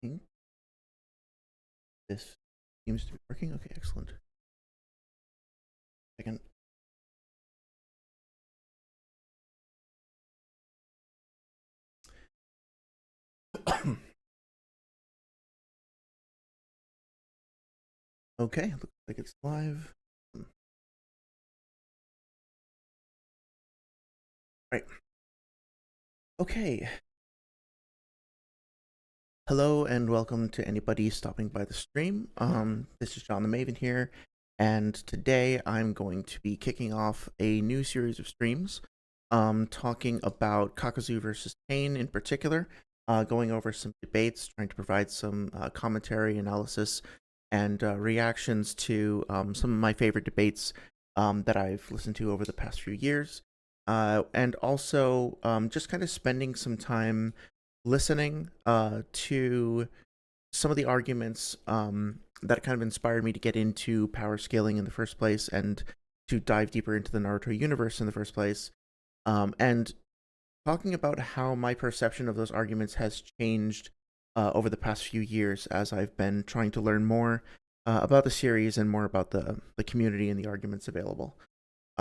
think this seems to be working. Okay, excellent. Second. Okay, looks like it's live. Right. Okay. Hello and welcome to anybody stopping by the stream. This is John the Maven here, and today I'm going to be kicking off a new series of streams, talking about Kakuzu versus Pain in particular, going over some debates, trying to provide some commentary, analysis, and reactions to some of my favorite debates that I've listened to over the past few years, and also just kind of spending some time listening to some of the arguments that kind of inspired me to get into power scaling in the first place and to dive deeper into the Naruto universe in the first place, and talking about how my perception of those arguments has changed over the past few years as I've been trying to learn more about the series and more about the community and the arguments available.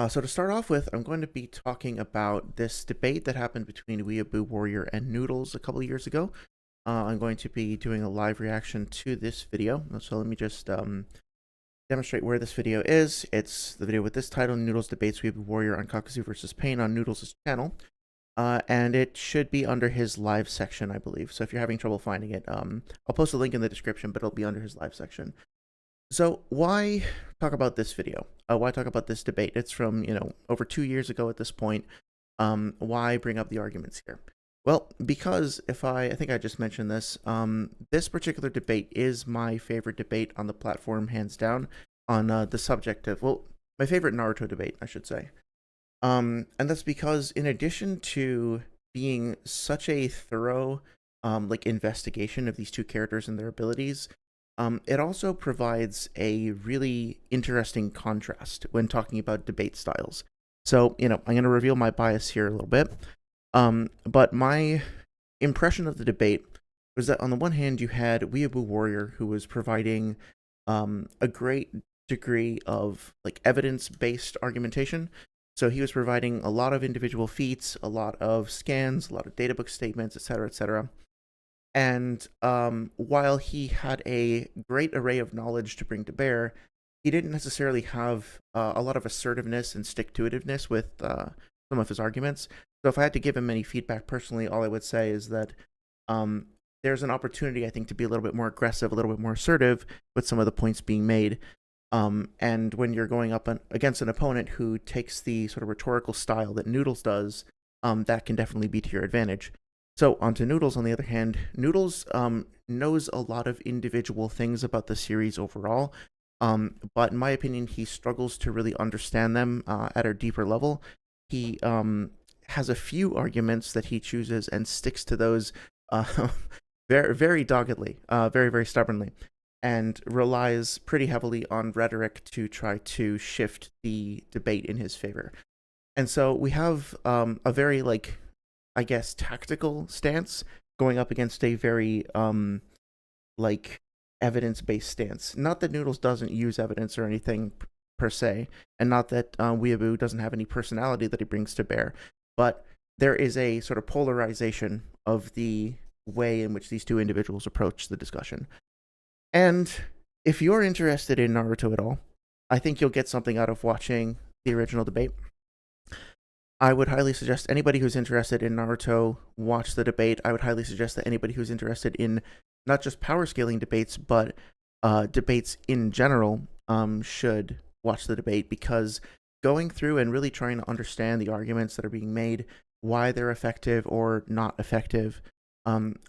So to start off with, I'm going to be talking about this debate that happened between WeabooWarrior and Noodles a couple of years ago. I'm going to be doing a live reaction to this video. So let me just demonstrate where this video is. It's the video with this title, Noodles Debates WeabooWarrior on Kakuzu versus Pain on Noodles' channel. And it should be under his live section, I believe. So if you're having trouble finding it, I'll post a link in the description, but it'll be under his live section. So why talk about this video? Why talk about this debate? It's from, over 2 years ago at this point. Why bring up the arguments here? Well, because I think I just mentioned this, this particular debate is my favorite debate on the platform, hands down, on the subject of, well, my favorite Naruto debate, I should say. And that's because in addition to being such a thorough, investigation of these two characters and their abilities, it also provides a really interesting contrast when talking about debate styles. So, I'm going to reveal my bias here a little bit. But my impression of the debate was that on the one hand, you had WeabooWarrior, who was providing a great degree of evidence-based argumentation. So he was providing a lot of individual feats, a lot of scans, a lot of databook statements, etc., etc. And while he had a great array of knowledge to bring to bear, he didn't necessarily have a lot of assertiveness and stick-to-itiveness with some of his arguments. So if I had to give him any feedback personally, all I would say is that there's an opportunity, I think, to be a little bit more aggressive, a little bit more assertive with some of the points being made. And when you're going up against an opponent who takes the sort of rhetorical style that Noodles does, that can definitely be to your advantage. So onto Noodles, on the other hand. Noodles knows a lot of individual things about the series overall, but in my opinion, he struggles to really understand them at a deeper level. He has a few arguments that he chooses and sticks to those very, very doggedly, very, very stubbornly, and relies pretty heavily on rhetoric to try to shift the debate in his favor. And so we have a very, I guess, tactical stance going up against a very, evidence-based stance. Not that Noodles doesn't use evidence or anything per se, and not that Weeaboo doesn't have any personality that he brings to bear, but there is a sort of polarization of the way in which these two individuals approach the discussion. And if you're interested in Naruto at all, I think you'll get something out of watching the original debate. I would highly suggest anybody who's interested in Naruto watch the debate. I would highly suggest that anybody who's interested in not just power scaling debates, but debates in general should watch the debate, because going through and really trying to understand the arguments that are being made, why they're effective or not effective,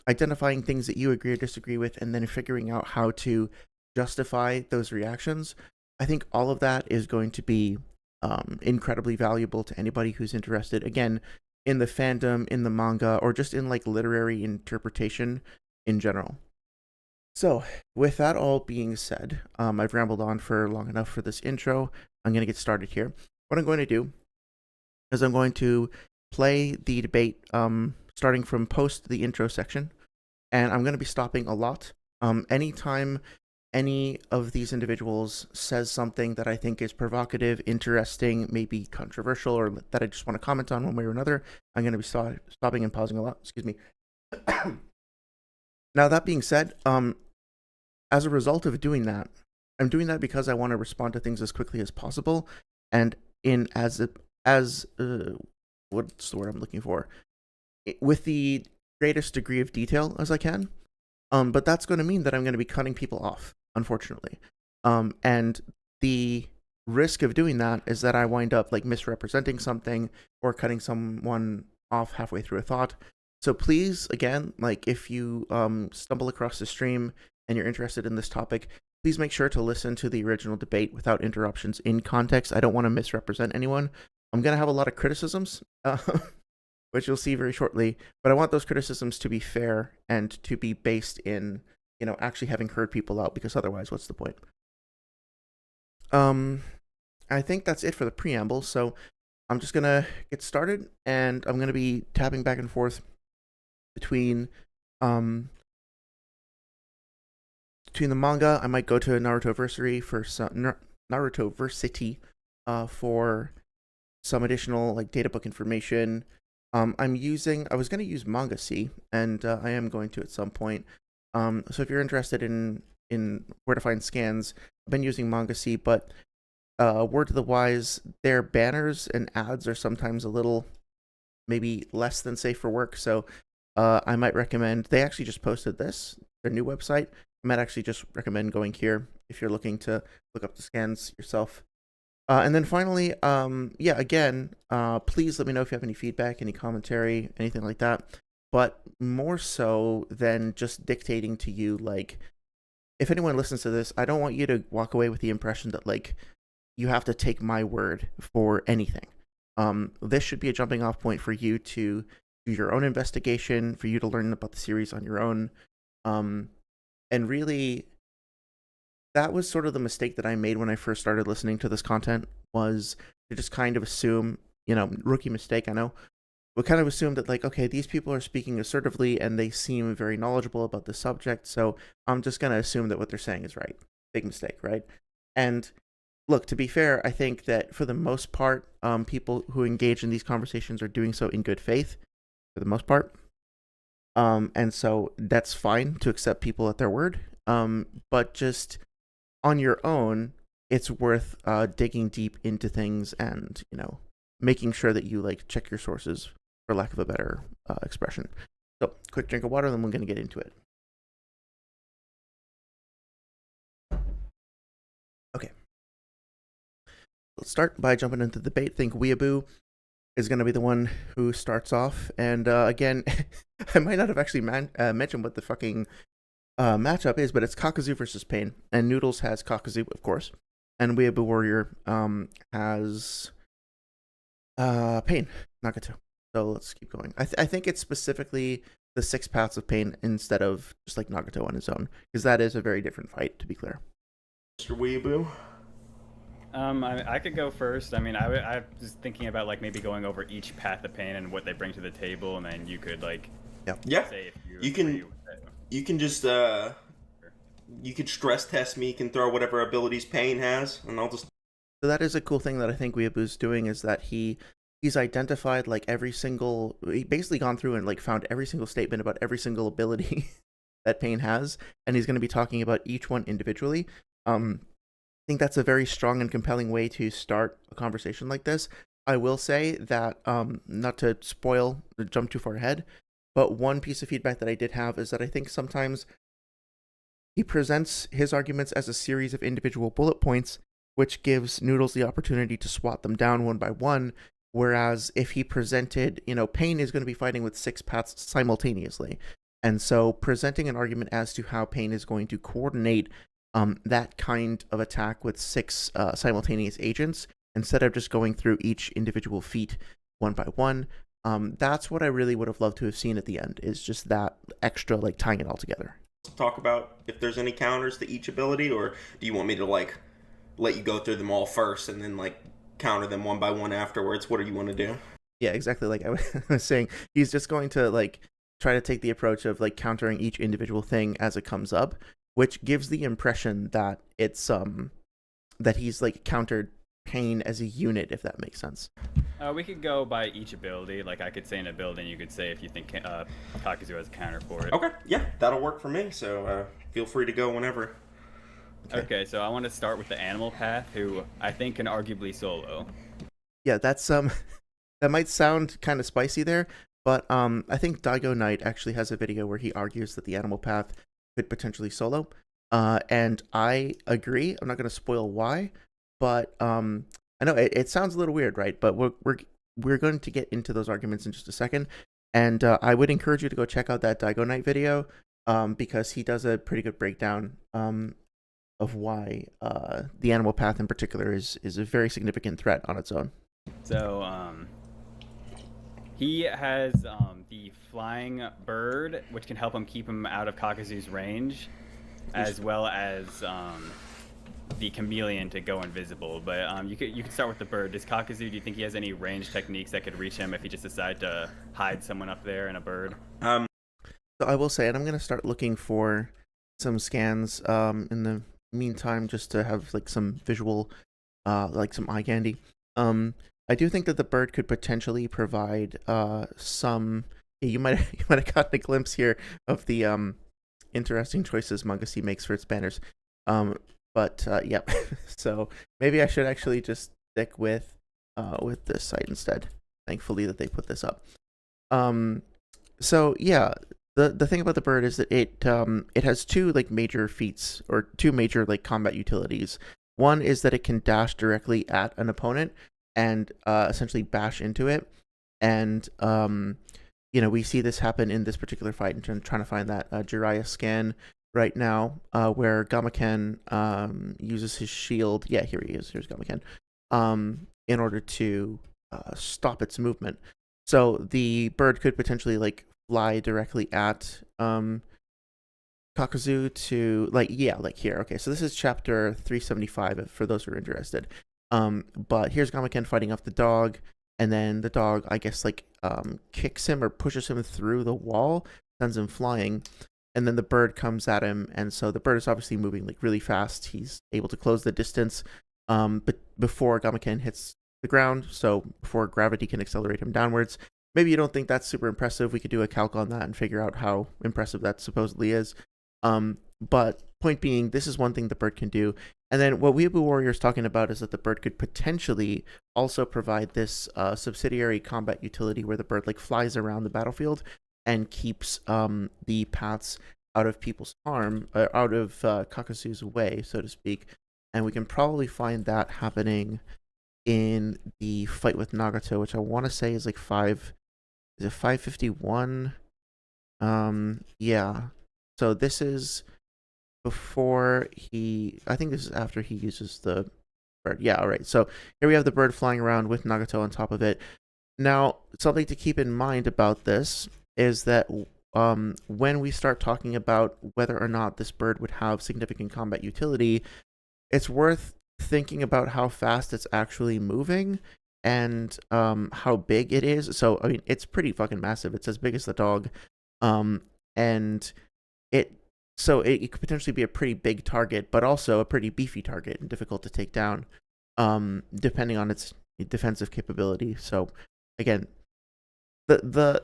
identifying things that you agree or disagree with, and then figuring out how to justify those reactions, I think all of that is going to be incredibly valuable to anybody who's interested, again, in the fandom, in the manga, or just in literary interpretation in general. So with that all being said, I've rambled on for long enough for this intro. I'm going to get started here. What I'm going to do is I'm going to play the debate starting from post the intro section, and I'm going to be stopping a lot. Anytime any of these individuals says something that I think is provocative, interesting, maybe controversial, or that I just want to comment on one way or another, I'm going to be stopping and pausing a lot. Excuse me. Now, that being said, as a result of doing that, I'm doing that because I want to respond to things as quickly as possible, and in as what's the word I'm looking for, with the greatest degree of detail as I can. But that's going to mean that I'm going to be cutting people off, unfortunately. And the risk of doing that is that I wind up like misrepresenting something or cutting someone off halfway through a thought. So please, again, like if you stumble across the stream and you're interested in this topic, please make sure to listen to the original debate without interruptions in context. I don't want to misrepresent anyone. I'm going to have a lot of criticisms, which you'll see very shortly, but I want those criticisms to be fair and to be based in, actually having heard people out, because otherwise, what's the point? I think that's it for the preamble, so I'm just going to get started, and I'm going to be tapping back and forth between the manga. I might go to Narutoversity for Narutoversity for some additional like data book information. I was going to use Manga C, and I am going to at some point. So if you're interested in where to find scans, I've been using Manga C, but word to the wise, their banners and ads are sometimes a little maybe less than safe for work. So I might recommend, they actually just posted their new website. I might actually just recommend going here if you're looking to look up the scans yourself. And then finally, again, please let me know if you have any feedback, any commentary, anything like that. But more so than just dictating to you, like, if anyone listens to this, I don't want you to walk away with the impression that, like, you have to take my word for anything. This should be a jumping off point for you to do your own investigation, for you to learn about the series on your own. And really, that was sort of the mistake that I made when I first started listening to this content, was to just kind of assume, rookie mistake, I know, but kind of assume that, like, okay, these people are speaking assertively and they seem very knowledgeable about the subject, so I'm just going to assume that what they're saying is right. Big mistake, right? And look, to be fair, I think that for the most part, people who engage in these conversations are doing so in good faith, for the most part. And so that's fine to accept people at their word. But just on your own, it's worth digging deep into things and, making sure that you like check your sources, for lack of a better expression. So, quick drink of water, then we're going to get into it. Okay. Let's start by jumping into the debate. I think Weeaboo is going to be the one who starts off. And again, I might not have actually mentioned what the fucking matchup is, but it's Kakuzu versus Pain. And Noodles has Kakuzu, of course. And WeabooWarrior has Pain, Nagato. So let's keep going. I think it's specifically the 6 paths of Pain instead of just like Nagato on his own, because that is a very different fight, to be clear. Mr. Weeaboo? I could go first. I mean, I was thinking about like maybe going over each path of Pain and what they bring to the table, and then you could like say if you can just you could stress test me, you can throw whatever abilities Pain has, and I'll just. So that is a cool thing that I think Weeaboo's doing, is that he's identified like he basically gone through and like found every single statement about every single ability that Pain has, and he's going to be talking about each one individually. I think that's a very strong and compelling way to start a conversation like this. I will say that, not to jump too far ahead, but one piece of feedback that I did have is that I think sometimes he presents his arguments as a series of individual bullet points, which gives Noodles the opportunity to swat them down one by one, whereas if he presented, Pain is going to be fighting with 6 paths simultaneously. And so presenting an argument as to how Pain is going to coordinate that kind of attack with 6 simultaneous agents, instead of just going through each individual feat one by one. That's what I really would have loved to have seen at the end, is just that extra, like, tying it all together. Talk about if there's any counters to each ability, or do you want me to, like, let you go through them all first and then, like, counter them one by one afterwards? What do you want to do? Yeah, exactly. Like I was saying, he's just going to, like, try to take the approach of like countering each individual thing as it comes up, which gives the impression that it's that he's like countered pain as a unit, if that makes sense. We could go by each ability. Like I could say an ability, and you could say if you think Kakuzu has a counter for it. Okay, yeah, that'll work for me. So feel free to go whenever. Okay, so I want to start with the animal path, who I think can arguably solo. Yeah, that's that might sound kind of spicy there, but I think Daigo Knight actually has a video where he argues that the animal path could potentially solo, and I agree. I'm not going to spoil why, but I know it sounds a little weird, right? But we're going to get into those arguments in just a second, and I would encourage you to go check out that Daigo Knight video, because he does a pretty good breakdown of why the animal path in particular is a very significant threat on its own. So he has the flying bird, which can help him keep him out of Kakuzu's range, as well as the chameleon to go invisible. But you could start with the bird. Does Kakuzu, do you think he has any range techniques that could reach him if he just decided to hide someone up there in a bird? So I will say, and I'm going to start looking for some scans in the meantime, just to have like some visual, like some eye candy. I do think that the bird could potentially provide some. You might have gotten a glimpse here of the interesting choices Mangasea makes for its banners. But yep. So maybe I should actually just stick with this site instead. Thankfully that they put this up. So yeah, the thing about the bird is that it has two like major feats, or two major like combat utilities. One is that it can dash directly at an opponent and essentially bash into it. And we see this happen in this particular fight, and trying to find that Jiraiya scan right now, where Gamaken uses his shield. Yeah, here he is. Here's Gamaken. In order to stop its movement. So the bird could potentially like fly directly at Kakuzu to like here. Okay, so this is chapter 375 for those who are interested. But here's Gamaken fighting off the dog, and then the dog, I guess, like kicks him or pushes him through the wall, sends him flying, and then the bird comes at him, and so the bird is obviously moving like really fast. He's able to close the distance, but before Gamaken hits the ground, so before gravity can accelerate him downwards. Maybe you don't think that's super impressive. We could do a calc on that and figure out how impressive that supposedly is. But point being, this is one thing the bird can do. And then what WeabooWarrior is talking about is that the bird could potentially also provide this subsidiary combat utility where the bird like flies around the battlefield and keeps the paths out of people's harm, out of Kakuzu's way, so to speak. And we can probably find that happening in the fight with Nagato, which I want to say is like 551? Yeah. So this is before I think this is after he uses the bird. Yeah, all right. So here we have the bird flying around with Nagato on top of it. Now, something to keep in mind about this is that when we start talking about whether or not this bird would have significant combat utility, it's worth thinking about how fast it's actually moving and how big it is. So I mean, it's pretty fucking massive. It's as big as the dog, and it could potentially be a pretty big target, but also a pretty beefy target and difficult to take down, depending on its defensive capability. So again, the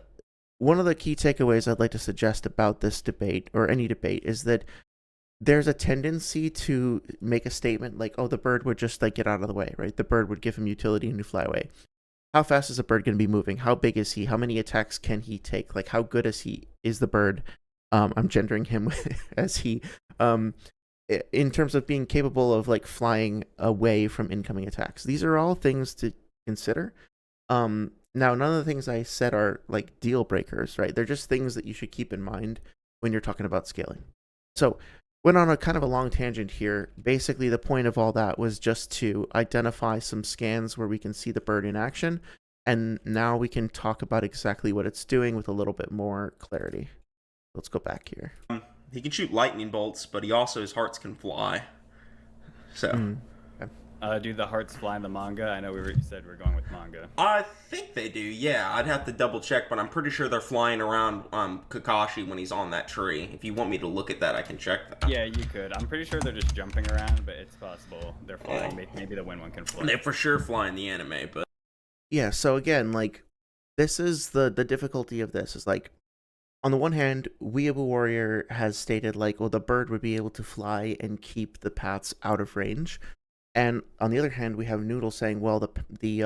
one of the key takeaways I'd like to suggest about this debate, or any debate, is that there's a tendency to make a statement like, oh, the bird would just like get out of the way, right? The bird would give him utility and he'd fly away. How fast is a bird going to be moving? How big is he? How many attacks can he take? Like, how good is the bird? I'm gendering him as he, in terms of being capable of like flying away from incoming attacks. These are all things to consider. Now, none of the things I said are like deal breakers, right? They're just things that you should keep in mind when you're talking about scaling. So, went on a kind of a long tangent here. Basically, the point of all that was just to identify some scans where we can see the bird in action, and now we can talk about exactly what it's doing with a little bit more clarity. Let's go back here. He can shoot lightning bolts, but he also, his hearts can fly. So. Okay. Do the hearts fly in the manga? I know we said we're going with manga. I think they do, yeah. I'd have to double check, but I'm pretty sure they're flying around Kakashi when he's on that tree. If you want me to look at that, I can check that. Yeah, you could. I'm pretty sure they're just jumping around, but it's possible they're flying. Maybe the wind one can fly. They for sure fly in the anime, but Yeah, so again, like, this is the difficulty of this, is like, on the one hand, WeabooWarrior has stated, like, well, the bird would be able to fly and keep the paths out of range. And on the other hand, we have Noodles saying, well, the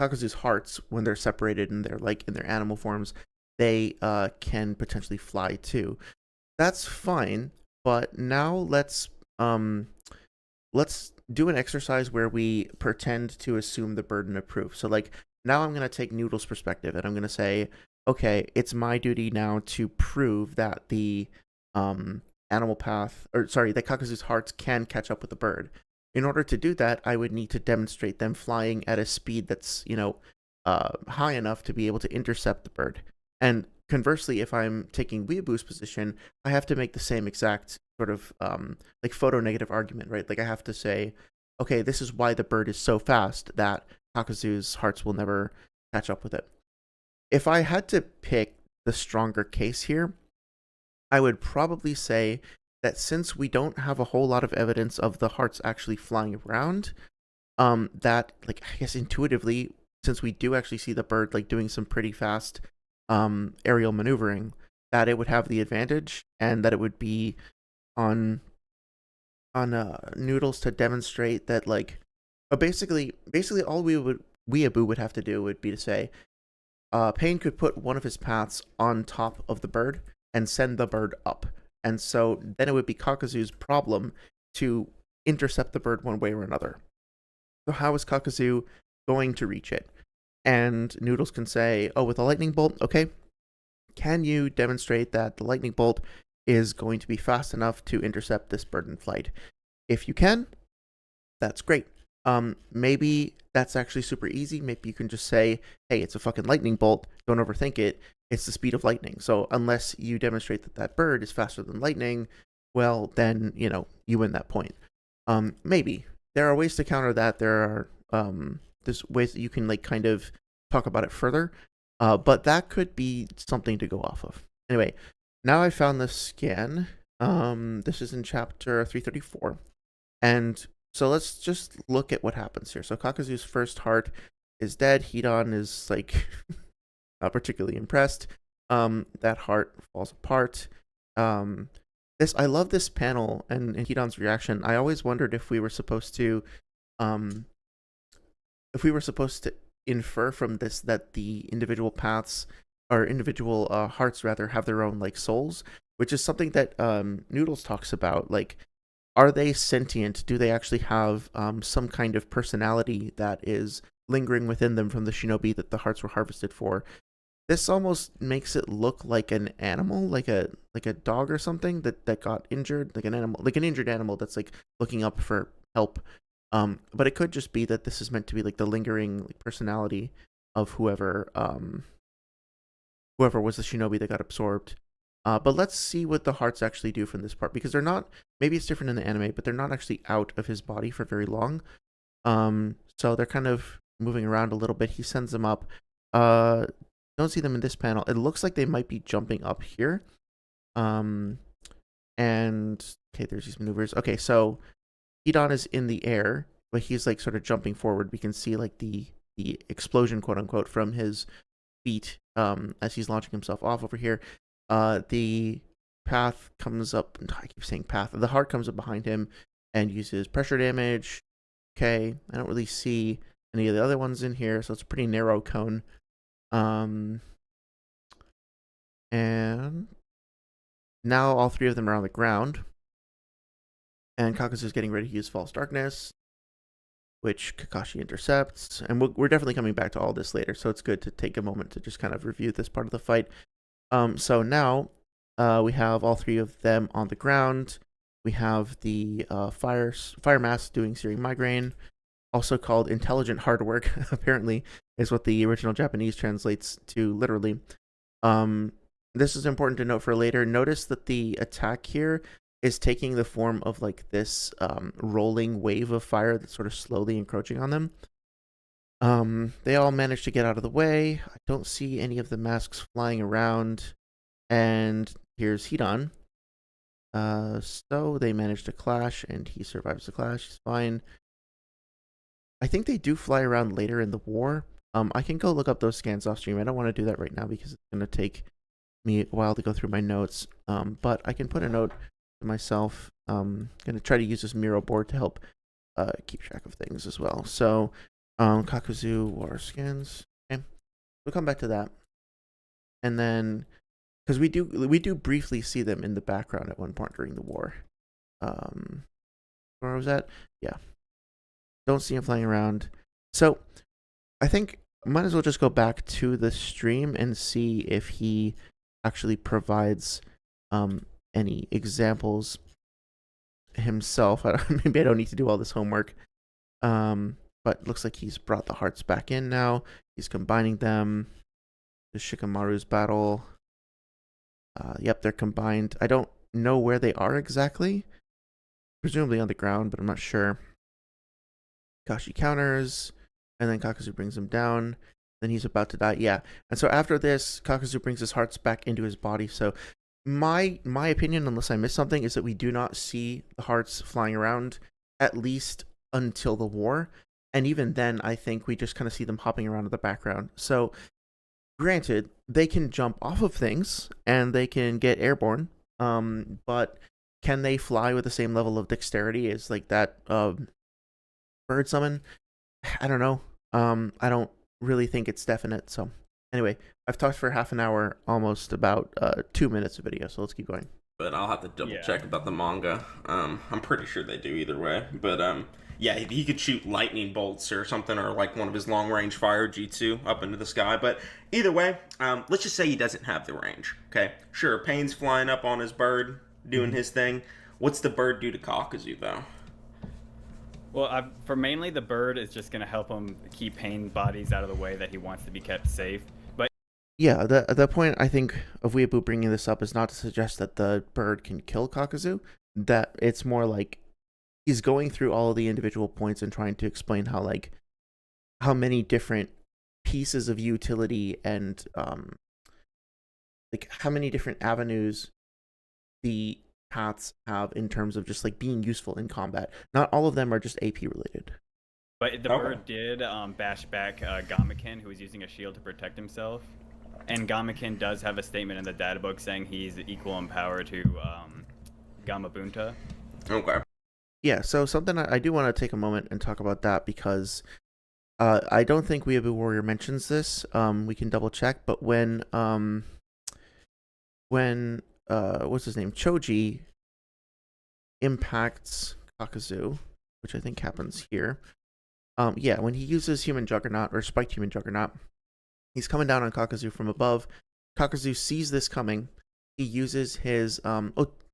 Kakuzu's hearts, when they're separated and they're, like, in their animal forms, they can potentially fly too. That's fine, but now let's do an exercise where we pretend to assume the burden of proof. So, like, now I'm going to take Noodles' perspective, and I'm going to say, okay, it's my duty now to prove that the animal path, that Kakuzu's hearts can catch up with the bird. In order to do that, I would need to demonstrate them flying at a speed that's, high enough to be able to intercept the bird. And conversely, if I'm taking Weeaboo's position, I have to make the same exact sort of like photo-negative argument, right? Like, I have to say, okay, this is why the bird is so fast that Kakuzu's hearts will never catch up with it. If I had to pick the stronger case here, I would probably say that since we don't have a whole lot of evidence of the hearts actually flying around, that, like, I guess intuitively, since we do actually see the bird, like, doing some pretty fast aerial maneuvering, that it would have the advantage, and that it would be on Noodles to demonstrate that, like, basically all Weeaboo would have to do would be to say, Pain could put one of his paths on top of the bird and send the bird up. And so then it would be Kakuzu's problem to intercept the bird one way or another. So how is Kakuzu going to reach it? And Noodles can say, oh, with a lightning bolt, okay. Can you demonstrate that the lightning bolt is going to be fast enough to intercept this bird in flight? If you can, that's great. Maybe that's actually super easy. Maybe you can just say, hey, it's a fucking lightning bolt. Don't overthink it. It's the speed of lightning. So unless you demonstrate that that bird is faster than lightning, well, then, you win that point. Maybe. There are ways to counter that. There are there's ways that you can, like, kind of talk about it further. But that could be something to go off of. Anyway, now I found the scan. This is in chapter 334. And so let's just look at what happens here. So Kakuzu's first heart is dead. Hidan is, like, not particularly impressed. That heart falls apart. I love this panel and Hidan's reaction. I always wondered if we were supposed to infer from this that the individual paths, or individual hearts rather, have their own, like, souls, which is something that Noodles talks about. Like, are they sentient? Do they actually have some kind of personality that is lingering within them from the shinobi that the hearts were harvested for? This almost makes it look like an animal, like a dog or something that got injured, like an injured animal that's, like, looking up for help. But it could just be that this is meant to be, like, the lingering, like, personality of whoever was the shinobi that got absorbed. But let's see what the hearts actually do from this part, because they're not, maybe it's different in the anime, but they're not actually out of his body for very long. So they're kind of moving around a little bit. He sends them up. Don't see them in this panel. It looks like they might be jumping up here. And okay, there's these maneuvers. Okay, so Hidan is in the air, but he's, like, sort of jumping forward. We can see, like, the explosion, quote unquote, from his feet as he's launching himself off over here. The path comes up. I keep saying path. The heart comes up behind him and uses pressure damage. Okay, I don't really see any of the other ones in here, so it's a pretty narrow cone. And now all three of them are on the ground. And Kakuzu's getting ready to use False Darkness, which Kakashi intercepts. And we're definitely coming back to all this later, so it's good to take a moment to just kind of review this part of the fight. So now we have all three of them on the ground. We have the fire mask doing Searing Migraine, also called Intelligent Hard Work, apparently, is what the original Japanese translates to literally. This is important to note for later. Notice that the attack here is taking the form of like this rolling wave of fire that's sort of slowly encroaching on them. They all manage to get out of the way. I don't see any of the masks flying around. And here's Hidan. So they manage to clash, and he survives the clash. He's fine. I think they do fly around later in the war. I can go look up those scans off stream. I don't want to do that right now because it's going to take me a while to go through my notes. But I can put a note to myself. I'm going to try to use this Miro board to help keep track of things as well. So, Kakuzu war scans. Okay, we'll come back to that. And then, because we do briefly see them in the background at one point during the war. Where was that? Yeah. Don't see him flying around. So, I think I might as well just go back to the stream and see if he actually provides any examples himself. Maybe I don't need to do all this homework. But looks like he's brought the hearts back in now. He's combining them. The Shikamaru's battle. Yep, they're combined. I don't know where they are exactly. Presumably on the ground, but I'm not sure. Kashi counters, and then Kakuzu brings him down. Then he's about to die. Yeah, and so after this, Kakuzu brings his hearts back into his body. So my opinion, unless I miss something, is that we do not see the hearts flying around, at least until the war. And even then, I think we just kind of see them hopping around in the background. So, granted, they can jump off of things and they can get airborne. But can they fly with the same level of dexterity as like that bird summon? I don't know. I don't really think it's definite. So, anyway, I've talked for half an hour, almost about 2 minutes of video. So let's keep going. But I'll have to double check about the manga. I'm pretty sure they do either way. But yeah, he could shoot lightning bolts or something, or like one of his long-range fire jutsu up into the sky. But either way, let's just say he doesn't have the range. Okay, sure, Pain's flying up on his bird, doing his thing. What's the bird do to Kakuzu, though? Well, for mainly the bird is just going to help him keep Pain bodies out of the way that he wants to be kept safe. But yeah, the point I think of Weeaboo bringing this up is not to suggest that the bird can kill Kakuzu. That it's more like he's going through all of the individual points and trying to explain how many different pieces of utility and like how many different avenues the paths have in terms of just like being useful in combat. Not all of them are just AP related. But the bird did bash back Gamaken, who was using a shield to protect himself. And Gamaken does have a statement in the data book saying he's equal in power to Gamabunta. Okay. Yeah, so something I do want to take a moment and talk about that because I don't think WeabooWarrior mentions this. We can double check, but when what's his name, Choji impacts Kakuzu, which I think happens here. Yeah, when he uses Human Juggernaut or Spiked Human Juggernaut, he's coming down on Kakuzu from above. Kakuzu sees this coming. He uses his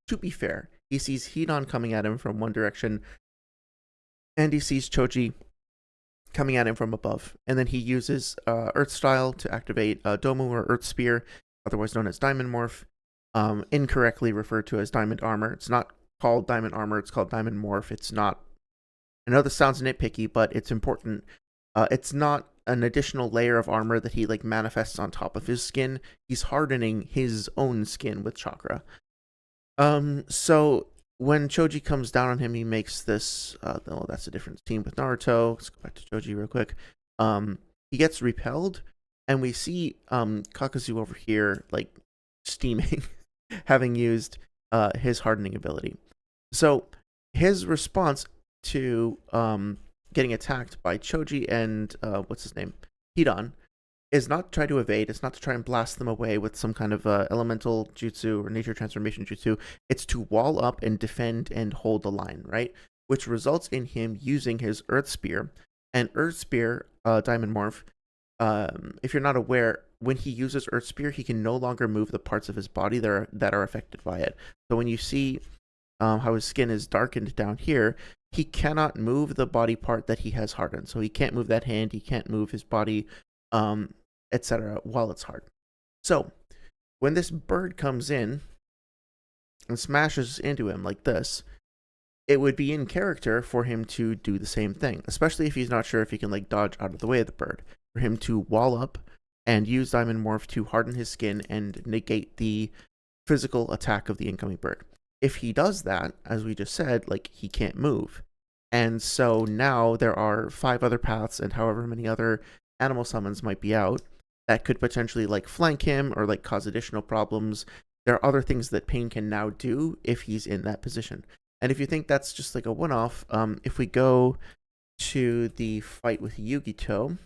to be fair, he sees Hidan coming at him from one direction, and he sees Choji coming at him from above. And then he uses Earth Style to activate Domu or Earth Spear, otherwise known as Diamond Morph, incorrectly referred to as Diamond Armor. It's not called Diamond Armor, it's called Diamond Morph. It's not, I know this sounds nitpicky, but it's important. It's not an additional layer of armor that he like manifests on top of his skin. He's hardening his own skin with chakra. So when Choji comes down on him, he makes this oh, that's a different scene with Naruto. Let's go back to Choji real quick. He gets repelled, and we see Kakuzu over here like steaming, having used his hardening ability. So his response to getting attacked by Choji and what's his name, Hidan, is not to try to evade. It's not to try and blast them away with some kind of elemental jutsu or nature transformation jutsu. It's to wall up and defend and hold the line, right? Which results in him using his Earth Spear. And Earth Spear, Diamond Morph, if you're not aware, when he uses Earth Spear, he can no longer move the parts of his body that are affected by it. So when you see how his skin is darkened down here, he cannot move the body part that he has hardened. So he can't move that hand, he can't move his body, etc. while it's hard. So when this bird comes in, and smashes into him like this, it would be in character for him to do the same thing, especially if he's not sure if he can like dodge out of the way of the bird, for him to wall up and use Diamond Morph to harden his skin and negate the physical attack of the incoming bird. If he does that, as we just said, like, he can't move. And so now there are 5 other paths and however many other animal summons might be out that could potentially like flank him or like cause additional problems. There are other things that Pain can now do if he's in that position. And if you think that's just like a one-off, if we go to the fight with Yugito,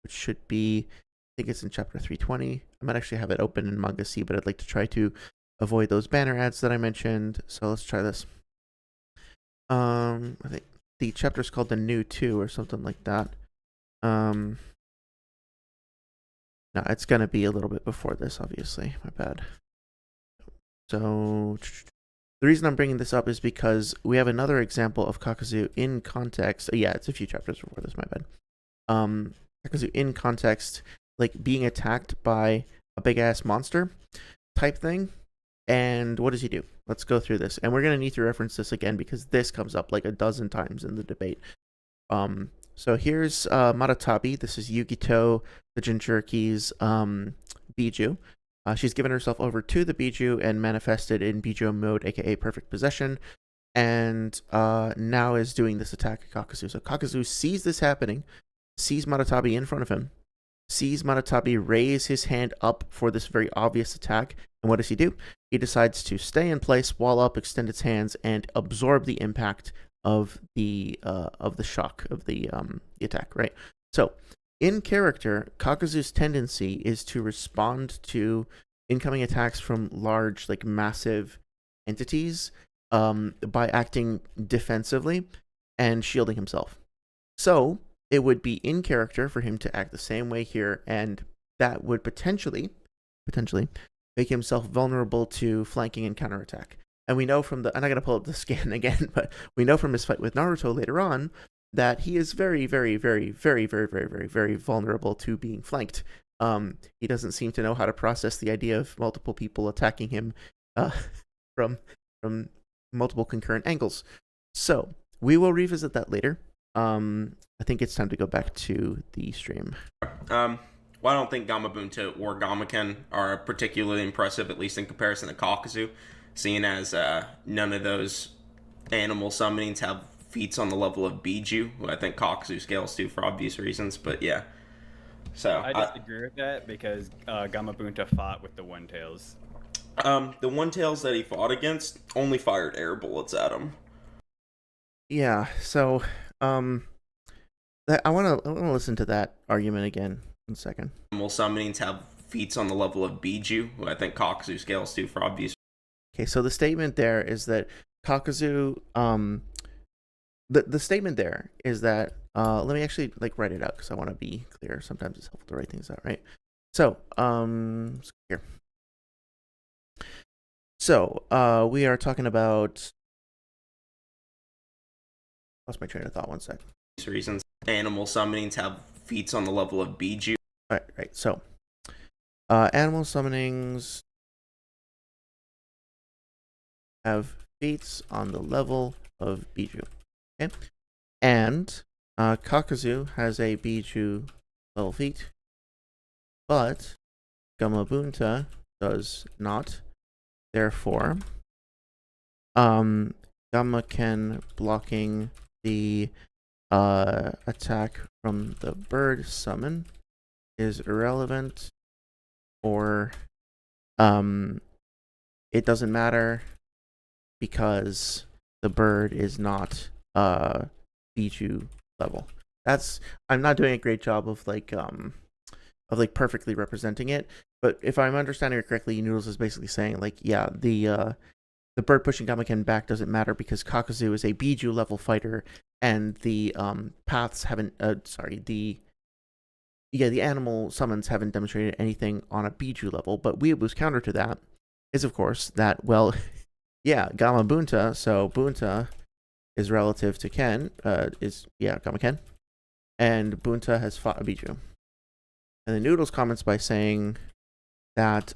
which should be, I think it's in chapter 320. I might actually have it open in Manga C, but I'd like to try to avoid those banner ads that I mentioned. So let's try this. I think the chapter is called The New 2 or something like that. No, it's going to be a little bit before this, obviously. My bad. So the reason I'm bringing this up is because we have another example of Kakuzu in context. Yeah, it's a few chapters before this, my bad. Kakuzu in context, like being attacked by a big-ass monster type thing. And what does he do? Let's go through this. And we're going to need to reference this again because this comes up like a dozen times in the debate. So here's Maratabi. This is Yugito, the Jinchuriki's Biju. She's given herself over to the Biju and manifested in Biju mode, aka Perfect Possession, and now is doing this attack at Kakuzu. So Kakuzu sees this happening, sees Maratabi in front of him, sees Maratabi raise his hand up for this very obvious attack, and what does he do? He decides to stay in place, wall up, extend its hands, and absorb the impact of the shock of the attack, right? So, in character, Kakuzu's tendency is to respond to incoming attacks from large, like massive entities by acting defensively and shielding himself. So, it would be in character for him to act the same way here, and that would potentially make himself vulnerable to flanking and counterattack. And we know from the, I'm not going to pull up the scan again, but we know from his fight with Naruto later on that he is very, very, very, very, very, very, very, very vulnerable to being flanked. He doesn't seem to know how to process the idea of multiple people attacking him from multiple concurrent angles. So we will revisit that later. I think it's time to go back to the stream. Well, I don't think Gamabunta or Gamaken are particularly impressive, at least in comparison to Kakuzu, seeing as none of those animal summonings have feats on the level of Biju, who I think Kakuzu scales to for obvious reasons, but yeah. So I disagree with that because Gamabunta fought with the One-Tails. The One-Tails that he fought against only fired air bullets at him. Yeah, so I want to listen to that argument again in a second. Animal summonings have feats on the level of Biju, who I think Kakuzu scales to for obvious. Okay, so the statement there is that Kakuzu, the statement there is that, let me actually like write it out because I want to be clear. Sometimes it's helpful to write things out, right? So, here. So, we are talking about, lost my train of thought, one sec. Reasons. Animal summonings have feats on the level of Biju. Right. So, animal summonings have feats on the level of Biju. Okay, and Kakuzu has a Biju level feat, but Gamabunta does not. Therefore, Gamaken blocking the attack from the bird summon is irrelevant, or it doesn't matter because the bird is not Biju level. I'm not doing a great job of perfectly representing it, but if I'm understanding it correctly, Noodles is basically saying like, yeah, the bird pushing Gamaken back doesn't matter because Kakuzu is a Biju level fighter, and the paths haven't the animal summons haven't demonstrated anything on a Biju level. But Weeaboo's counter to that is, of course, that, well, yeah, Gamabunta, so Bunta is relative to Ken, Gamaken, and Bunta has fought a Biju. And the Noodles comments by saying that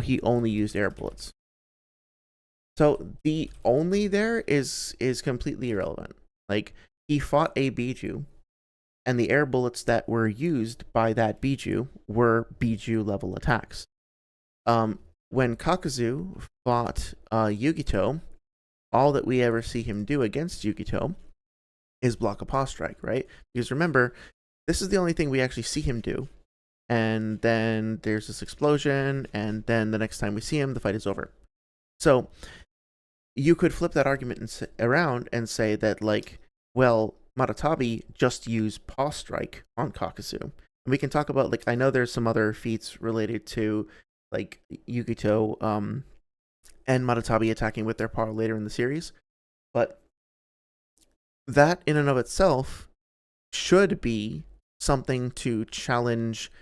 he only used air bullets. So the only there is completely irrelevant. Like, he fought a Biju, and the air bullets that were used by that Biju were Biju level attacks. When Kakuzu fought Yugito, all that we ever see him do against Yugito is block a pause strike, right? Because remember, this is the only thing we actually see him do. And then there's this explosion, and then the next time we see him, the fight is over. So you could flip that argument around and say that, like, well, Maratabi just used pause strike on Kakuzu. And we can talk about, like, I know there's some other feats related to, like, Yugito and Maratabi attacking with their power later in the series, but that in and of itself should be something to challenge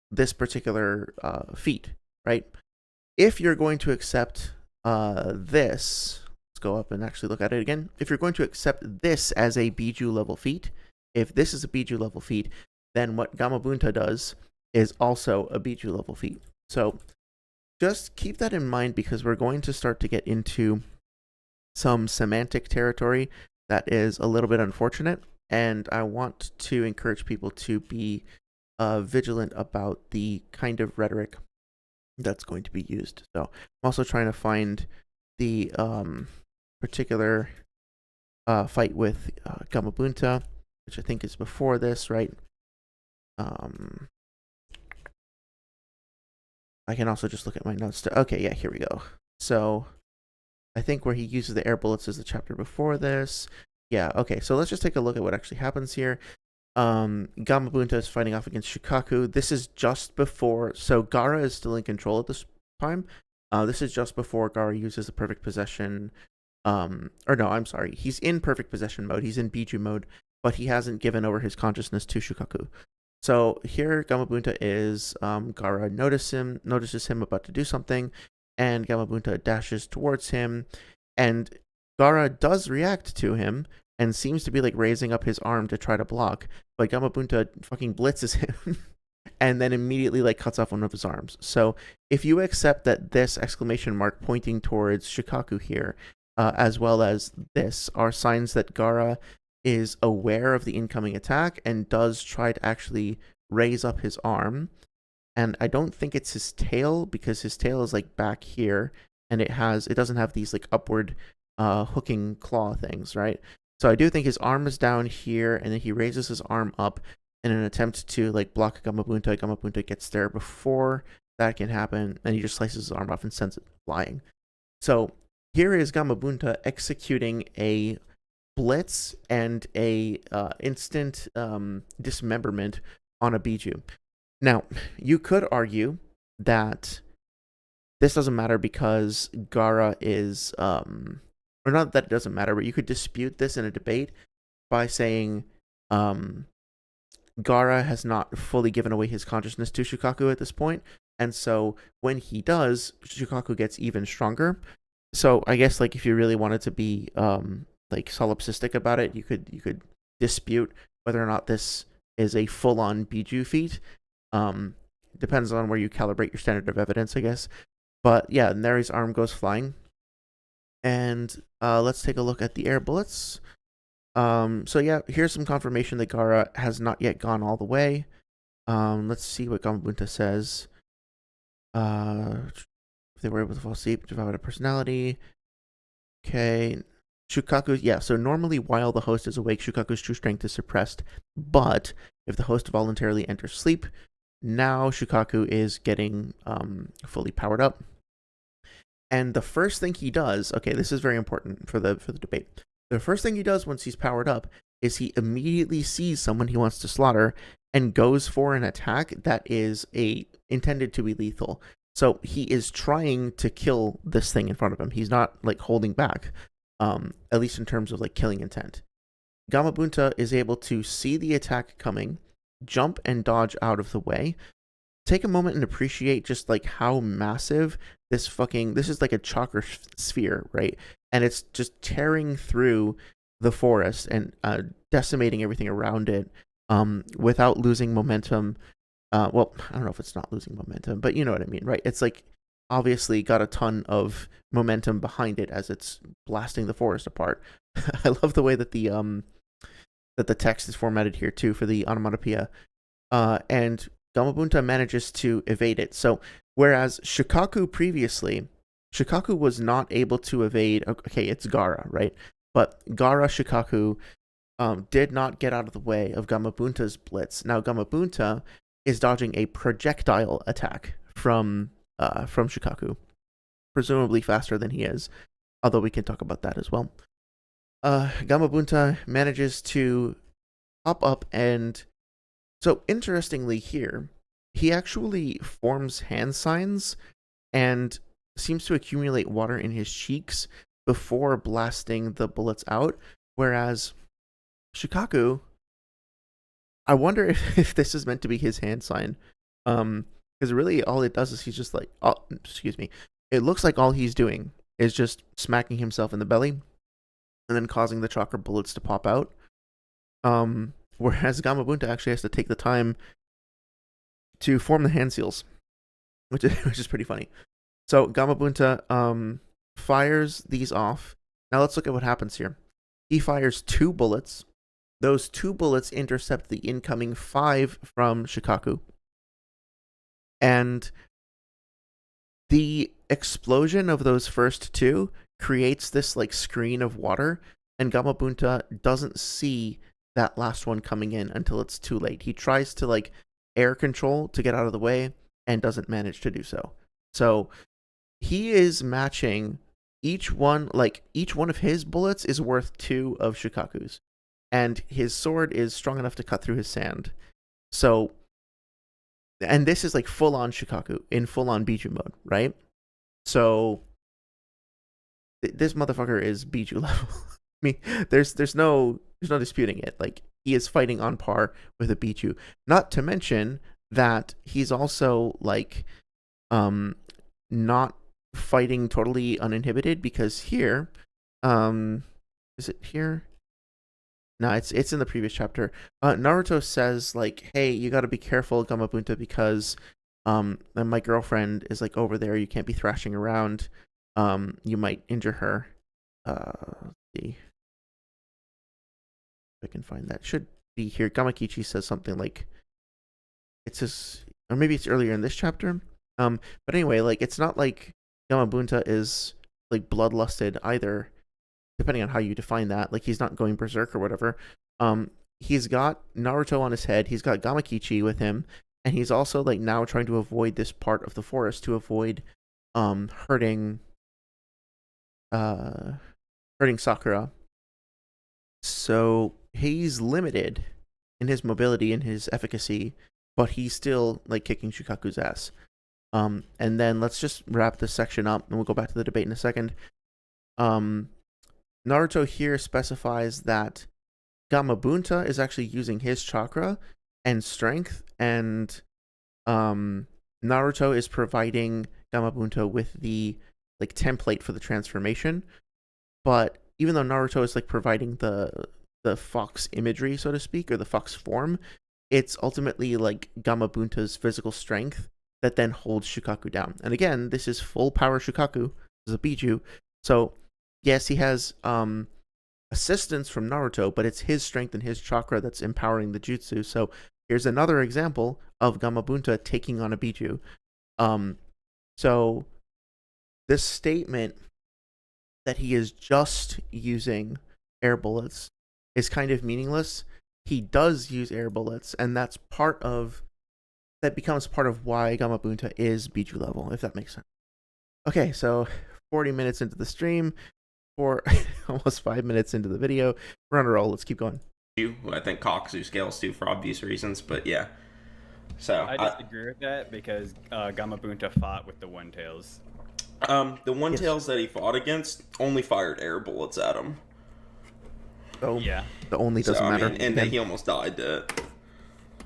this particular feat, right? If you're going to accept this, let's go up and actually look at it again. If you're going to accept this as a Biju level feat, if this is a Biju level feat, then what Gamabunta does is also a Biju level feat. So just keep that in mind, because we're going to start to get into some semantic territory that is a little bit unfortunate, and I want to encourage people to be vigilant about the kind of rhetoric that's going to be used. So I'm also trying to find the particular fight with Gamabunta, which I think is before this, right? I can also just look at my notes. Okay, yeah, here we go. So I think where he uses the air bullets is the chapter before this. Yeah, okay, so let's just take a look at what actually happens here. Gamabunta is fighting off against Shukaku. This is just before, so Gaara is still in control at this time. This is just before Gaara uses the perfect possession. Or no, I'm sorry. He's in perfect possession mode. He's in Biju mode, but he hasn't given over his consciousness to Shukaku. So here Gamabunta is, Gaara notices him about to do something, and Gamabunta dashes towards him, and Gaara does react to him and seems to be like raising up his arm to try to block, but Gamabunta fucking blitzes him and then immediately like cuts off one of his arms. So if you accept that this exclamation mark pointing towards Shukaku here, as well as this, are signs that Gaara is aware of the incoming attack and does try to actually raise up his arm. And I don't think it's his tail, because his tail is like back here, and it doesn't have these like upward hooking claw things, right? So I do think his arm is down here, and then he raises his arm up in an attempt to like block Gamabunta. Gamabunta gets there before that can happen, and he just slices his arm off and sends it flying. So here is Gamabunta executing a blitz and a instant dismemberment on a Biju. Now, you could argue that this doesn't matter because Gaara is, or not that it doesn't matter, but you could dispute this in a debate by saying Gaara has not fully given away his consciousness to Shukaku at this point, and so when he does, Shukaku gets even stronger. So I guess like if you really wanted to be like solipsistic about it, you could dispute whether or not this is a full-on Biju feat. Depends on where you calibrate your standard of evidence, I guess. But yeah, and there his arm goes flying. And let's take a look at the air bullets. So yeah, here's some confirmation that Gaara has not yet gone all the way. Let's see what Gamabunta says. If they were able to fall asleep, devour a personality. Okay. Shukaku, yeah, so normally while the host is awake, Shukaku's true strength is suppressed. But if the host voluntarily enters sleep, now Shukaku is getting fully powered up. And the first thing he does, okay, this is very important for the debate. The first thing he does once he's powered up is he immediately sees someone he wants to slaughter and goes for an attack that is intended to be lethal. So he is trying to kill this thing in front of him. He's not like holding back, at least in terms of like killing intent. Gamabunta is able to see the attack coming, jump and dodge out of the way. Take a moment and appreciate just like how massive this is like a chakra sphere, right? And it's just tearing through the forest and decimating everything around it without losing momentum. Well, I don't know if it's not losing momentum, but you know what I mean, right? It's like obviously got a ton of momentum behind it as it's blasting the forest apart. I love the way that the text is formatted here too for the onomatopoeia. And Gamabunta manages to evade it. So whereas Shikaku previously, Shikaku was not able to evade. Okay, it's Gaara, right? But Gaara Shikaku did not get out of the way of Gamabunta's blitz. Now Gamabunta is dodging a projectile attack from Shikaku, presumably faster than he is. Although we can talk about that as well. Gamabunta manages to pop up, and so interestingly here, he actually forms hand signs and seems to accumulate water in his cheeks before blasting the bullets out, whereas Shikaku, I wonder if this is meant to be his hand sign, because really all it does is he's just like, oh, excuse me, it looks like all he's doing is just smacking himself in the belly and then causing the chakra bullets to pop out. Whereas Gamabunta actually has to take the time to form the hand seals, which is pretty funny. So Gamabunta fires these off. Now let's look at what happens here. He fires 2 bullets. Those 2 bullets intercept the incoming 5 from Shikaku. And the explosion of those first 2 creates this like screen of water, and Gamabunta doesn't see that last one coming in until it's too late. He tries to like air control to get out of the way and doesn't manage to do so. So he is matching each one of his bullets is worth 2 of Shikaku's, and his sword is strong enough to cut through his sand. So, and this is like full on Shikaku in full on Biju mode, right? So this motherfucker is Biju level. I mean, there's no disputing it. Like, he is fighting on par with a Biju. Not to mention that he's also like not fighting totally uninhibited, because here, is it here? No, it's in the previous chapter. Naruto says like, "Hey, you got to be careful, Gamabunta, because my girlfriend is like over there. You can't be thrashing around. You might injure her." Let's see if I can find that. Should be here. Gamakichi says something like, it says, or maybe it's earlier in this chapter. But anyway, like, it's not like Gamabunta is like bloodlusted either, depending on how you define that. Like, he's not going berserk or whatever. He's got Naruto on his head. He's got Gamakichi with him, and he's also like now trying to avoid this part of the forest to avoid hurting Sakura. So he's limited in his mobility and his efficacy, but he's still like kicking Shikaku's ass. And then let's just wrap this section up, and we'll go back to the debate in a second. Naruto here specifies that Gamabunta is actually using his chakra and strength, and Naruto is providing Gamabunta with the like template for the transformation. But even though Naruto is like providing the fox imagery, so to speak, or the fox form, it's ultimately like Gamabunta's physical strength that then holds Shikaku down. And again, this is full power Shikaku. This is a Biju. So yes, he has assistance from Naruto, but it's his strength and his chakra that's empowering the jutsu. So here's another example of Gamabunta taking on a Biju. So this statement that he is just using air bullets is kind of meaningless. He does use air bullets, and that becomes part of why Gamabunta is Biju level, if that makes sense. Okay, so 40 minutes into the stream, for almost 5 minutes into the video. We're on a roll. Let's keep going. I think Kakuzu scales too, for obvious reasons, but yeah. So I disagree with that, because Gamabunta fought with the One Tails. The One Tails that he fought against only fired air bullets at him. So yeah, the only doesn't matter. And then he almost died to it.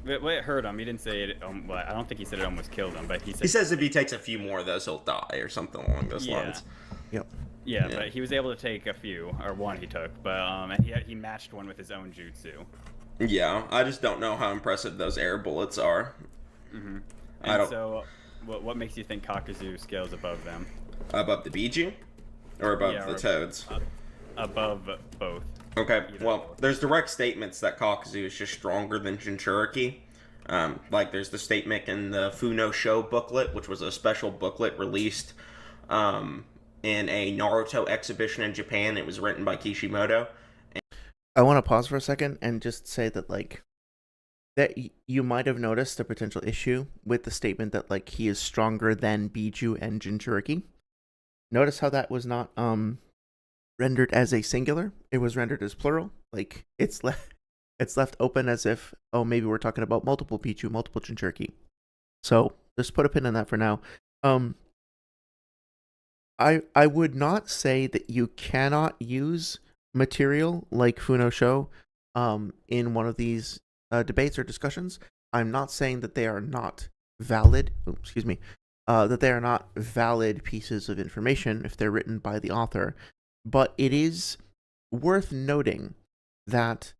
But it hurt him. He didn't say it. Well, I don't think he said it almost killed him, but he says if he takes a few more of those, he'll die or something along those lines. Yep. Yeah, but he was able to take a few, or one he took, but and he matched one with his own jutsu. Yeah, I just don't know how impressive those air bullets are. Mm-hmm. I don't. So what makes you think Kakuzu scales above them? Above the Biju? Or above Yeah, the or Toads? above both. Okay, Either well, both. there's direct statements that Kakuzu is just stronger than Jinchuriki. Like, there's the statement in the Funo Show booklet, which was a special booklet released um, in a Naruto exhibition in Japan. It was written by Kishimoto. I want to pause for a second and just say that like that you might have noticed a potential issue with the statement that like he is stronger than Biju and Jinchuriki. Notice how that was not rendered as a singular; it was rendered as plural. Like it's left open as if, oh, maybe we're talking about multiple Biju, multiple Jinchuriki. So just put a pin in that for now. Um, I would not say that you cannot use material like Funo Show in one of these debates or discussions. I'm not saying that they are not valid. Oh, excuse me. That they are not valid pieces of information if they're written by the author, but it is worth noting that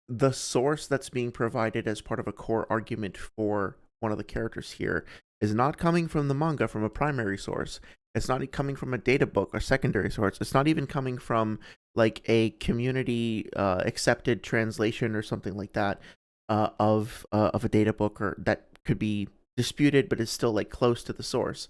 the source that's being provided as part of a core argument for one of the characters here is not coming from the manga from a primary source. It's not coming from a data book or secondary source. It's not even coming from like a community accepted translation or something like that of a data book or that could be disputed but is still like close to the source.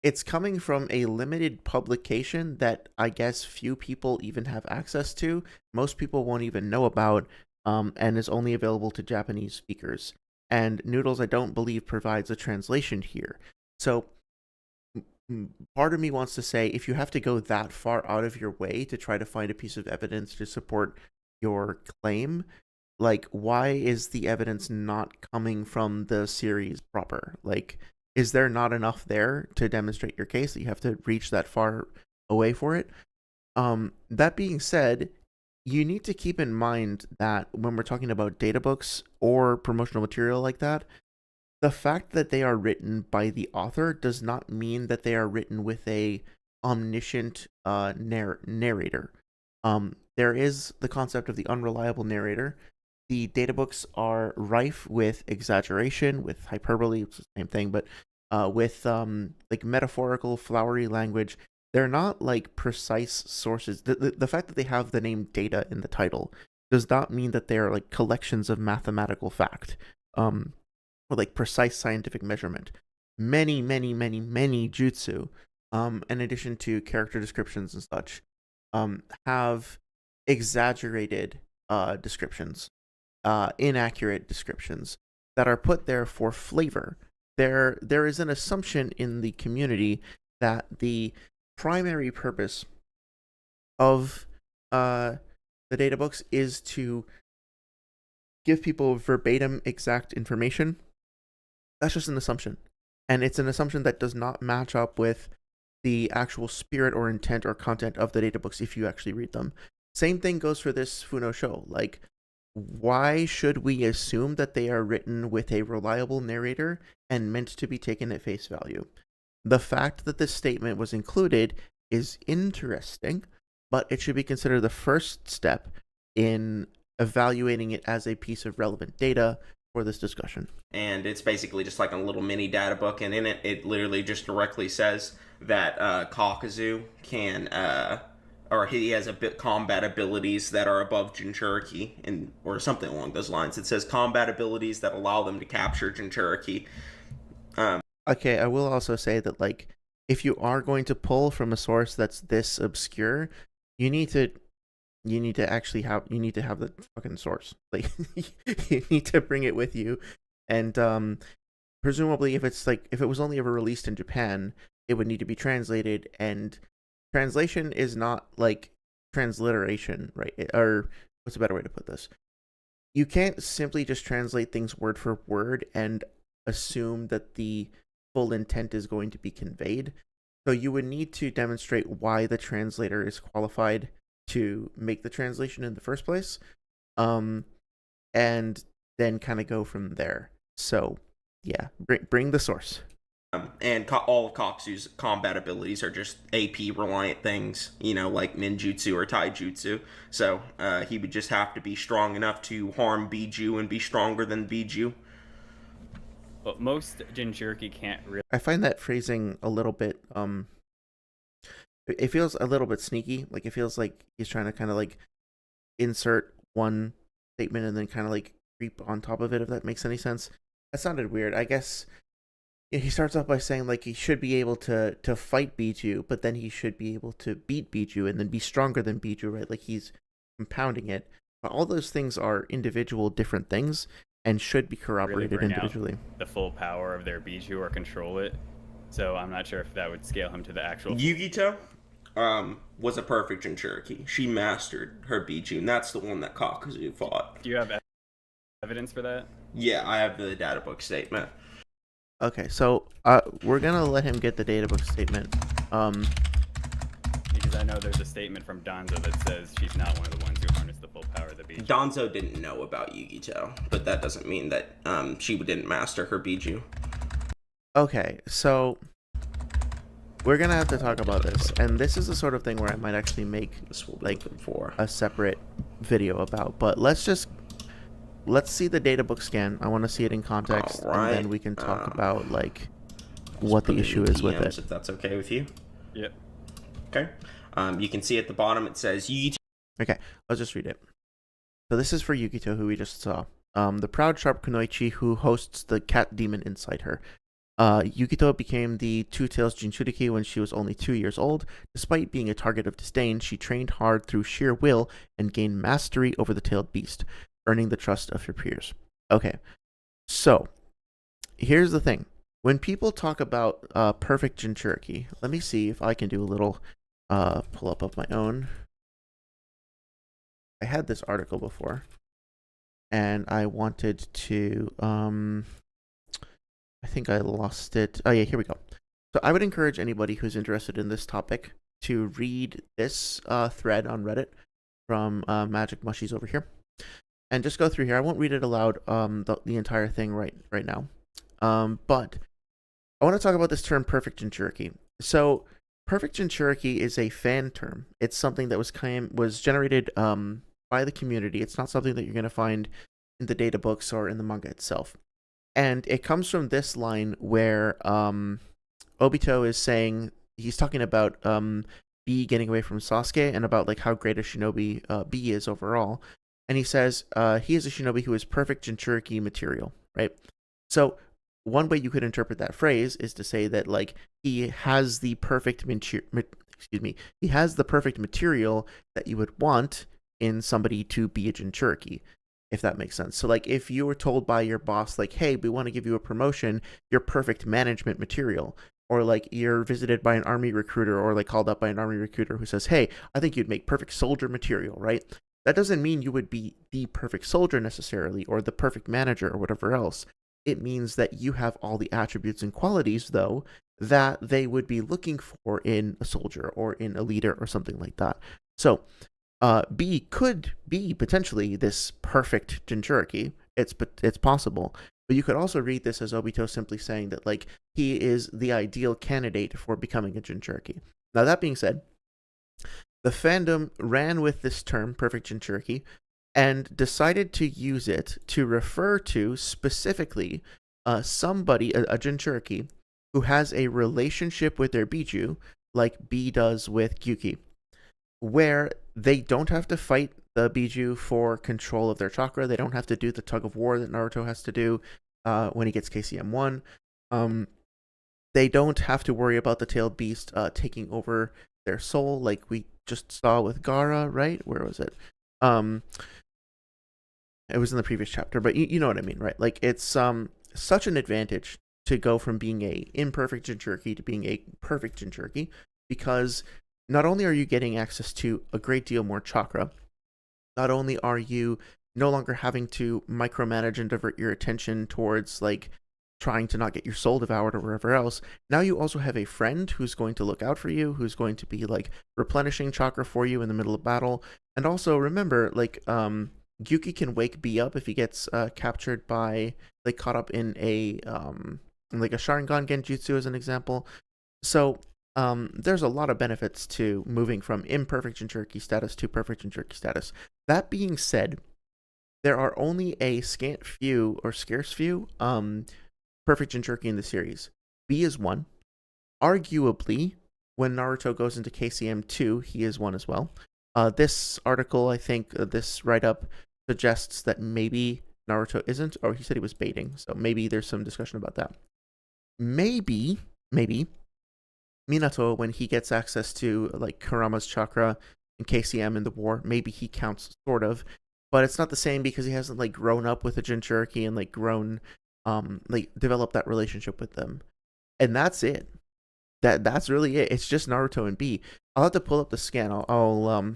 It's coming from a limited publication that I guess few people even have access to. Most people won't even know about, and is only available to Japanese speakers. And Noodles, I don't believe, provides a translation here. So part of me wants to say, if you have to go that far out of your way to try to find a piece of evidence to support your claim, like, why is the evidence not coming from the series proper? Like, is there not enough there to demonstrate your case that you have to reach that far away for it? That being said, you need to keep in mind that when we're talking about data books or promotional material like that, the fact that they are written by the author does not mean that they are written with a omniscient narrator. There is the concept of the unreliable narrator. The data books are rife with exaggeration, with hyperbole, it's the same thing, but with like metaphorical, flowery language. They're not like precise sources. The fact that they have the name data in the title does not mean that they are like collections of mathematical fact. Or like precise scientific measurement. Many, many, many, many jutsu, in addition to character descriptions and such, have exaggerated descriptions, inaccurate descriptions that are put there for flavor. There is an assumption in the community that the primary purpose of the data books is to give people verbatim exact information. That's just an assumption. And it's an assumption that does not match up with the actual spirit or intent or content of the data books if you actually read them. Same thing goes for this Funo Show. Like, why should we assume that they are written with a reliable narrator and meant to be taken at face value? The fact that this statement was included is interesting, but it should be considered the first step in evaluating it as a piece of relevant data for this discussion. And it's basically just like a little mini data book, and in it, it literally just directly says that Kakuzu can, or he has a bit combat abilities that are above Jinchuriki, and or something along those lines. It says combat abilities that allow them to capture Jinchuriki. Okay, I will also say that like if you are going to pull from a source that's this obscure, you need to actually have the fucking source. Like you need to bring it with you, and presumably if it was only ever released in Japan, it would need to be translated, and translation is not like transliteration, right? Or what's a better way to put this? You can't simply just translate things word for word and assume that the full intent is going to be conveyed. So you would need to demonstrate why the translator is qualified to make the translation in the first place, and then kind of go from there. So yeah, bring the source. And all of Kakuzu's combat abilities are just AP reliant things, like ninjutsu or taijutsu. So he would just have to be strong enough to harm Biju and be stronger than Biju. But most Jinchuriki can't really. I find that phrasing a little bit it feels a little bit sneaky. Like it feels like he's trying to kind of like insert one statement and then kind of like creep on top of it, if that makes any sense. That sounded weird. I guess he starts off by saying like he should be able to fight Biju, but then he should be able to beat Biju and then be stronger than Biju, right? Like he's compounding it. But all those things are individual different things and should be corroborated bring out individually. The full power of their Biju or control it. So I'm not sure if that would scale him to the actual. Yugito was a perfect Jinchuriki. She mastered her Biju, and that's the one that Kakuzu fought. Do you have evidence for that? Yeah, I have the data book statement. Okay, so we're gonna let him get the data book statement. Because I know there's a statement from Danzo that says she's not one of the ones who harnessed the full power of the Biju. Danzo didn't know about Yugito, but that doesn't mean that she didn't master her Biju. Okay, so we're gonna have to talk about this, and this is the sort of thing where I might actually make like a separate video about. But let's see the data book scan. I want to see it in context, right. And then we can talk about like what the issue is with it. If that's okay with you. Yep. Okay. You can see at the bottom it says Yugito. Okay, I'll just read it. So this is for Yugito, who we just saw. The proud sharp kunoichi who hosts the cat demon inside her. Yukito became the Two-Tails Jinchuriki when she was only 2 years old. Despite being a target of disdain, she trained hard through sheer will and gained mastery over the tailed beast, earning the trust of her peers. Okay, so here's the thing. When people talk about perfect Jinchuriki, let me see if I can do a little pull up of my own. I had this article before, and I wanted to I think I lost it. Oh yeah, here we go. So I would encourage anybody who's interested in this topic to read this thread on Reddit from Magic Mushies over here, and just go through here. I won't read it aloud, the entire thing right now, but I want to talk about this term perfect Jinchuriki. So perfect Jinchuriki is a fan term. It's something that was generated by the community. It's not something that you're going to find in the data books or in the manga itself. And it comes from this line where Obito is saying, he's talking about B getting away from Sasuke and about like how great a shinobi B is overall. And he says he is a shinobi who is perfect Jinchuriki material, right? So one way you could interpret that phrase is to say that like he has the perfect he has the perfect material that you would want in somebody to be a Jinchuriki, if that makes sense. So like if you were told by your boss like, hey, we want to give you a promotion, you're perfect management material. Or like you're visited by an army recruiter or like called up by an army recruiter who says, hey, I think you'd make perfect soldier material, right? That doesn't mean you would be the perfect soldier necessarily or the perfect manager or whatever else. It means that you have all the attributes and qualities, though, that they would be looking for in a soldier or in a leader or something like that. So B could be potentially this perfect Jinchuriki. It's possible. But you could also read this as Obito simply saying that like he is the ideal candidate for becoming a Jinchuriki. Now that being said, the fandom ran with this term, perfect Jinchuriki, and decided to use it to refer to specifically somebody, a Jinchuriki, who has a relationship with their Biju, like B does with Gyuki, where they don't have to fight the Biju for control of their chakra. They don't have to do the tug of war that Naruto has to do when he gets KCM1. They don't have to worry about the tailed beast taking over their soul, like we just saw with Gaara, right? Where was it? It was in the previous chapter, but you know what I mean, right? Like it's such an advantage to go from being a imperfect Jinchuriki to being a perfect Jinchuriki, because not only are you getting access to a great deal more chakra, not only are you no longer having to micromanage and divert your attention towards like trying to not get your soul devoured or wherever else, now you also have a friend who's going to look out for you, who's going to be like replenishing chakra for you in the middle of battle. And also remember, like Gyuki can wake B up if he gets captured by like caught up in a like a Sharingan Genjutsu as an example. So there's a lot of benefits to moving from imperfect Jinchuriki status to perfect Jinchuriki status. That being said, there are only a scant few or scarce few perfect Jinchuriki in the series. B is one. Arguably, when Naruto goes into KCM2, he is one as well. This article, I think, this write-up suggests that maybe Naruto isn't, or he said he was baiting, so maybe there's some discussion about that. Maybe, Minato, when he gets access to, like, Kurama's chakra and KCM in the war, maybe he counts, sort of, but it's not the same because he hasn't, like, grown up with a Jinchuriki and, like, developed that relationship with them. And that's it. That's really it. It's just Naruto and B. I'll have to pull up the scan. I'll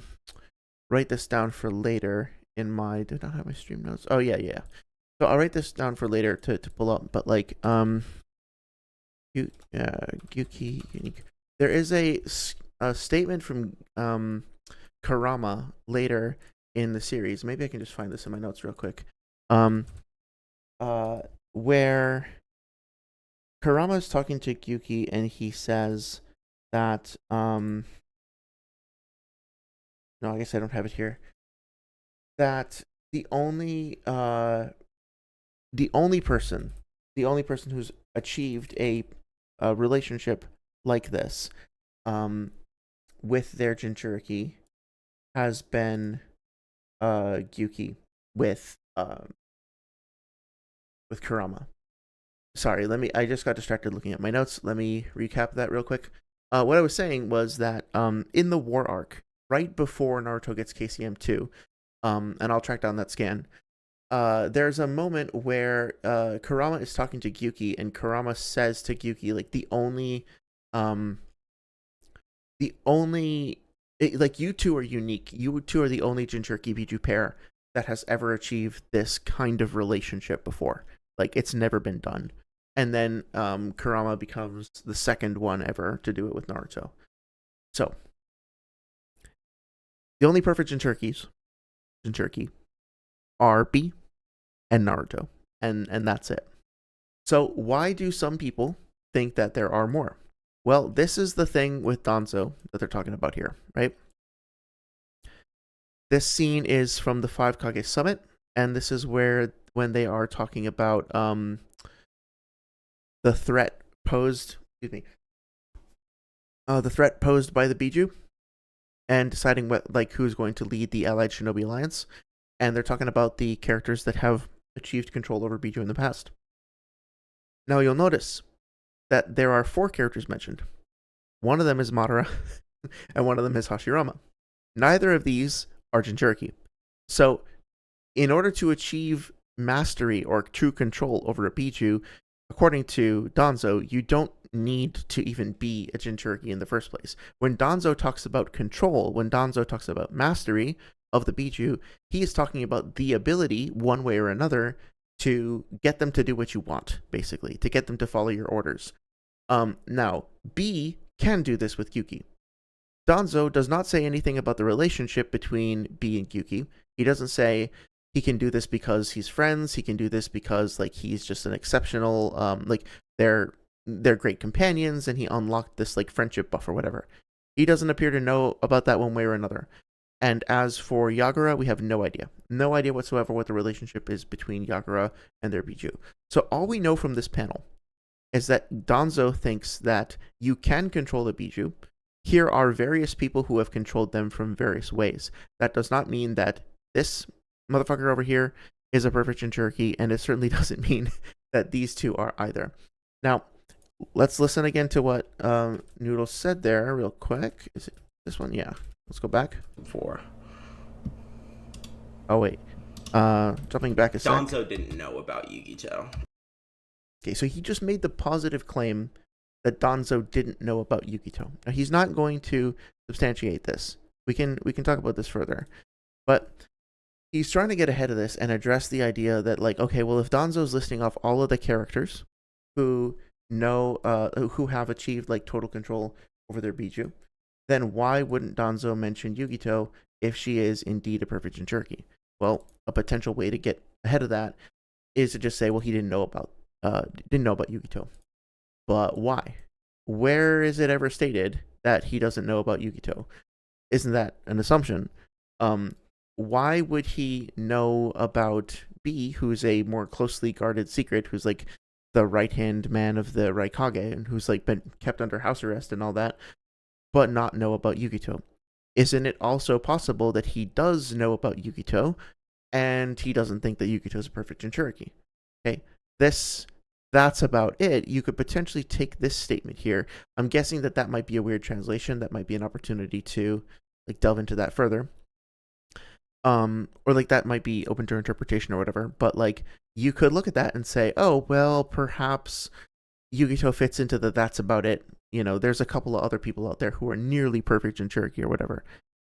write this down for later in my... Do I not have my stream notes? Oh, yeah. So I'll write this down for later to pull up. But, like, Gyuki... There is a statement from Kurama later in the series. Maybe I can just find this in my notes real quick. Where Kurama is talking to Gyuki and he says that no, I guess I don't have it here. That the only person who's achieved a relationship like this with their Jinchuriki has been Gyuki with Kurama. Sorry, I just got distracted looking at my notes. Let me recap that real quick. What I was saying was that in the war arc, right before Naruto gets KCM2, and I'll track down that scan, there's a moment where Kurama is talking to Gyuki, and Kurama says to Gyuki, like, like, you two are unique. You two are the only Jinchuriki Biju pair that has ever achieved this kind of relationship before. Like, it's never been done. And then Kurama becomes the second one ever to do it with Naruto. So, the only perfect Jinchuriki are B and Naruto. And that's it. So, why do some people think that there are more? Well, this is the thing with Danzo that they're talking about here, right? This scene is from the 5 Kage Summit, and this is when they are talking about the threat posed, the threat posed by the Biju, and deciding who's going to lead the Allied Shinobi Alliance. And they're talking about the characters that have achieved control over Biju in the past. Now you'll notice that there are 4 characters mentioned. One of them is Madara, and one of them is Hashirama. Neither of these are Jinchuriki. So, in order to achieve mastery or true control over a Biju, according to Danzo, you don't need to even be a Jinchuriki in the first place. When Danzo talks about control, when Danzo talks about mastery of the Biju, he is talking about the ability, one way or another, to get them to do what you want, basically, to get them to follow your orders. Now, B can do this with Gyuki. Danzo does not say anything about the relationship between B and Gyuki. He doesn't say he can do this because he's friends. He can do this because, like, he's just an exceptional, they're great companions, and he unlocked this, like, friendship buff or whatever. He doesn't appear to know about that one way or another. And as for Yagura, we have no idea. No idea whatsoever what the relationship is between Yagura and their Biju. So all we know from this panel is that Danzo thinks that you can control a Biju. Here are various people who have controlled them from various ways. That does not mean that this motherfucker over here is a perfect Jinchuriki, and it certainly doesn't mean that these two are either. Now, let's listen again to what Noodles said there real quick. Is it this one? Yeah. Let's go back. 4. Oh, wait. Jumping back a sec. Danzo didn't know about Yugito. Okay, so he just made the positive claim that Danzo didn't know about Yukito. Now, he's not going to substantiate this. We can talk about this further. But he's trying to get ahead of this and address the idea that, like, okay, well, if Danzo's listing off all of the characters who who have achieved, like, total control over their Biju, then why wouldn't Danzo mention Yugito if she is indeed a perfect Jinchuriki? Well, a potential way to get ahead of that is to just say, well, he didn't know about Yugito. But why? Where is it ever stated that he doesn't know about Yugito? Isn't that an assumption? Why would he know about B, who's a more closely guarded secret, who's, like, the right-hand man of the Raikage and who's like been kept under house arrest and all that, but not know about Yukito? Isn't it also possible that he does know about Yukito and he doesn't think that Yukito is a perfect Jinchuriki? Okay, that's about it. You could potentially take this statement here. I'm guessing that might be a weird translation. That might be an opportunity to like delve into that further. Or like that might be open to interpretation or whatever. But like you could look at that and say, oh well, perhaps Yukito fits into that's about it. You know, there's a couple of other people out there who are nearly perfect in Cherokee or whatever.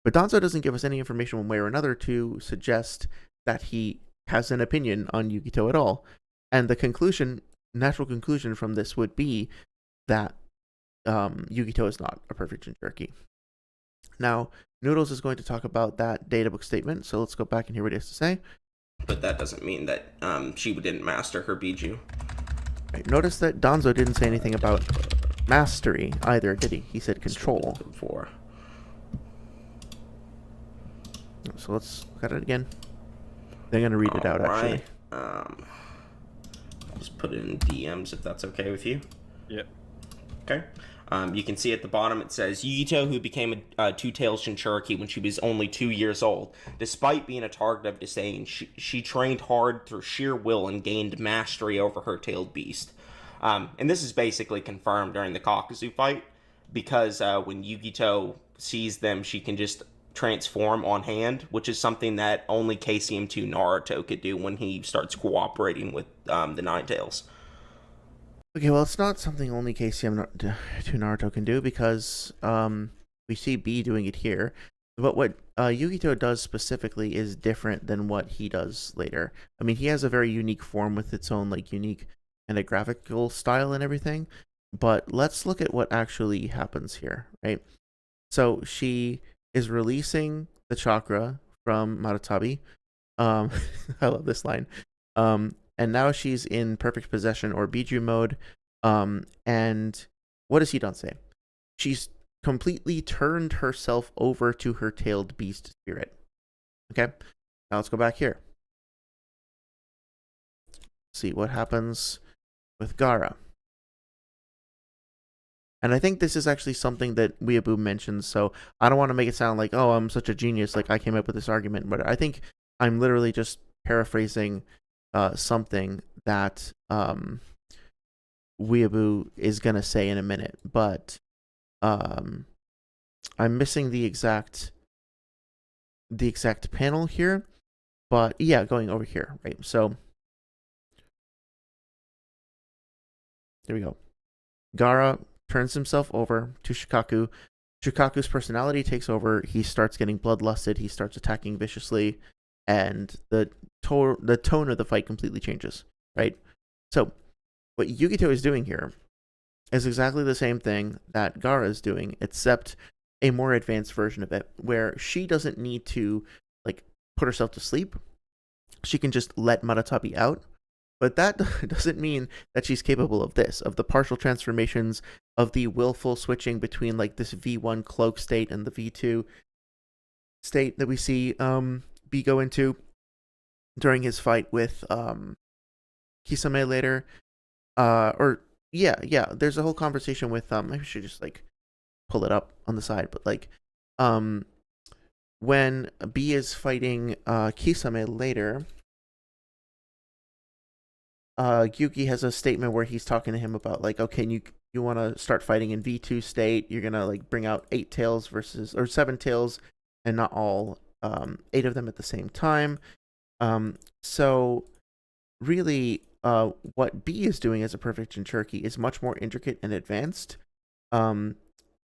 But Danzo doesn't give us any information one way or another to suggest that he has an opinion on Yukito at all. And the natural conclusion from this would be that Yukito is not a perfect Jinchuriki. Now, Noodles is going to talk about that databook statement, so let's go back and hear what he has to say. But that doesn't mean that she didn't master her Biju. Right, notice that Danzo didn't say anything about mastery either, did he? He said control. So let's look at it again. They're going to read it out, actually. I'll just put it in DMs if that's okay with you. Yep. Okay. You can see at the bottom it says, Yukito, who became a Two-Tails Jinchuriki when she was only 2 years old. Despite being a target of disdain, she trained hard through sheer will and gained mastery over her tailed beast. And this is basically confirmed during the Kakuzu fight, because when Yukito sees them, she can just transform on hand, which is something that only KCM2 Naruto could do when he starts cooperating with the Ninetales. Okay, well, it's not something only KCM2 Naruto can do, because we see B doing it here. But what Yukito does specifically is different than what he does later. I mean, he has a very unique form with its own like unique and a graphical style and everything. But let's look at what actually happens here, right? So she is releasing the chakra from Marutabi. I love this line. And now she's in perfect possession or Biju mode. And what does he done say? She's completely turned herself over to her tailed beast spirit. Okay, now let's go back here. See what happens with Gaara. And I think this is actually something that Weeaboo mentions, so I don't want to make it sound like, oh, I'm such a genius, like I came up with this argument, but I think I'm literally just paraphrasing something that Weeaboo is going to say in a minute, but I'm missing the exact panel here, but yeah, going over here, right? So there we go. Gaara turns himself over to Shikaku. Shikaku's personality takes over. He starts getting bloodlusted. He starts attacking viciously, and the tone of the fight completely changes, right? So what Yukito is doing here is exactly the same thing that Gaara is doing, except a more advanced version of it, where she doesn't need to like put herself to sleep. She can just let Marutabi out. But that doesn't mean that she's capable of this, of the partial transformations, of the willful switching between like this V1 cloak state and the V2 state that we see B go into during his fight with Kisame later. There's a whole conversation with maybe I should just like pull it up on the side, but like when B is fighting Kisame later, Gyuki has a statement where he's talking to him about like, okay, you want to start fighting in V2 state, you're gonna like bring out 8 tails or 7 tails and not all 8 of them at the same time. So really what B is doing as a perfect Jinchuriki is much more intricate and advanced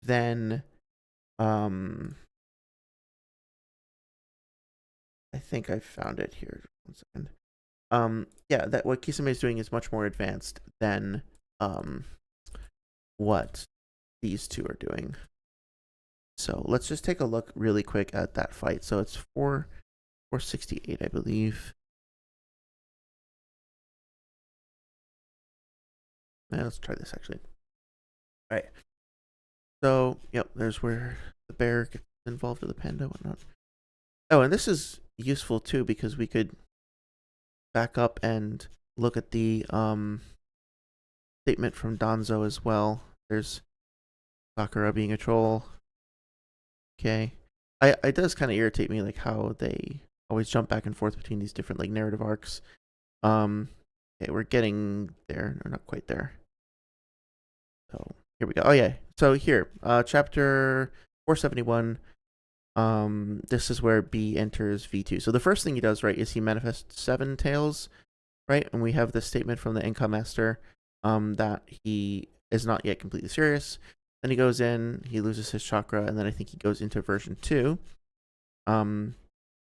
than I think I found it here. 1 second. That what Kisame is doing is much more advanced than what these two are doing. So let's just take a look really quick at that fight. So it's 468, I believe. Let's try this actually. All right. So, yep, there's where the bear gets involved with the panda and whatnot. Oh, and this is useful too because we could back up and look at the statement from Danzo as well. There's Sakura being a troll. Okay. It does kind of irritate me, like, how they always jump back and forth between these different, like, narrative arcs. Okay, we're getting there. Or not quite there. So, here we go. Oh, yeah. So, here, chapter 471. This is where B enters V2. So, the first thing he does, right, is he manifests 7 tails, right? And we have this statement from the Enka Master that he is not yet completely serious. Then he goes in, he loses his chakra, and then I think he goes into version 2.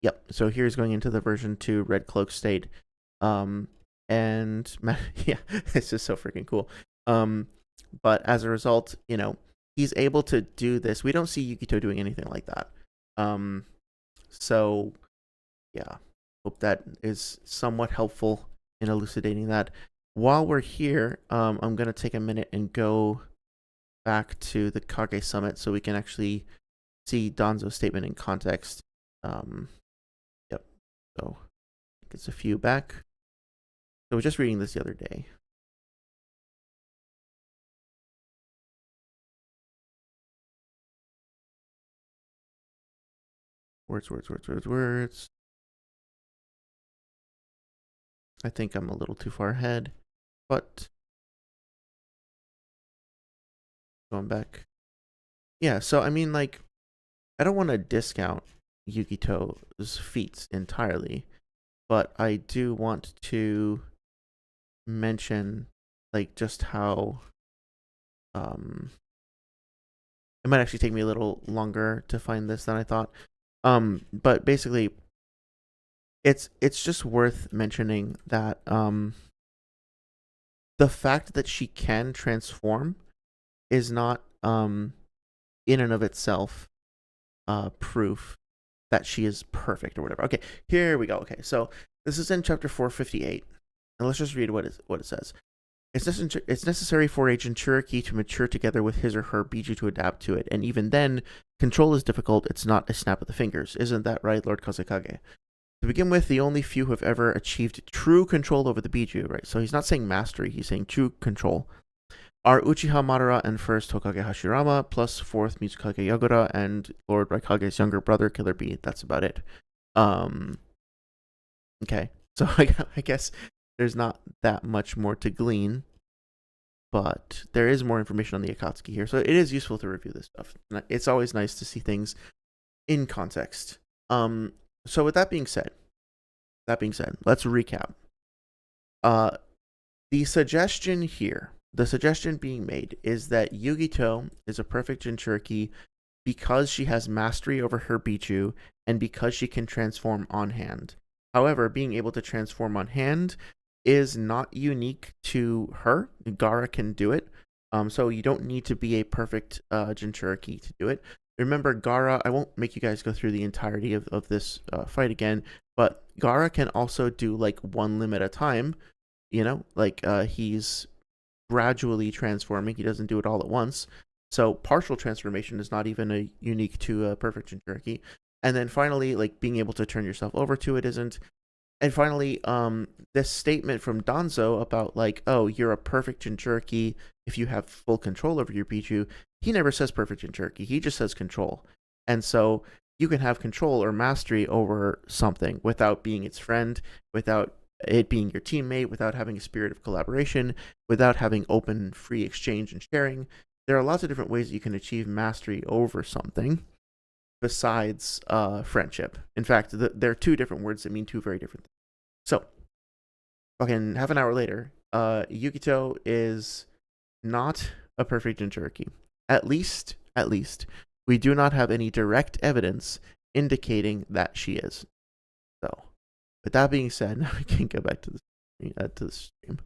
Yep. So here's going into the version 2 Red Cloak state. And yeah, it's just so freaking cool. But as a result, you know, he's able to do this. We don't see Yukito doing anything like that. So yeah, hope that is somewhat helpful in elucidating that. While we're here, I'm gonna take a minute and go back to the Kage Summit so we can actually see Danzo's statement in context. Yep. So it's a few back. So I was just reading this the other day. Words. I think I'm a little too far ahead, but going back. Yeah, so I mean, like, I don't want to discount Yukito's feats entirely, but I do want to mention, like, just how it might actually take me a little longer to find this than I thought. But basically, it's just worth mentioning that the fact that she can transform is not in and of itself proof that she is perfect or whatever. Okay, here we go. Okay, so this is in chapter 458, and let's just read what it says. It's necessary for a Jinchuriki to mature together with his or her Biju to adapt to it, and even then, control is difficult. It's not a snap of the fingers. Isn't that right, Lord Kazekage? To begin with, the only few who have ever achieved true control over the Biju, right? So he's not saying mastery, he's saying true control, are Uchiha Madara and first Hokage Hashirama, plus fourth Mizukage Yagura and Lord Raikage's younger brother, Killer Bee. That's about it. Okay, so I guess there's not that much more to glean, but there is more information on the Akatsuki here, so it is useful to review this stuff. It's always nice to see things in context. So with that being said, let's recap. The suggestion here, the suggestion being made, is that Yugito is a perfect Jinchuriki because she has mastery over her Bichu and because she can transform on hand. However, being able to transform on hand is not unique to her. Gaara can do it. So you don't need to be a perfect Jinchuriki to do it. Remember, Gaara, I won't make you guys go through the entirety of this fight again, but Gaara can also do, like, one limb at a time, you know? Like, he's gradually transforming. He doesn't do it all at once. So partial transformation is not even unique to a perfect Jinchuriki. And then finally, like, being able to turn yourself over to it isn't. And finally, this statement from Danzo about, like, oh, you're a perfect Jinchuriki if you have full control over your Pichu. He never says perfect Jinchuriki. He just says control. And so you can have control or mastery over something without being its friend, without it being your teammate, without having a spirit of collaboration, without having open, free exchange and sharing. There are lots of different ways that you can achieve mastery over something besides friendship. In fact, there are two different words that mean two very different things. So, fucking half an hour later, Yukito is not a perfect Jinchuriki. At least, we do not have any direct evidence indicating that she is. So, with that being said, now we can go back to the stream.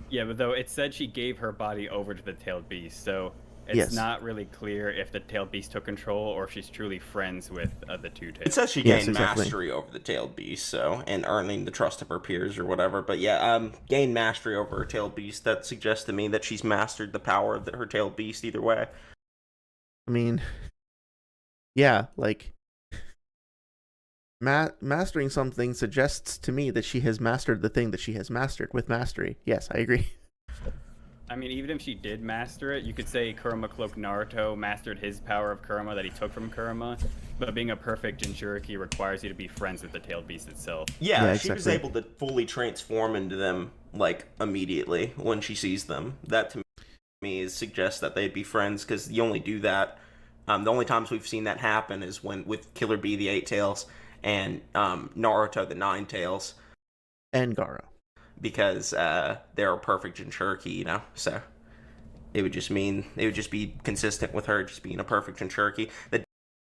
Yeah, but though it said she gave her body over to the tailed beast, so it's not really clear if the tailed beast took control or if she's truly friends with the two tailed. It says she gained mastery over the tailed beast, so, and earning the trust of her peers or whatever. But yeah, gained mastery over her tailed beast. That suggests to me that she's mastered the power of her tailed beast either way. I mean, yeah, like, mastering something suggests to me that she has mastered the thing that she has mastered with mastery. Yes, I agree. I mean, even if she did master it, you could say Kurama Cloak Naruto mastered his power of Kurama that he took from Kurama, but being a perfect Jinchuriki requires you to be friends with the tailed beast itself. Yeah, Yeah, she was exactly. able to fully transform into them like immediately when she sees them. That to me suggests that they'd be friends because you only do that. The only times we've seen that happen is when with Killer Bee the Eight Tails and Naruto the Nine Tails, And Gara. because they're a perfect Jinchuriki, you know. So it would just be consistent with her just being a perfect Jinchuriki.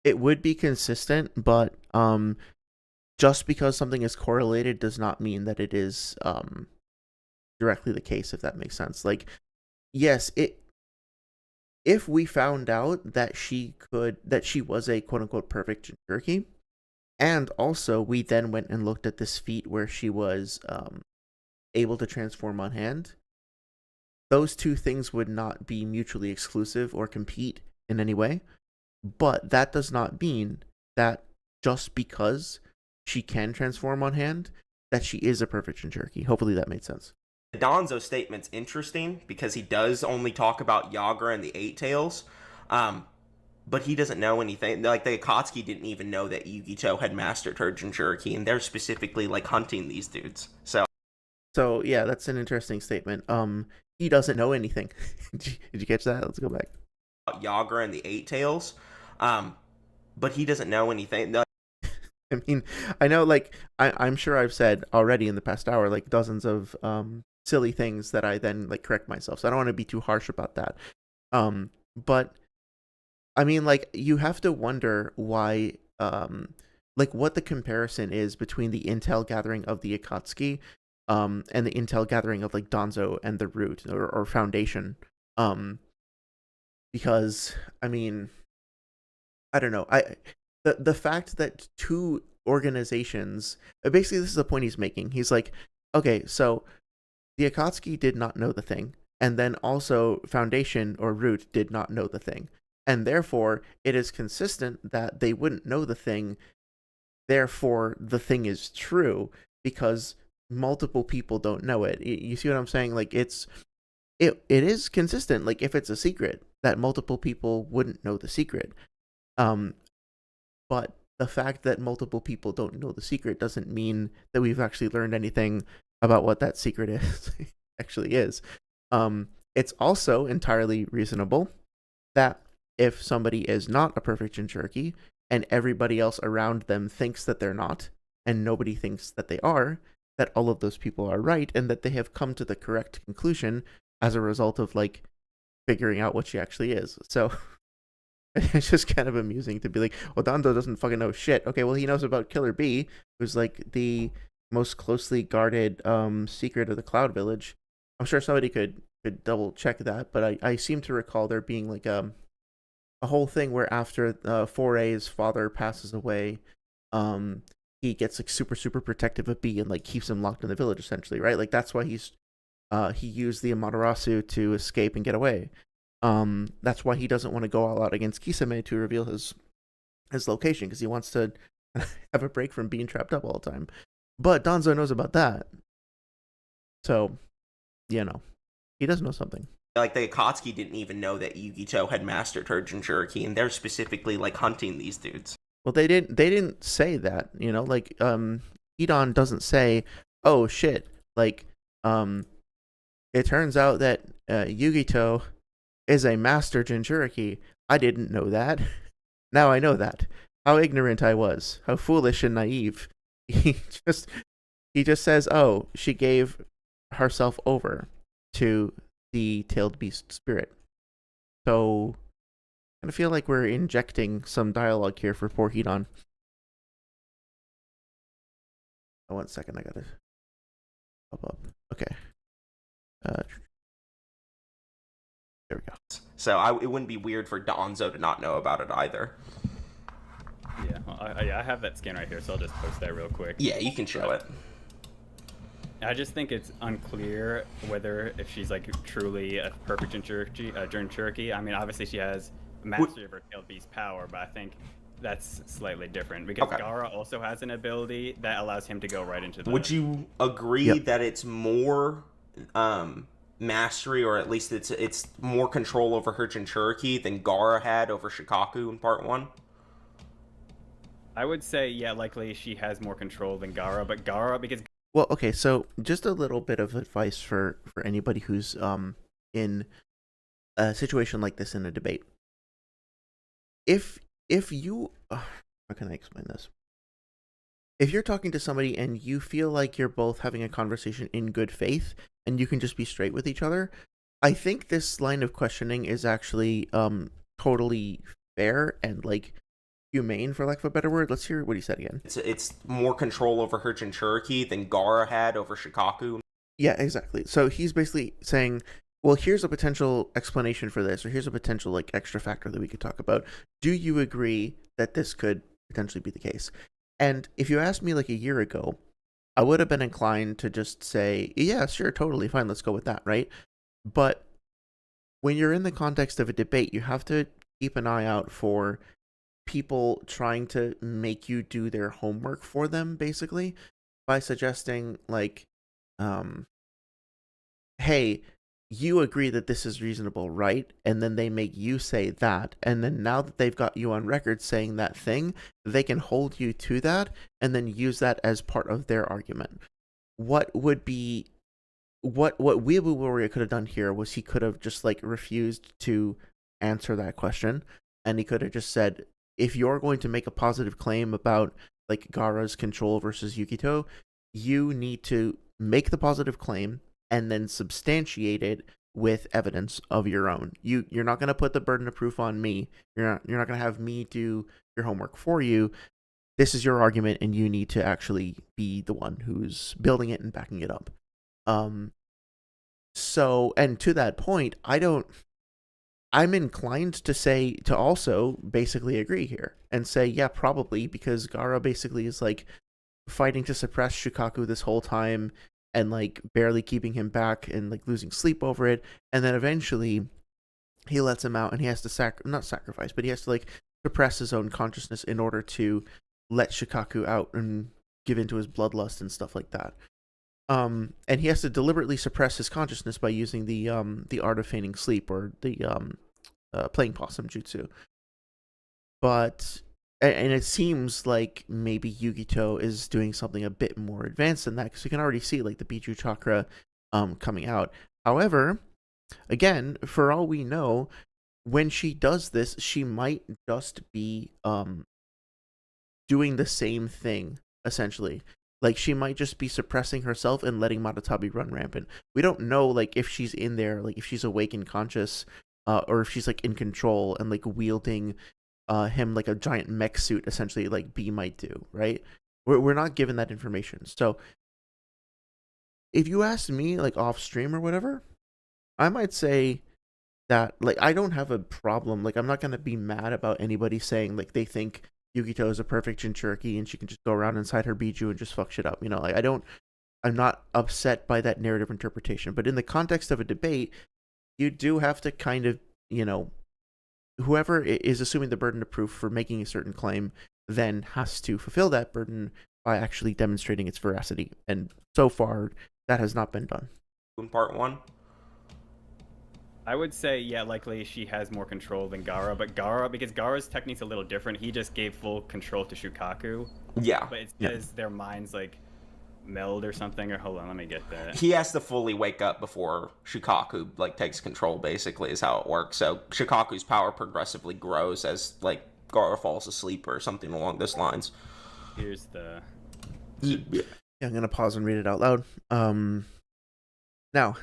It would be consistent, but just because something is correlated does not mean that it is directly the case, if that makes sense. Like, yes, if we found out that she was a quote unquote perfect Jinchuriki, and also we then went and looked at this feat where she was able to transform on hand, those two things would not be mutually exclusive or compete in any way. But that does not mean that just because she can transform on hand, that she is a perfect Jinchuriki. Hopefully that made sense. Donzo statement's interesting because he does only talk about Yagra and the Eight Tails, but he doesn't know anything. Like, the Akatsuki didn't even know that Yugito had mastered her Jinchuriki, and they're specifically like hunting these dudes. So yeah, that's an interesting statement. He doesn't know anything. Did you catch that? Let's go back. Yagra and the Eight Tails, but he doesn't know anything. I mean, I know, like, I'm sure I've said already in the past hour, like, dozens of silly things that I then, like, correct myself. So I don't want to be too harsh about that. But, I mean, like, you have to wonder why, like, what the comparison is between the intel gathering of the Akatsuki and the intel gathering of, like, Danzo and the Root, or Foundation. Because, I mean, I don't know. The fact that two organizations, basically this is the point he's making. He's like, okay, so the Akatsuki did not know the thing, and then also Foundation or Root did not know the thing, and therefore it is consistent that they wouldn't know the thing. Therefore, the thing is true because multiple people don't know it. You see what I'm saying? Like, it is consistent. Like, if it's a secret, that multiple people wouldn't know the secret. But the fact that multiple people don't know the secret doesn't mean that we've actually learned anything about what that secret actually is. It's also entirely reasonable that if somebody is not a perfect Jinchuriki and everybody else around them thinks that they're not, and nobody thinks that they are, that all of those people are right, and that they have come to the correct conclusion as a result of, like, figuring out what she actually is. So it's just kind of amusing to be like, well, Danzo doesn't fucking know shit. Okay, well, he knows about Killer Bee, who's, like, the most closely guarded secret of the Cloud Village. I'm sure somebody could double check that, but I seem to recall there being, like, a whole thing where after Foray's father passes away, he gets, like, super protective of Bee and, like, keeps him locked in the village, essentially, right? Like, that's why he used the Amaterasu to escape and get away. That's why he doesn't want to go all out against Kisame to reveal his location, because he wants to have a break from being trapped up all the time. But Danzo knows about that, so you know, he does know something. Like, the Akatsuki didn't even know that Yugito had mastered her Jinchuriki, and they're specifically like hunting these dudes. Well, they didn't say that, you know, like, Hidan doesn't say, oh shit, like, it turns out that Yugito is a master Jinchuriki. I didn't know that. Now I know that. How ignorant I was. How foolish and naive. He just says, oh, she gave herself over to the tailed beast spirit. So I feel like we're injecting some dialogue here for poor Hidan. Oh, 1 second, I gotta up. Okay. There we go. So it wouldn't be weird for Danzo to not know about it either. Yeah, I have that skin right here, so I'll just post that real quick. Yeah, you can show it. I just think it's unclear whether if she's, like, truly a perfect Jinchuriki. I mean, obviously she has mastery of her tailed beast power, but I think that's slightly different because Gara also has an ability that allows him to go right into the... Would you agree that it's more mastery, or at least it's more control over her Jinchuriki than Gaara had over Shikaku in part 1? I would say, yeah, likely she has more control than Gaara, but Gaara, because Well, okay, so just a little bit of advice for anybody who's in a situation like this in a debate. If you how can I explain this? If you're talking to somebody and you feel like you're both having a conversation in good faith and you can just be straight with each other, I think this line of questioning is actually totally fair and like humane, for lack of a better word. Let's hear what he said again. It's more control over her Jinchuriki than Gaara had over Shikaku. Yeah, exactly. So he's basically saying, well, here's a potential explanation for this, or here's a potential like extra factor that we could talk about. Do you agree that this could potentially be the case? And if you asked me like a year ago, I would have been inclined to just say, yeah, sure, totally fine, let's go with that, right? But when you're in the context of a debate, you have to keep an eye out for people trying to make you do their homework for them, basically, by suggesting like, hey, you agree that this is reasonable, right? And then they make you say that, and then now that they've got you on record saying that thing, they can hold you to that and then use that as part of their argument. What WeabooWarrior could have done here was he could have just like refused to answer that question, and he could have just said, if you're going to make a positive claim about like Gaara's control versus Yukito, you need to make the positive claim and then substantiate it with evidence of your own. You're not going to put the burden of proof on me. You're not going to have me do your homework for you. This is your argument, and you need to actually be the one who's building it and backing it up. So, and to that point, I'm inclined to say, to also basically agree here and say, yeah, probably, because Gaara basically is like fighting to suppress Shikaku this whole time and like barely keeping him back and like losing sleep over it. And then eventually he lets him out and he has to not sacrifice, but he has to like suppress his own consciousness in order to let Shikaku out and give into his bloodlust and stuff like that. And he has to deliberately suppress his consciousness by using the art of feigning sleep, or the playing possum jutsu. But and it seems like maybe Yukito is doing something a bit more advanced than that, because we can already see like the Biju chakra coming out. However, again, for all we know, when she does this, she might just be doing the same thing, essentially. Like, she might just be suppressing herself and letting Matatabi run rampant. We don't know, like, if she's in there, like, if she's awake and conscious, or if she's, like, in control and, like, wielding him like a giant mech suit, essentially, like B might do, right? We're not given that information. So, if you ask me, like, off stream or whatever, I might say that, like, I don't have a problem. Like, I'm not going to be mad about anybody saying, like, they think Yukito is a perfect Jinchuriki and she can just go around inside her Biju and just fuck shit up. You know, like, I'm not upset by that narrative interpretation. But in the context of a debate, you do have to kind of, you know, whoever is assuming the burden of proof for making a certain claim then has to fulfill that burden by actually demonstrating its veracity. And so far, that has not been done. In part 1? I would say, yeah, likely she has more control than Gaara, but Gaara, because Gaara's technique's a little different, he just gave full control to Shukaku. Yeah. But it says their minds, like, meld or something, or hold on, let me get that. He has to fully wake up before Shikaku, like, takes control, basically, is how it works. So Shikaku's power progressively grows as, like, Gaara falls asleep or something along those lines. Here's the... Yeah, I'm going to pause and read it out loud. Now,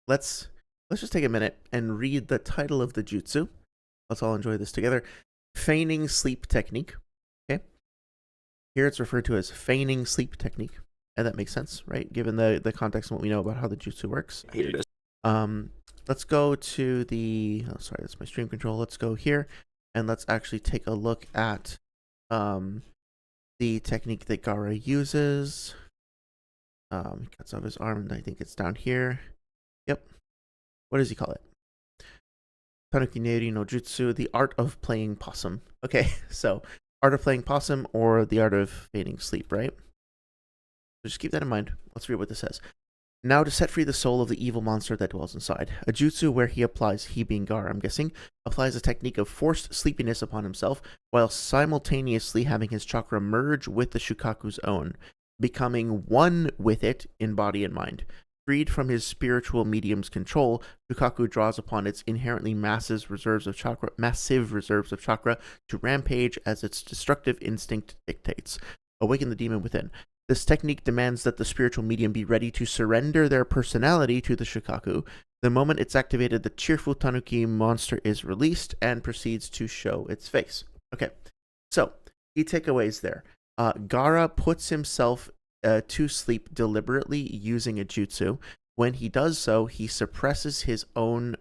let's just take a minute and read the title of the jutsu. Let's all enjoy this together. Feigning sleep technique. Okay. Here it's referred to as feigning sleep technique. And that makes sense, right? Given the context and what we know about how the jutsu works. Here it is. Let's go to the... Oh, sorry, that's my stream control. Let's go here. And let's actually take a look at the technique that Gaara uses. He cuts off his arm, and I think it's down here. Yep. What does he call it? Tanuki Neri no Jutsu, the art of playing possum. Okay, so art of playing possum or the art of feigning sleep, right? So just keep that in mind. Let's read what this says. Now to set free the soul of the evil monster that dwells inside. A jutsu where he applies, he being Gaara, I'm guessing, applies a technique of forced sleepiness upon himself while simultaneously having his chakra merge with the Shukaku's own, becoming one with it in body and mind. Freed from his spiritual medium's control, Shukaku draws upon its inherently massive reserves of chakra to rampage as its destructive instinct dictates. Awaken the demon within. This technique demands that the spiritual medium be ready to surrender their personality to the Shukaku. The moment it's activated, the cheerful Tanuki monster is released and proceeds to show its face. Okay, so key takeaways there. Gaara puts himself to sleep deliberately using a jutsu. When he does so, he suppresses his own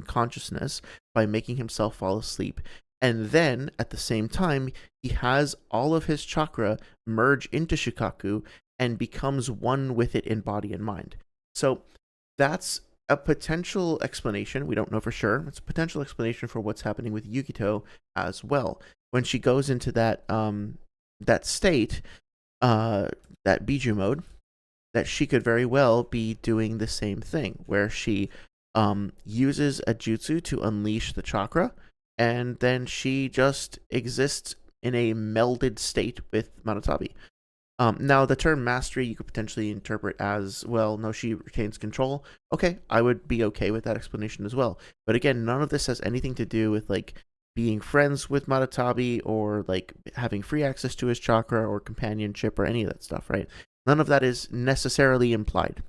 consciousness by making himself fall asleep. And then, at the same time, he has all of his chakra merge into Shukaku and becomes one with it in body and mind. So that's a potential explanation. We don't know for sure. It's a potential explanation for what's happening with Yukito as well. When she goes into that that state, that Biju mode, that she could very well be doing the same thing, where she uses a jutsu to unleash the chakra, and then she just exists in a melded state with Manatabi. Now, the term mastery you could potentially interpret as, well, no, she retains control. Okay, I would be okay with that explanation as well. But again, none of this has anything to do with, like, being friends with Manatabi or, like, having free access to his chakra or companionship or any of that stuff, right? None of that is necessarily implied.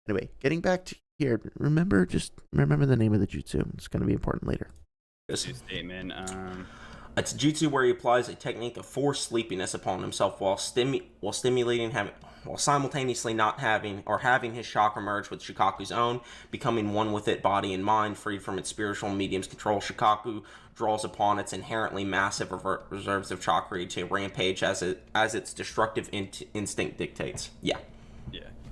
Anyway, getting back to here, remember the name of the jutsu. It's going to be important later. Statement. It's jutsu where he applies a technique of forced sleepiness upon himself while simultaneously not having or having his chakra merge with Shukaku's own, becoming one with it body and mind, freed from its spiritual medium's control. Shukaku draws upon its inherently massive reserves of chakra to rampage as its destructive instinct dictates. Yeah.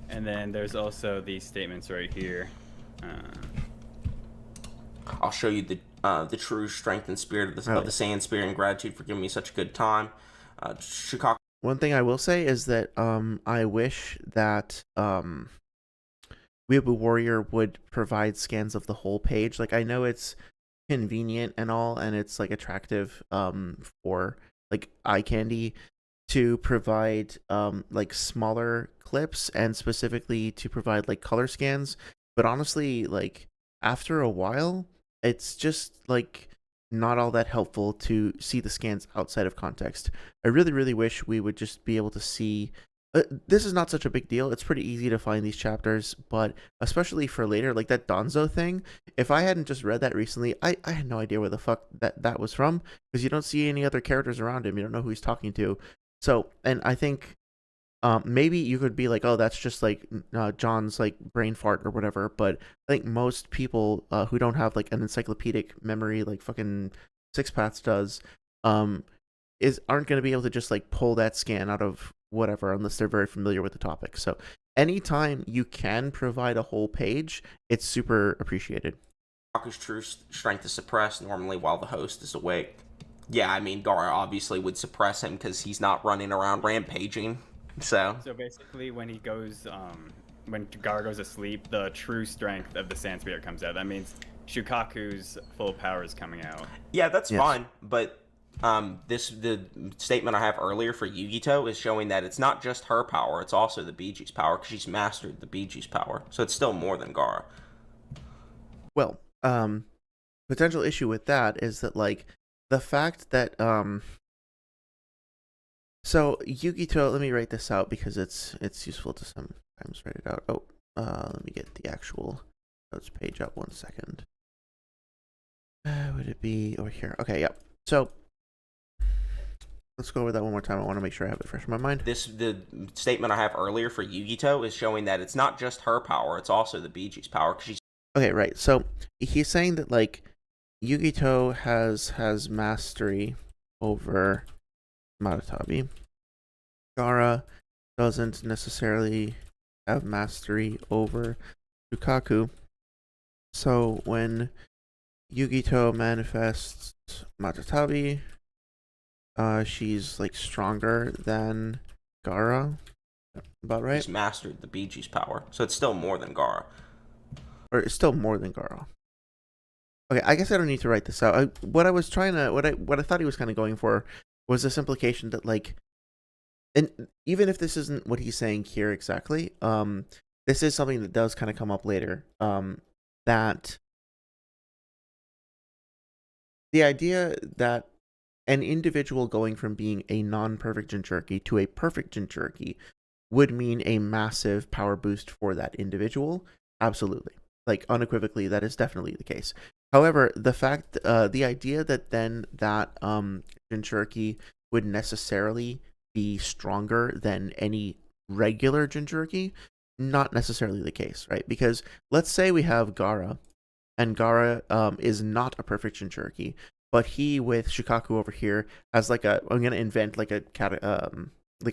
And then there's also these statements right here. I'll show you the true strength and spirit of the Saiyan spirit, and gratitude for giving me such a good time. Shukaku. One thing I will say is that I wish that WeabooWarrior would provide scans of the whole page. Like, I know it's convenient and all, and it's like attractive for like eye candy to provide like smaller clips and specifically to provide like color scans. But honestly, like after a while, it's just like not all that helpful to see the scans outside of context. I really, really wish we would just be able to see. This is not such a big deal. It's pretty easy to find these chapters, but especially for later, like that Donzo thing, if I hadn't just read that recently, I had no idea where the fuck that was from, because you don't see any other characters around him. You don't know who he's talking to. So, and I think maybe you could be like, oh, that's just like John's like brain fart or whatever. But I think most people who don't have like an encyclopedic memory like fucking Six Paths does, aren't going to be able to just like pull that scan out of whatever unless they're very familiar with the topic. So anytime you can provide a whole page, it's super appreciated. Shukaku's true strength is suppressed normally while the host is awake. Yeah, I mean, Gaara obviously would suppress him because he's not running around rampaging. So basically, when he goes, when Gaara goes asleep, the true strength of the Sand Spirit comes out. That means Shukaku's full power is coming out. Yeah, that's fine. But the statement I have earlier for Yugito is showing that it's not just her power; it's also the Biju's power, because she's mastered the Biju's power. So it's still more than Gaara. Well, potential issue with that is that like the fact that so Yugito, let me write this out because it's useful to sometimes write it out. Oh, let me get the actual notes page up 1 second. Would it be over here? Okay, yep. So let's go over that one more time. I want to make sure I have it fresh in my mind. The statement I have earlier for Yugito is showing that it's not just her power; it's also the Biju's power. Because she's okay, right. So he's saying that like Yugito has mastery over Manatabi. Gaara doesn't necessarily have mastery over Shukaku. So when Yugito manifests Manatabi, she's like stronger than Gaara. About right? He's mastered the Biju's power, so it's still more than Gaara. Or it's still more than Gaara. Okay, I guess I don't need to write this out. What I thought he was kind of going for was this implication that, like, and even if this isn't what he's saying here exactly, this is something that does kind of come up later. That the idea that an individual going from being a non-perfect Jinchuriki to a perfect Jinchuriki would mean a massive power boost for that individual. Absolutely. Like, unequivocally, that is definitely the case. However, the idea that then that Jinchuriki would necessarily be stronger than any regular Jinchuriki, not necessarily the case, right? Because let's say we have Gaara, and Gaara is not a perfect Jinchuriki, but he with Shikaku over here has like I'm gonna invent like a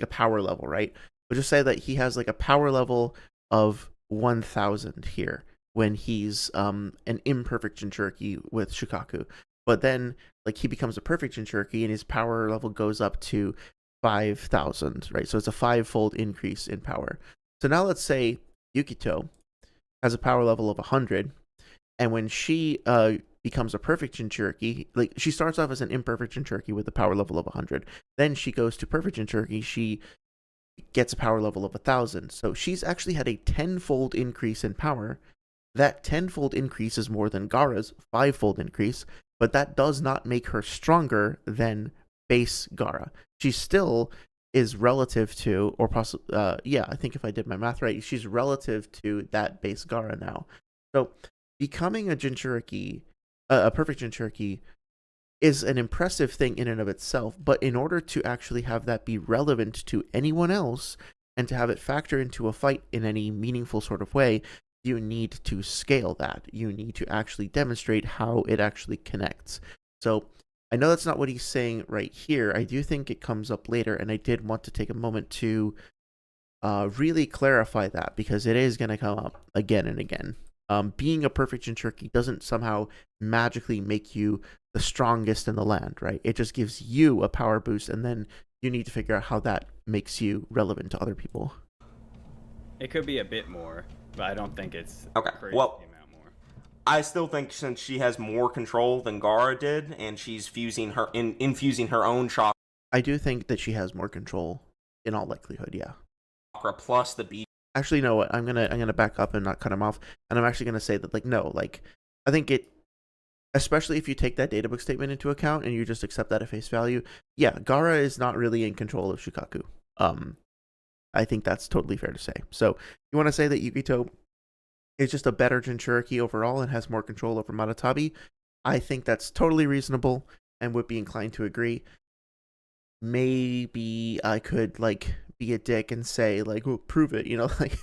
power level, right? We'll just say that he has like a power level of 1000 here when he's an imperfect Jinchuriki with Shikaku. But then like he becomes a perfect Jinchuriki and his power level goes up to 5000, right? So it's a 5-fold increase in power. So now let's say Yukito has a power level of 100, and when she becomes a perfect Jinchuriki, like she starts off as an imperfect Jinchuriki with a power level of 100. Then she goes to perfect Jinchuriki, she gets a power level of 1000. So she's actually had a 10-fold increase in power. That 10-fold increase is more than Gaara's 5-fold increase, but that does not make her stronger than base Gaara. She still is relative to, or possibly, I think if I did my math right, she's relative to that base Gaara now. So becoming a Jinchuriki, a perfect Jinchuriki, is an impressive thing in and of itself, but in order to actually have that be relevant to anyone else and to have it factor into a fight in any meaningful sort of way, you need to scale that. You need to actually demonstrate how it actually connects. So I know that's not what he's saying right here. I do think it comes up later, and I did want to take a moment to really clarify that, because it is going to come up again and again. Being a perfect Jinchuriki doesn't somehow magically make you the strongest in the land, right? It just gives you a power boost, and then you need to figure out how that makes you relevant to other people. It could be a bit more, but I don't think it's Okay. crazy Well, amount more. I still think since she has more control than Gaara did, and she's infusing her own chakra I do think that she has more control in all likelihood, yeah. plus the Biju. Actually, no, what? I'm gonna back up and not cut him off, and I'm actually gonna say that, like, no, like, I think it, especially if you take that databook statement into account and you just accept that at face value, yeah, Gaara is not really in control of Shikaku. I think that's totally fair to say. So you want to say that Yukito is just a better Jinchuriki overall and has more control over Maratabi? I think that's totally reasonable and would be inclined to agree. Maybe I could, like, be a dick and say, like, well, prove it, you know, like,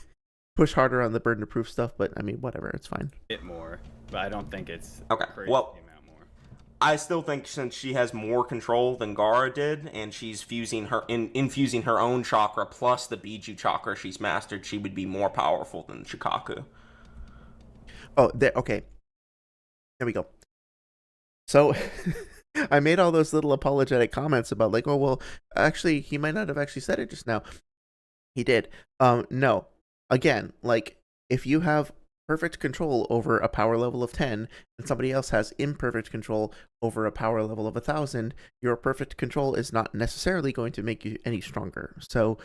push harder on the burden of proof stuff, but I mean, whatever, it's fine. A bit more, but I don't think it's Okay. crazy Well, amount more. I still think since she has more control than Gaara did, and she's infusing her own chakra plus the Biju chakra she's mastered, she would be more powerful than Shikaku. Oh, okay. There we go. So I made all those little apologetic comments about, like, oh, well, actually, he might not have actually said it just now. He did. No. Again, like, if you have perfect control over a power level of 10 and somebody else has imperfect control over a power level of 1000, your perfect control is not necessarily going to make you any stronger. So,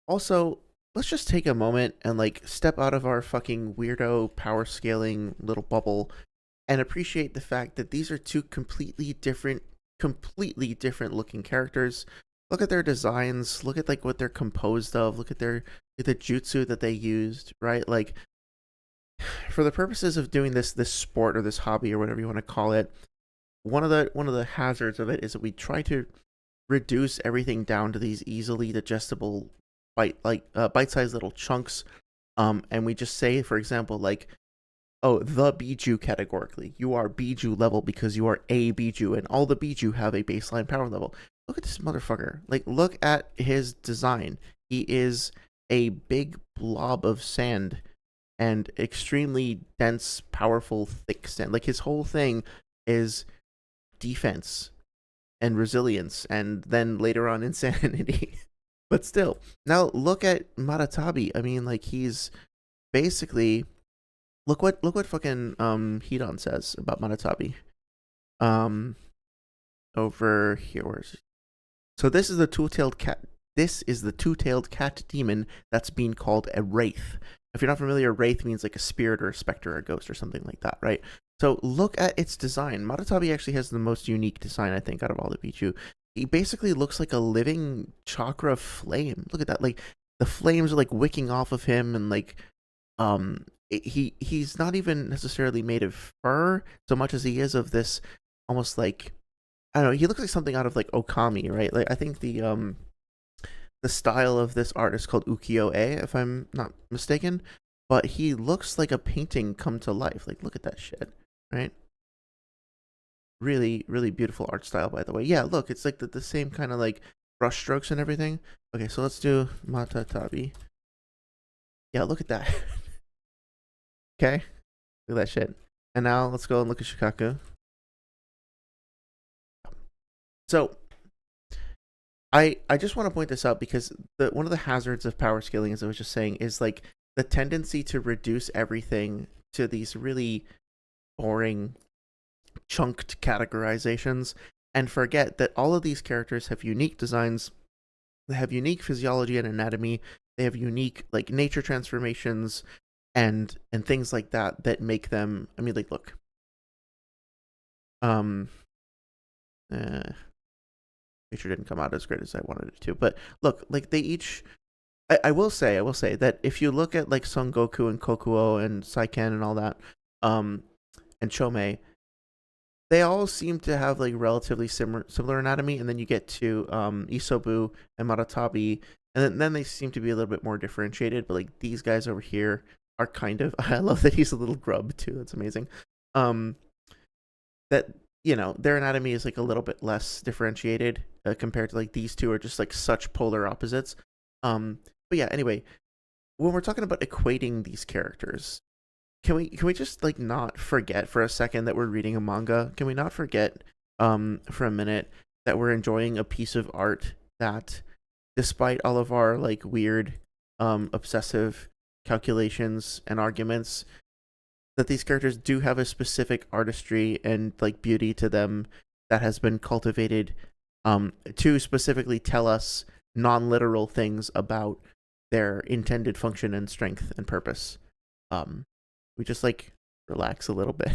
also, let's just take a moment and, like, step out of our fucking weirdo power scaling little bubble and appreciate the fact that these are two completely different looking characters. Look at their designs, look at, like, what they're composed of, look at the jutsu that they used, right? Like, for the purposes of doing this sport or this hobby or whatever you want to call it, one of the hazards of it is that we try to reduce everything down to these easily digestible bite-sized little chunks, and we just say, for example, like, oh, the Biju categorically, you are Biju level because you are a Biju, and all the Biju have a baseline power level. Look at this motherfucker. Like, look at his design. He is a big blob of sand and extremely dense, powerful, thick sand. Like, his whole thing is defense and resilience, and then later on insanity. But still, now look at Maratabi. I mean, like, he's basically look what fucking Hidon says about Maratabi. Over here, where's so this is the two-tailed cat. This is the two-tailed cat demon that's being called a wraith. If you're not familiar, wraith means like a spirit or a specter or a ghost or something like that, right? So look at its design. Maratabi actually has the most unique design, I think, out of all the Pichu. He basically looks like a living chakra flame. Look at that. Like, the flames are like wicking off of him, and like he's not even necessarily made of fur so much as he is of this almost like, I don't know, he looks like something out of like Okami, right? Like, I think the style of this art is called ukiyo-e, if I'm not mistaken, but he looks like a painting come to life. Like, look at that shit, right? Really, really beautiful art style, by the way. Yeah, look, it's like the same kind of like brush strokes and everything. Okay, so let's do Maratabi. Yeah, look at that. Okay, look at that shit. And now let's go and look at Shikaku. So I just want to point this out because one of the hazards of power scaling, as I was just saying, is like the tendency to reduce everything to these really boring chunked categorizations and forget that all of these characters have unique designs, they have unique physiology and anatomy, they have unique like nature transformations and things like that make them, I mean, like, look, nature didn't come out as great as I wanted it to, but look, like, they each, I will say that if you look at like Son Goku and Kokuo and Saiken and all that, and Chomei, they all seem to have like relatively similar anatomy, and then you get to Isobu and Maratabi, and then they seem to be a little bit more differentiated. But like these guys over here are kind of, I love that he's a little grub too. That's amazing. That, you know, their anatomy is like a little bit less differentiated compared to like these two are just like such polar opposites. But yeah, anyway, when we're talking about equating these characters, can we just like not forget for a second that we're reading a manga? Can we not forget for a minute that we're enjoying a piece of art that, despite all of our like weird obsessive calculations and arguments, that these characters do have a specific artistry and like beauty to them that has been cultivated to specifically tell us non-literal things about their intended function and strength and purpose. We just like relax a little bit.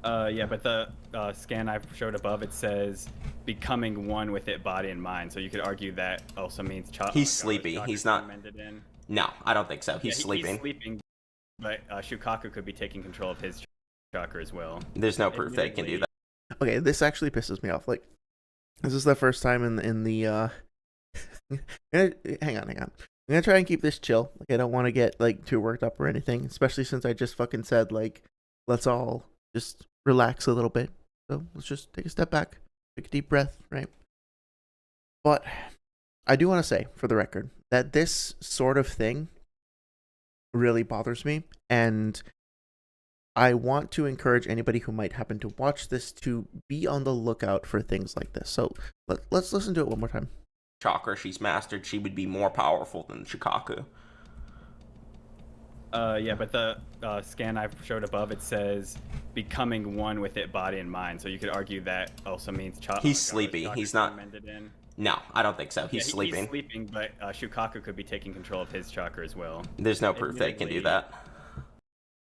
Yeah, but the scan I showed above, it says becoming one with it, body and mind. So you could argue that also means he's sleepy. He's not. In. No, I don't think so. He's sleeping. He's sleeping, but Shukaku could be taking control of his chakra as well. There's no proof they can do that. Okay, this actually pisses me off. Like, this is the first time in the hang on. I'm gonna try and keep this chill. Like, I don't want to get like too worked up or anything, especially since I just fucking said like, let's all just relax a little bit. So let's just take a step back, take a deep breath, right? But I do want to say, for the record, that this sort of thing really bothers me, and I want to encourage anybody who might happen to watch this to be on the lookout for things like this. So let's listen to it one more time. Chakra she's mastered, she would be more powerful than Shikaku. Yeah, but the scan I showed above, it says becoming one with it, body and mind. So you could argue that also means he's sleepy. He's not. In. No, I don't think so. He's sleeping. He's sleeping, but Shukaku could be taking control of his chakra as well. There's no proof they can do that.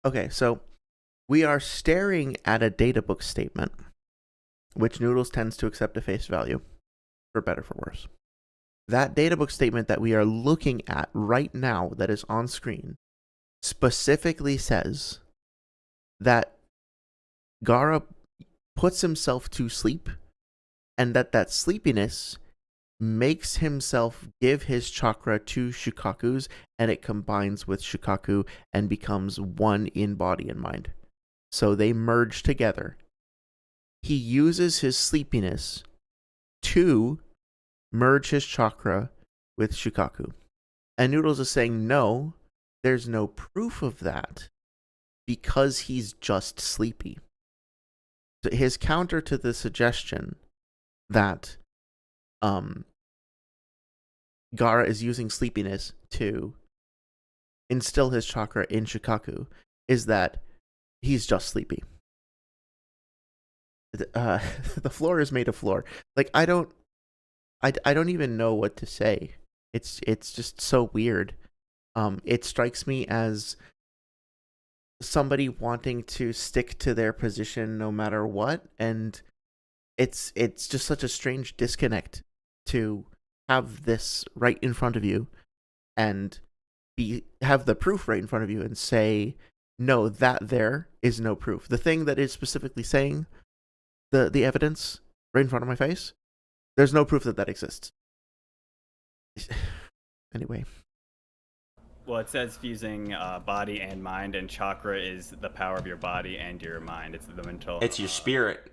Okay, so we are staring at a databook statement, which Noodles tends to accept at face value, for better or for worse. That databook statement that we are looking at right now, that is on screen, specifically says that Gaara puts himself to sleep, and that sleepiness makes himself give his chakra to Shukaku's, and it combines with Shukaku and becomes one in body and mind. So they merge together. He uses his sleepiness to merge his chakra with Shukaku. And Noodles is saying, no, there's no proof of that because he's just sleepy. So his counter to the suggestion that Gaara is using sleepiness to instill his chakra in Shikaku is that he's just sleepy. The floor is made of floor. Like I don't even know what to say. It's just so weird. It strikes me as somebody wanting to stick to their position no matter what, and it's just such a strange disconnect to have this right in front of you and have the proof right in front of you and say, no, that there is no proof. The thing that is specifically saying the evidence right in front of my face, there's no proof that exists. Anyway. Well, it says fusing body and mind, and chakra is the power of your body and your mind. It's the mental. It's your spirit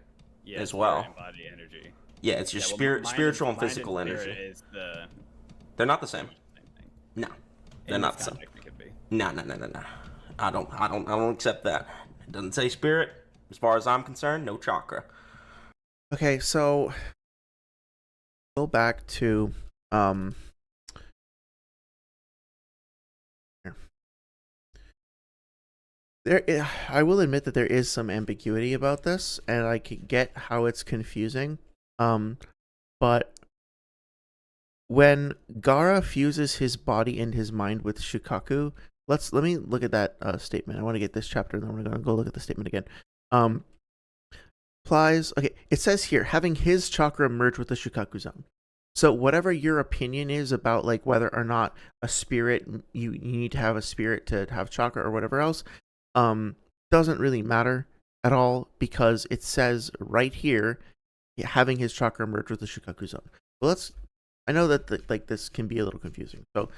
as well. And body energy. Yeah, it's your spiritual and physical energy. They're not the same. No, they're not the same. No. I don't accept that. It doesn't say spirit. As far as I'm concerned, no chakra. Okay, so go back to I will admit that there is some ambiguity about this, and I can get how it's confusing. But when Gaara fuses his body and his mind with Shikaku, let me look at that statement. I want to get this chapter, and then we're going to go look at the statement again. Applies. Okay, it says here, having his chakra merge with the Shikaku zone. So whatever your opinion is about like whether or not a spirit, you need to have a spirit to have chakra or whatever else, doesn't really matter at all, because it says right here, having his chakra merge with the Shikaku zone. Well, I know that like this can be a little confusing. So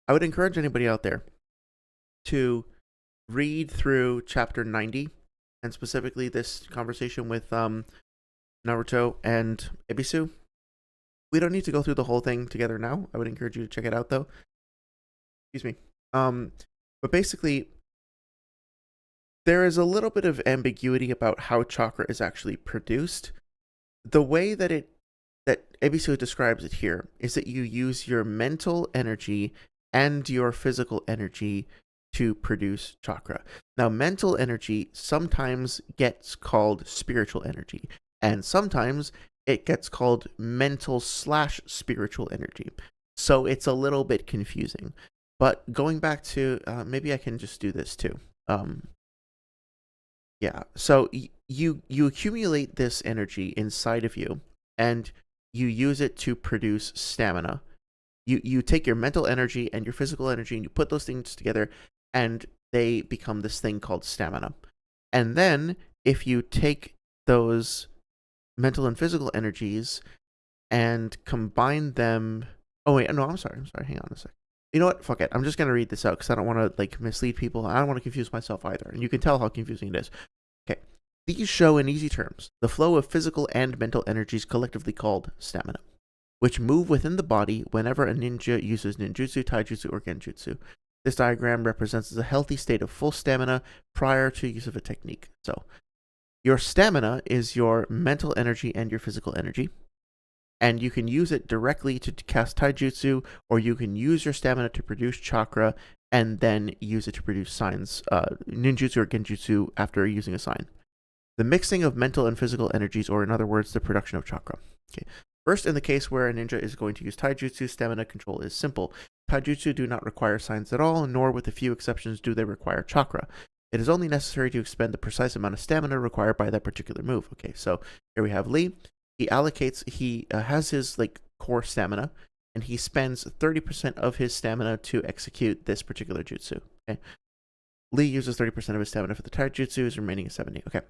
I would encourage anybody out there to read through chapter 90, and specifically this conversation with Naruto and Ebisu. We don't need to go through the whole thing together now. I would encourage you to check it out, though. Excuse me. But basically, there is a little bit of ambiguity about how chakra is actually produced. The way that Ebisu describes it here is that you use your mental energy and your physical energy to produce chakra. Now, mental energy sometimes gets called spiritual energy, and sometimes it gets called mental/spiritual energy. So it's a little bit confusing. But going back to, maybe I can just do this too. Yeah, so you accumulate this energy inside of you, and you use it to produce stamina. You take your mental energy and your physical energy, and you put those things together, and they become this thing called stamina. And then, if you take those mental and physical energies and combine them... Oh, wait, no, I'm sorry, hang on a sec. You know what? Fuck it. I'm just going to read this out because I don't want to like mislead people. I don't want to confuse myself either. And you can tell how confusing it is. Okay. These show in easy terms the flow of physical and mental energies collectively called stamina, which move within the body whenever a ninja uses ninjutsu, taijutsu, or genjutsu. This diagram represents a healthy state of full stamina prior to use of a technique. So, your stamina is your mental energy and your physical energy. And you can use it directly to cast taijutsu, or you can use your stamina to produce chakra and then use it to produce signs, ninjutsu or genjutsu after using a sign. The mixing of mental and physical energies, or in other words, the production of chakra. Okay. First, in the case where a ninja is going to use taijutsu, stamina control is simple. Taijutsu do not require signs at all, nor with a few exceptions do they require chakra. It is only necessary to expend the precise amount of stamina required by that particular move. Okay, so here we have Lee. He has his like core stamina, and he spends 30% of his stamina to execute this particular jutsu. Okay, Lee uses 30% of his stamina for the taijutsu, his remaining is 70. Okay.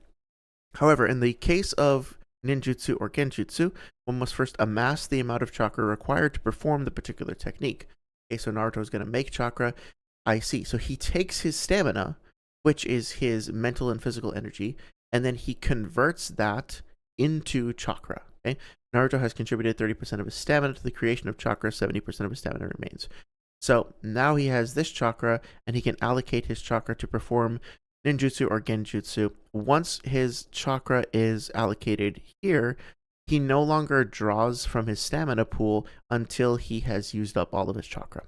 However, in the case of ninjutsu or genjutsu, one must first amass the amount of chakra required to perform the particular technique. Okay, so Naruto is going to make chakra. I see. So he takes his stamina, which is his mental and physical energy, and then he converts that into chakra. Okay? Naruto has contributed 30% of his stamina to the creation of chakra, 70% of his stamina remains. So now he has this chakra, and he can allocate his chakra to perform ninjutsu or genjutsu. Once his chakra is allocated here, he no longer draws from his stamina pool until he has used up all of his chakra.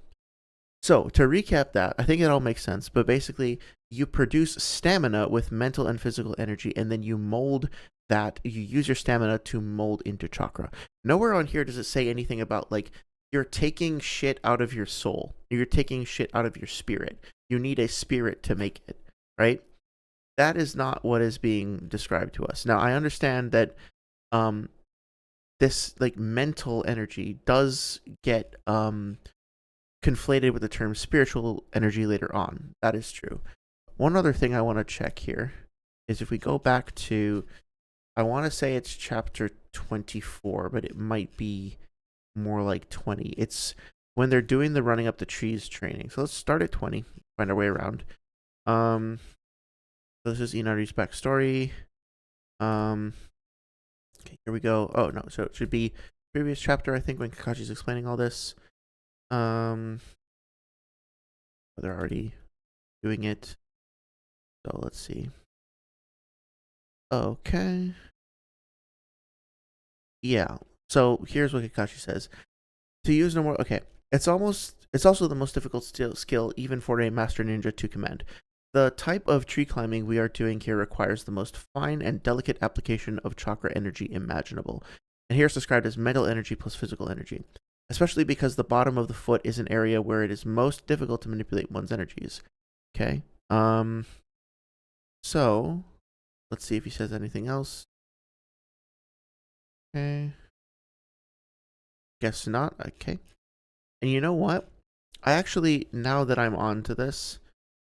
So, to recap that, I think it all makes sense, but basically, you produce stamina with mental and physical energy, and then you mold that, you use your stamina to mold into chakra. Nowhere on here does it say anything about, like, you're taking shit out of your soul. You're taking shit out of your spirit. You need a spirit to make it, right? That is not what is being described to us. Now, I understand that this, like, mental energy does get conflated with the term spiritual energy later on. That is true. One other thing I want to check here is if we go back to, I want to say it's chapter 24, but it might be more like 20. It's when they're doing the running up the trees training. So let's start at 20, find our way around. So this is Inari's backstory. Okay, here we go. Oh no, so it should be previous chapter, I think, when Kakashi's explaining all this. They're already doing it. So let's see. Okay. Yeah. So here's what Kakashi says. To use no more. Okay. It's also the most difficult skill even for a master ninja to command. The type of tree climbing we are doing here requires the most fine and delicate application of chakra energy imaginable. And here it's described as mental energy plus physical energy, especially because the bottom of the foot is an area where it is most difficult to manipulate one's energies. Okay. So let's see if he says anything else. Okay. Guess not. Okay. And you know what? I actually, now that I'm on to this,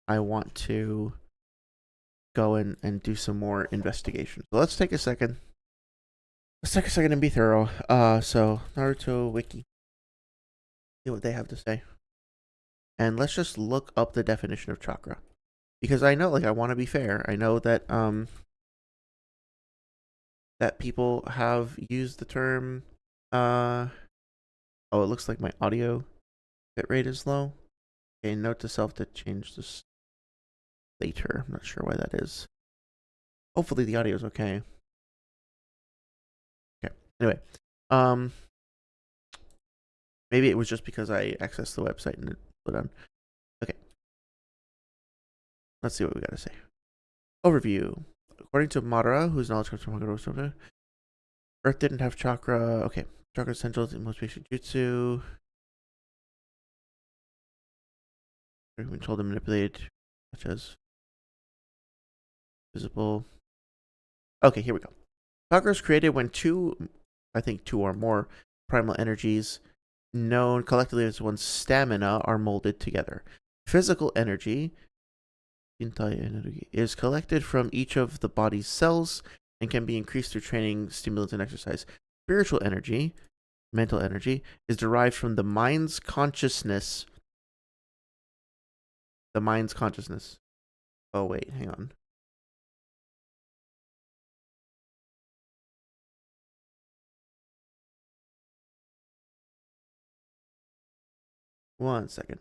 I want to go and do some more investigation. So let's take a second. Let's take a second and be thorough. So Naruto wiki. See what they have to say. And let's just look up the definition of chakra. Because I know, like, I want to be fair. I know that that people have used the term oh, it looks like my audio bitrate is low. Okay, note to self to change this later. I'm not sure why that is. Hopefully the audio is okay. Okay. Anyway, maybe it was just because I accessed the website and it put on. Okay. Let's see what we got to say. Overview. According to Madara, whose knowledge comes from Haguro, Earth didn't have chakra. Okay. Chakra is essential to most basic jutsu. Controlled and manipulated, such as visible. Okay, here we go. Chakra is created when two or more primal energies, known collectively as one's stamina, are molded together. Physical energy is collected from each of the body's cells and can be increased through training, stimulants, and exercise. Spiritual energy, mental energy, is derived from the mind's consciousness. The mind's consciousness. Oh, wait, hang on. One second.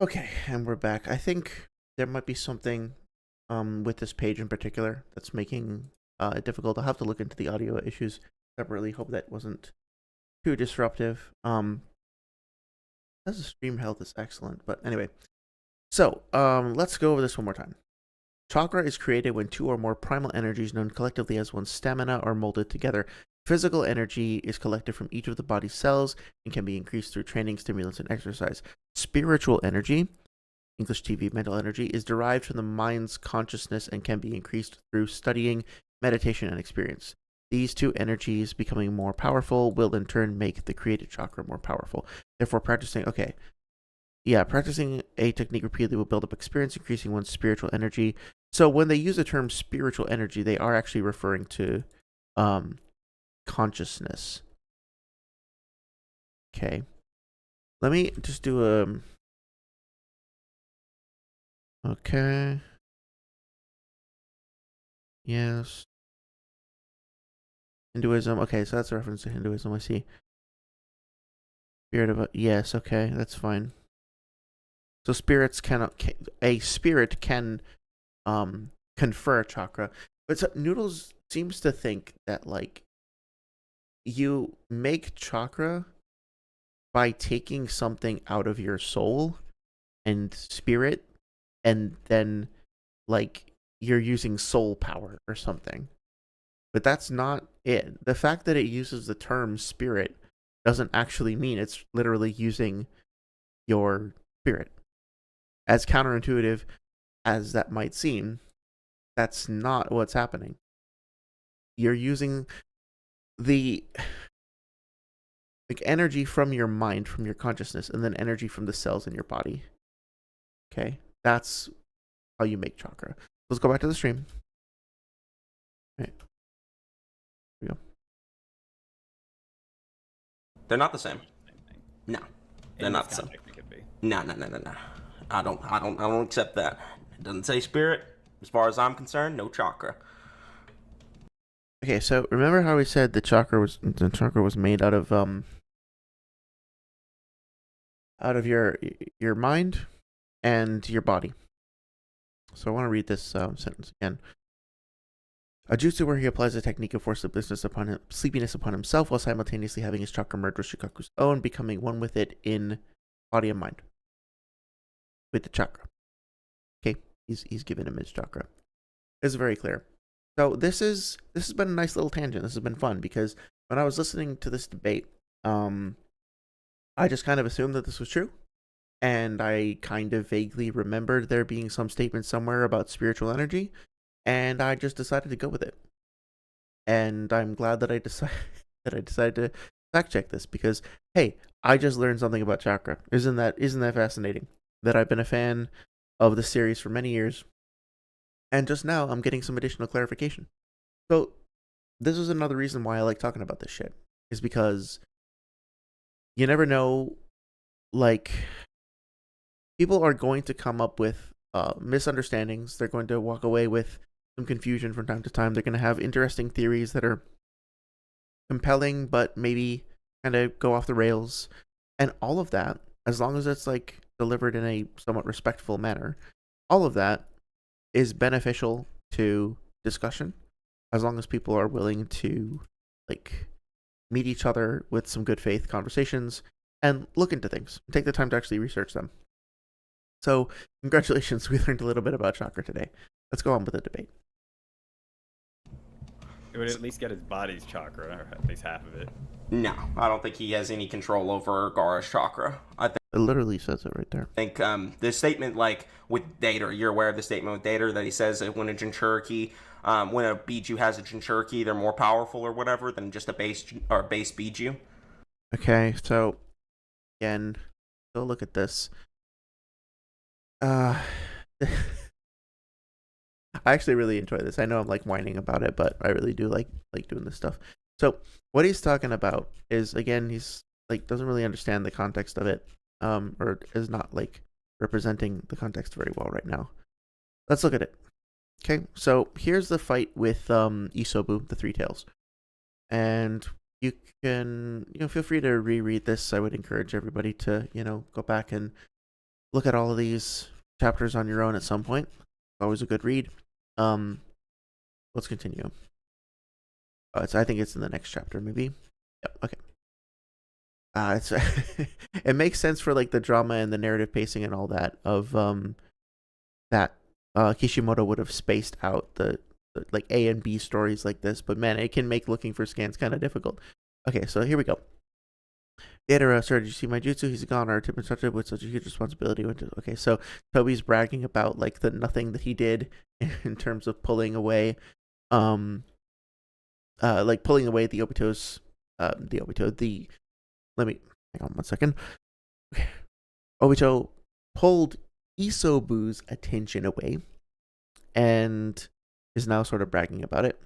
Okay, and we're back. I think there might be something with this page in particular that's making it difficult. I'll have to look into the audio issues separately. Hope that wasn't too disruptive. As the stream health is excellent, but anyway. So, let's go over this one more time. Chakra is created when two or more primal energies, known collectively as one's stamina, are molded together. Physical energy is collected from each of the body's cells and can be increased through training, stimulants, and exercise. Spiritual energy, English TV mental energy, is derived from the mind's consciousness and can be increased through studying, meditation, and experience. These two energies becoming more powerful will in turn make the created chakra more powerful. Therefore, practicing a technique repeatedly will build up experience, increasing one's spiritual energy. So when they use the term spiritual energy, they are actually referring to consciousness. Okay. Let me just do a... Okay. Yes. Hinduism. Okay, so that's a reference to Hinduism. I see. Spirit of a... Yes, okay, that's fine. So a spirit can confer chakra. But so Noodles seems to think that, like, you make chakra by taking something out of your soul and spirit, and then, like, you're using soul power or something. But that's not it. The fact that it uses the term spirit doesn't actually mean it's literally using your spirit. As counterintuitive as that might seem, that's not what's happening. You're using the energy from your mind, from your consciousness, and then energy from the cells in your body. Okay? That's how you make chakra. Let's go back to the stream. All right. Here we go. They're not the same. No, they're not the same. No. I don't accept that. It doesn't say spirit. As far as I'm concerned, no chakra. Okay, so remember how we said the chakra was made out of your mind and your body. So I want to read this sentence again. A jutsu where he applies a technique of forced sleepiness upon himself while simultaneously having his chakra merge with Shikaku's own, becoming one with it in body and mind. With the chakra. Okay, he's given him his chakra. It's very clear. So this has been a nice little tangent. This has been fun because when I was listening to this debate, I just kind of assumed that this was true. And I kind of vaguely remembered there being some statement somewhere about spiritual energy. And I just decided to go with it. And I'm glad that I decided to fact check this because, hey, I just learned something about chakra. Isn't that fascinating? That I've been a fan of the series for many years. And just now I'm getting some additional clarification. So this is another reason why I like talking about this shit. Is because you never know, like, people are going to come up with misunderstandings. They're going to walk away with some confusion from time to time. They're going to have interesting theories that are compelling, but maybe kind of go off the rails. And all of that, as long as it's like delivered in a somewhat respectful manner, all of that is beneficial to discussion, as long as people are willing to, like, meet each other with some good faith conversations and look into things, take the time to actually research them. So, congratulations, we learned a little bit about chakra today. Let's go on with the debate. It would at least get his body's chakra, or at least half of it. No, I don't think he has any control over Gaara's chakra. I think it literally says it right there. I think the statement, like, with Dater, you're aware of the statement with Dater that he says that when a Jinchuriki, when a Biju has a Jinchuriki, they're more powerful or whatever than just a base Biju. Okay, so, again, go look at this. I actually really enjoy this. I know I'm like whining about it, but I really do like doing this stuff. So what he's talking about is, again, he's like doesn't really understand the context of it, or is not like representing the context very well right now. Let's look at it. Okay, so here's the fight with Isobu, the Three Tails, and you can feel free to reread this. I would encourage everybody to go back and look at all of these chapters on your own at some point. Always a good read. Let's continue. I think it's in the next chapter, maybe. Yep. Okay. It's it makes sense for like the drama and the narrative pacing and all that of that Kishimoto would have spaced out the like A and B stories like this, but man, it can make looking for scans kind of difficult. Okay, so here we go. Datara, sir, did you see my jutsu? He's gone. Our tip instructed with such a huge responsibility. Okay, so Toby's bragging about like the nothing that he did in terms of pulling away like pulling away the Obito's, let me, hang on one second. Okay. Obito pulled Isobu's attention away and is now sort of bragging about it.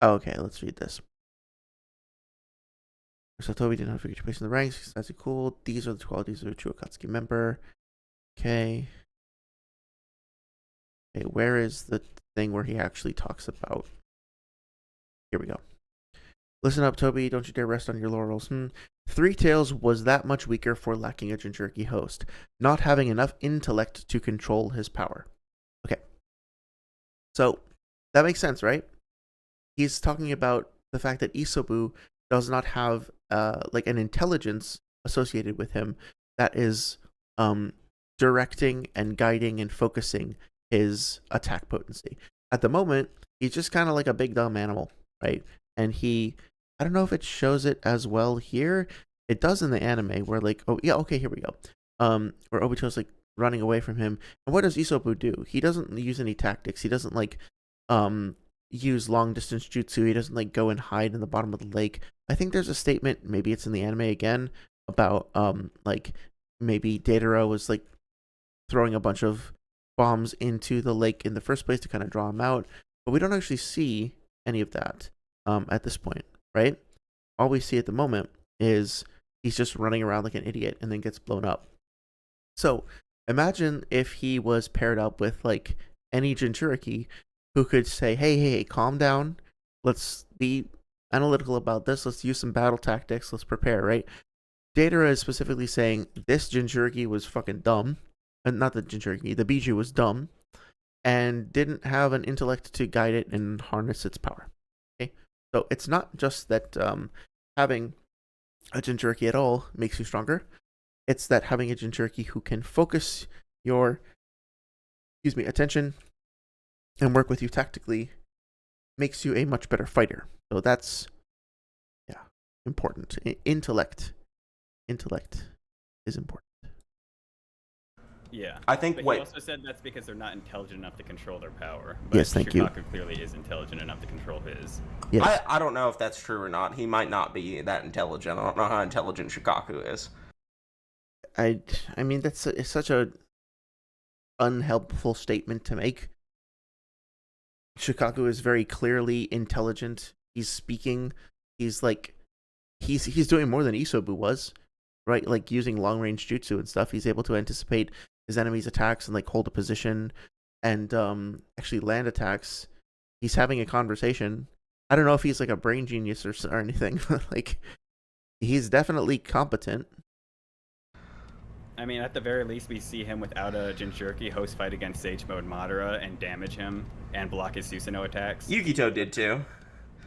Okay, let's read this. So Toby did not figure your place in the ranks. That's cool. These are the qualities of a true Akatsuki member. Okay. Okay, where is the thing where he actually talks about? Here we go. Listen up, Toby. Don't you dare rest on your laurels. Three Tails was that much weaker for lacking a Jinchuriki host, not having enough intellect to control his power. Okay. So, that makes sense, right? He's talking about the fact that Isobu does not have like an intelligence associated with him that is directing and guiding and focusing his attack potency. At the moment, he's just kind of like a big dumb animal, right? And I don't know if it shows it as well here. It does in the anime where like, oh yeah, okay, here we go. Where Obito's like running away from him. And what does Isobu do? He doesn't use any tactics. He doesn't like use long distance jutsu. He doesn't like go and hide in the bottom of the lake. I think there's a statement, maybe it's in the anime again, about like maybe Deidara was like throwing a bunch of bombs into the lake in the first place to kind of draw him out, but we don't actually see any of that at this point, right? All we see at the moment is he's just running around like an idiot and then gets blown up. So imagine if he was paired up with like any Jinchuriki who could say, hey, calm down. Let's be analytical about this. Let's use some battle tactics. Let's prepare, right? Deidara is specifically saying this Jinchuriki was fucking dumb. Not the Jinchuriki, the Biju was dumb and didn't have an intellect to guide it and harness its power. Okay? So it's not just that having a Jinchuriki at all makes you stronger. It's that having a Jinchuriki who can focus your attention and work with you tactically makes you a much better fighter. So that's important. Intellect is important. Yeah, I think. But Wait, he also said that's because they're not intelligent enough to control their power. But Yes, thank you. Shukaku clearly is intelligent enough to control his. Yes. I don't know if that's true or not. He might not be that intelligent. I don't know how intelligent Shukaku is. I mean it's such a unhelpful statement to make. Shukaku is very clearly intelligent. He's speaking. He's like he's doing more than Isobu was, right? Like using long range jutsu and stuff. He's able to anticipate his enemy's attacks and like hold a position and actually land attacks. He's having a conversation. I don't know if he's like a brain genius or anything. Like he's definitely competent. I mean, at the very least, we see him without a Jinchuriki host fight against Sage Mode Madara and damage him and block his Susanoo attacks. Yukito did too.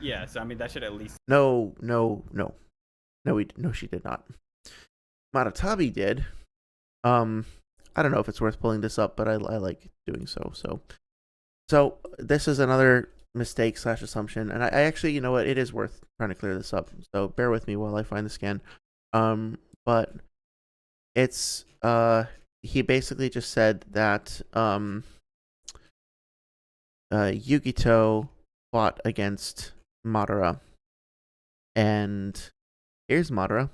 Yeah, so I mean, that should at least. No, she did not. Maratabi did. I don't know if it's worth pulling this up, but I like doing so. So this is another mistake / assumption, and I actually, you know what, it is worth trying to clear this up. So bear with me while I find the scan. But it's he basically just said that Yukito fought against Madara, and here's Madara.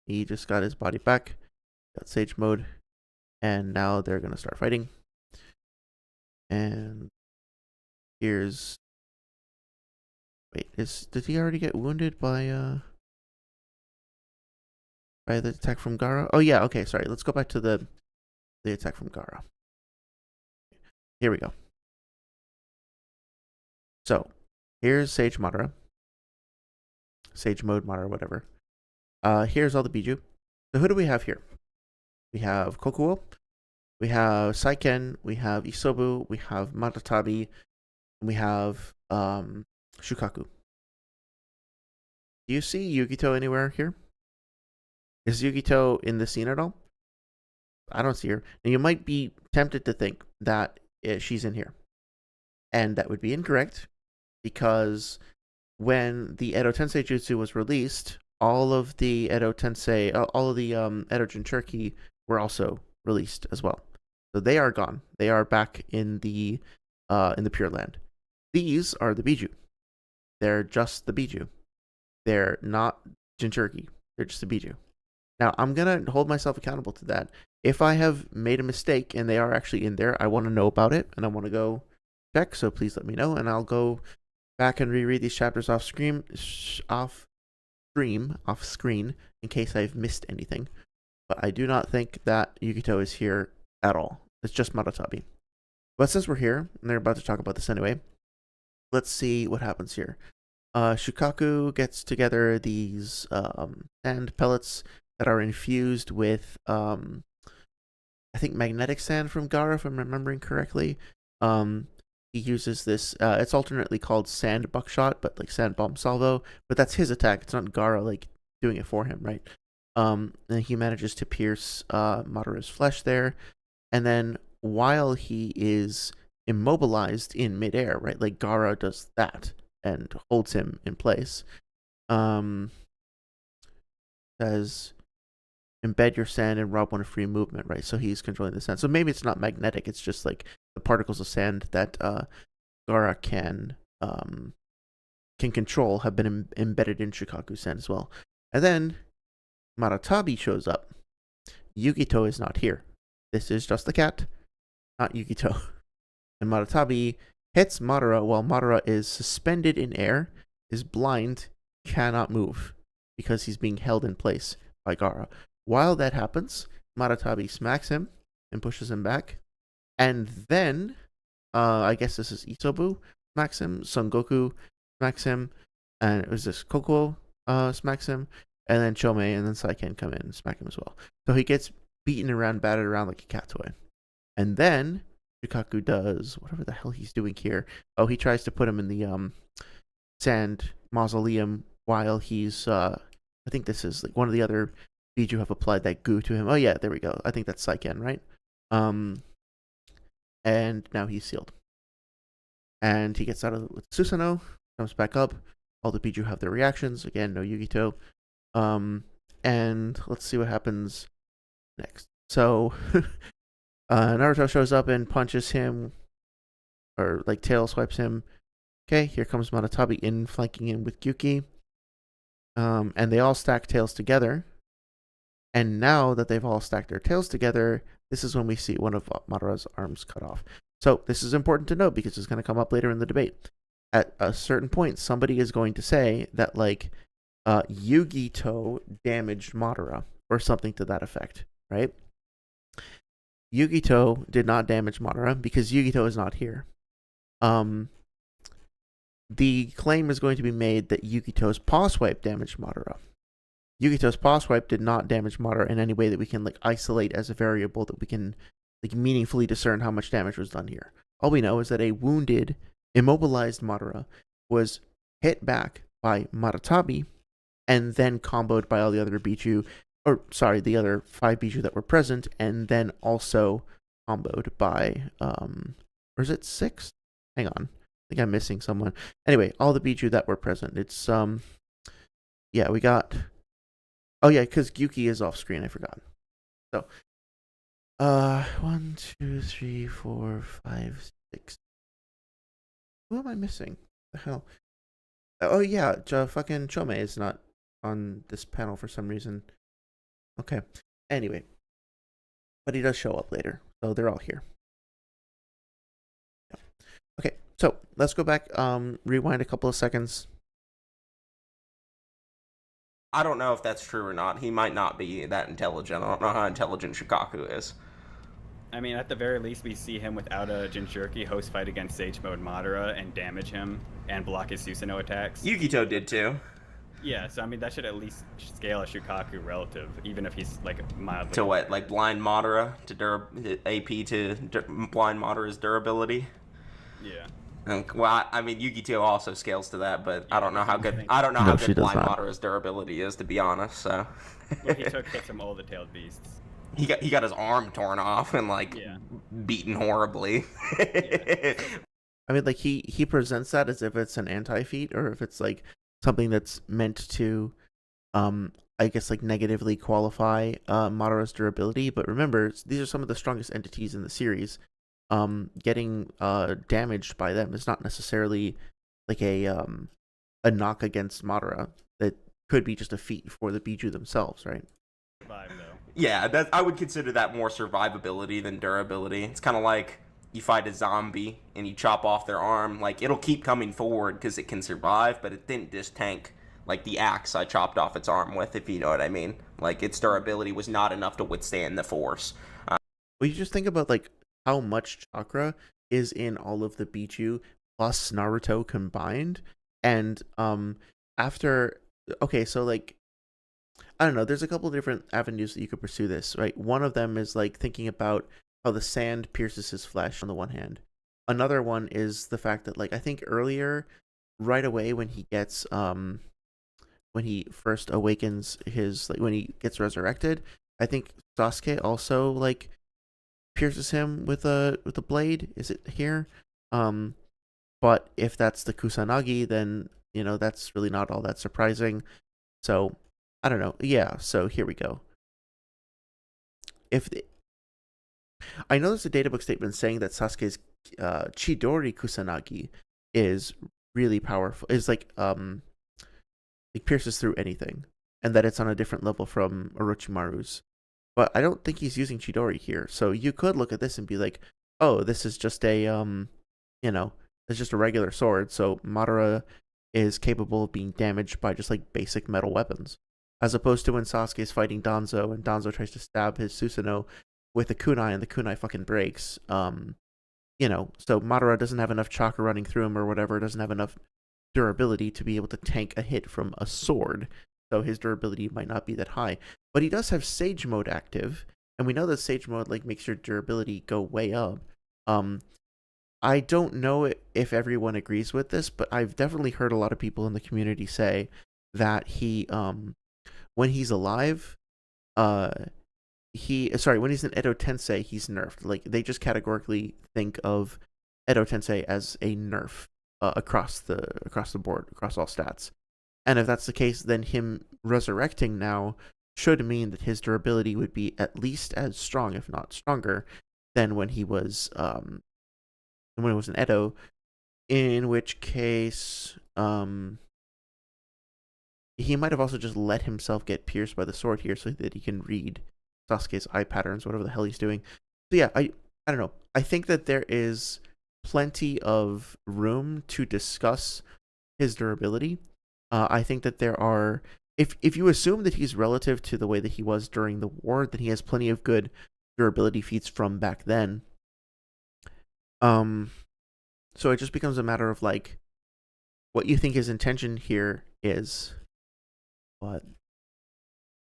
He just got his body back, got Sage Mode, and now they're gonna start fighting. And here's did he already get wounded by the attack from Gaara? Oh yeah, okay, sorry. Let's go back to the attack from Gaara. Here we go. So here's Sage Madara. Sage Mode Madara, whatever. Here's all the Biju. So who do we have here? We have Kokuo, we have Saiken, we have Isobu, we have Matatabi, and we have Shukaku. Do you see Yukito anywhere here? Is Yukito in the scene at all? I don't see her. And you might be tempted to think that she's in here. And that would be incorrect, because when the Edo Tensei Jutsu was released, all of the Edo Tensei, all of the Edo Jinchuriki were also released as well. So they are gone. They are back in the Pure Land. These are the Biju. They're just the Biju. They're not Jinchuriki. They're just the Biju. Now, I'm going to hold myself accountable to that. If I have made a mistake and they are actually in there, I want to know about it, and I want to go check, so please let me know, and I'll go back and reread these chapters off screen, in case I've missed anything. But I do not think that Yukito is here at all. It's just Maratabi. But since we're here, and they're about to talk about this anyway, let's see what happens here. Shukaku gets together these sand pellets that are infused with, I think, magnetic sand from Gaara, if I'm remembering correctly. He uses this, it's alternately called sand buckshot, but like sand bomb salvo, but that's his attack. It's not Gaara like doing it for him, right? And he manages to pierce Madara's flesh there, and then while he is immobilized in midair, right, like Gaara does that and holds him in place, says embed your sand and rob one of free movement, right? So he's controlling the sand. So maybe it's not magnetic, it's just like the particles of sand that Gaara can control have been embedded in Shukaku's sand as well. And then Maratabi shows up. Yukito is not here. This is just the cat, not Yukito. And Maratabi hits Madara while Madara is suspended in air, is blind, cannot move, because he's being held in place by Gaara. While that happens, Maratabi smacks him and pushes him back. And then, I guess this is Isobu smacks him, Son Goku smacks him, and it was this Koko smacks him, and then Chomei and then Saiken come in and smack him as well. So he gets beaten around, battered around like a cat toy. And then Shukaku does whatever the hell he's doing here. Oh, he tries to put him in the sand mausoleum while he's, I think this is like one of the other Biju have applied that goo to him. Oh yeah, there we go. I think that's Saiken, right? And now he's sealed. And he gets out of it with Susanoo, comes back up. All the Biju have their reactions. Again, no Yukito. And let's see what happens next. So Naruto shows up and punches him, or like tail swipes him. Okay, here comes Maratabi in, flanking him with Gyuki. And they all stack tails together. And now that they've all stacked their tails together, this is when we see one of Madara's arms cut off. So this is important to note because it's going to come up later in the debate. At a certain point, somebody is going to say that, like, Yugito damaged Madara, or something to that effect, right? Yugito did not damage Madara because Yugito is not here. The claim is going to be made that Yukito's paw swipe damaged Madara. Yukito's paw swipe did not damage Madara in any way that we can like isolate as a variable that we can like meaningfully discern how much damage was done here. All we know is that a wounded, immobilized Madara was hit back by Maratabi and then comboed by all the other Biju, or sorry, the other 5 Biju that were present, and then also comboed by, or is it 6? Hang on. I think I'm missing someone. Anyway, all the Biju that were present. It's, yeah, we got, oh yeah, because Gyuki is off screen, I forgot. So, 1, 2, 3, 4, 5, 6. Who am I missing? The hell? Oh yeah, fucking Chomei is not on this panel for some reason. Okay. Anyway, but he does show up later, so they're all here. Yeah. Okay, so let's go back. Rewind a couple of seconds. I don't know if that's true or not. He might not be that intelligent. I don't know how intelligent Shukaku is. I mean, at the very least, we see him without a Jinchuriki host fight against Sage Mode Madara and damage him and block his Susanoo attacks. Yukito did too. Yeah, so I mean, that should at least scale a Shukaku relative, even if he's like mildly. To what? Like blind Madara to AP to blind Madara's durability? Yeah. Well, I mean, Yukito also scales to that, but I don't know how good how good blind Madara's durability is, to be honest. So. Well, he took hits from all the tailed beasts. He got his arm torn off and like beaten horribly. Yeah. I mean, like he presents that as if it's an anti-feat, or if it's like something that's meant to, I guess like negatively qualify Madara's durability. But remember, these are some of the strongest entities in the series. Getting damaged by them is not necessarily like a a knock against Madara that could be just a feat for the Biju themselves, right? Survive though. Yeah, I would consider that more survivability than durability. It's kind of like you fight a zombie and you chop off their arm. Like, it'll keep coming forward because it can survive, but it didn't just tank like the axe I chopped off its arm with, if you know what I mean. Like, its durability was not enough to withstand the force. Well, you just think about like how much chakra is in all of the Biju plus Naruto combined, and after okay, so like I don't know, there's a couple different avenues that you could pursue this, right? One of them is like thinking about how the sand pierces his flesh on the one hand. Another one is the fact that like I think earlier, right away when he gets when he first awakens his like when he gets resurrected, I think Sasuke also like pierces him with a blade. Is it here? Um, but if that's the Kusanagi, then that's really not all that surprising. So I don't know. Yeah. So here we go. If the, I know there's a databook statement saying that Sasuke's Chidori Kusanagi is really powerful. Is like it pierces through anything, and that it's on a different level from Orochimaru's. But I don't think he's using Chidori here. So you could look at this and be like, oh, this is just a it's just a regular sword. So Madara is capable of being damaged by just like basic metal weapons, as opposed to when Sasuke is fighting Danzo and Danzo tries to stab his Susanoo with the kunai and the kunai fucking breaks. So Madara doesn't have enough chakra running through him or whatever, doesn't have enough durability to be able to tank a hit from a sword. So his durability might not be that high. But he does have Sage Mode active, and we know that Sage Mode like makes your durability go way up. I don't know if everyone agrees with this, but I've definitely heard a lot of people in the community say that he when he's alive, when he's in Edo Tensei, he's nerfed. Like they just categorically think of Edo Tensei as a nerf across the board, across all stats. And if that's the case, then him resurrecting now should mean that his durability would be at least as strong, if not stronger, than when he was in Edo. In which case, he might have also just let himself get pierced by the sword here, so that he can read Sasuke's eye patterns, whatever the hell he's doing. So yeah, I don't know. I think that there is plenty of room to discuss his durability. I think that there are, if you assume that he's relative to the way that he was during the war, then he has plenty of good durability feats from back then. So it just becomes a matter of like what you think his intention here is. But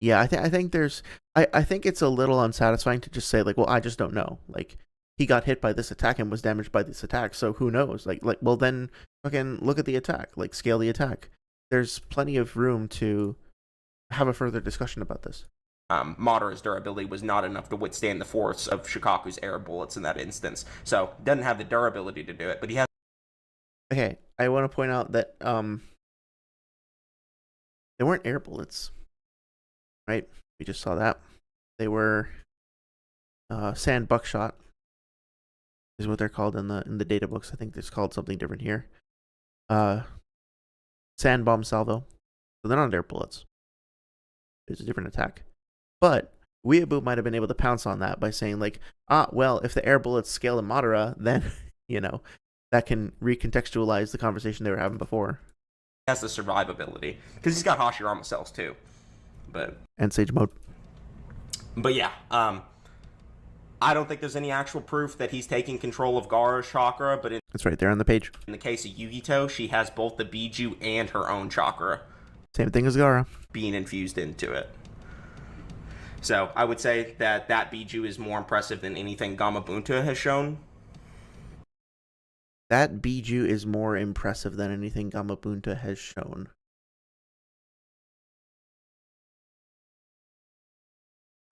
yeah, I think there's, I think it's a little unsatisfying to just say like, well, I just don't know. Like he got hit by this attack and was damaged by this attack, so who knows? Like well then fucking look at the attack, like scale the attack. There's plenty of room to have a further discussion about this. Madara's durability was not enough to withstand the force of Shikaku's air bullets in that instance. So, doesn't have the durability to do it, but he has... Okay, I want to point out that they weren't air bullets, right? We just saw that. They were sand buckshot, is what they're called in the data books. I think it's called something different here. Sand bomb salvo. So they're not air bullets. It's a different attack. But Weeaboo might have been able to pounce on that by saying like, well, if the air bullets scale to Madara, then that can recontextualize the conversation they were having before. He has the survivability because he's got Hashirama cells too, and Sage Mode. But yeah, I don't think there's any actual proof that he's taking control of Gaara's chakra, but it's right there on the page. In the case of Yugito, she has both the Biju and her own chakra. Same thing as Gaara. Being infused into it. So I would say that Biju is more impressive than anything Gamabunta has shown. That Biju is more impressive than anything Gamabunta has shown.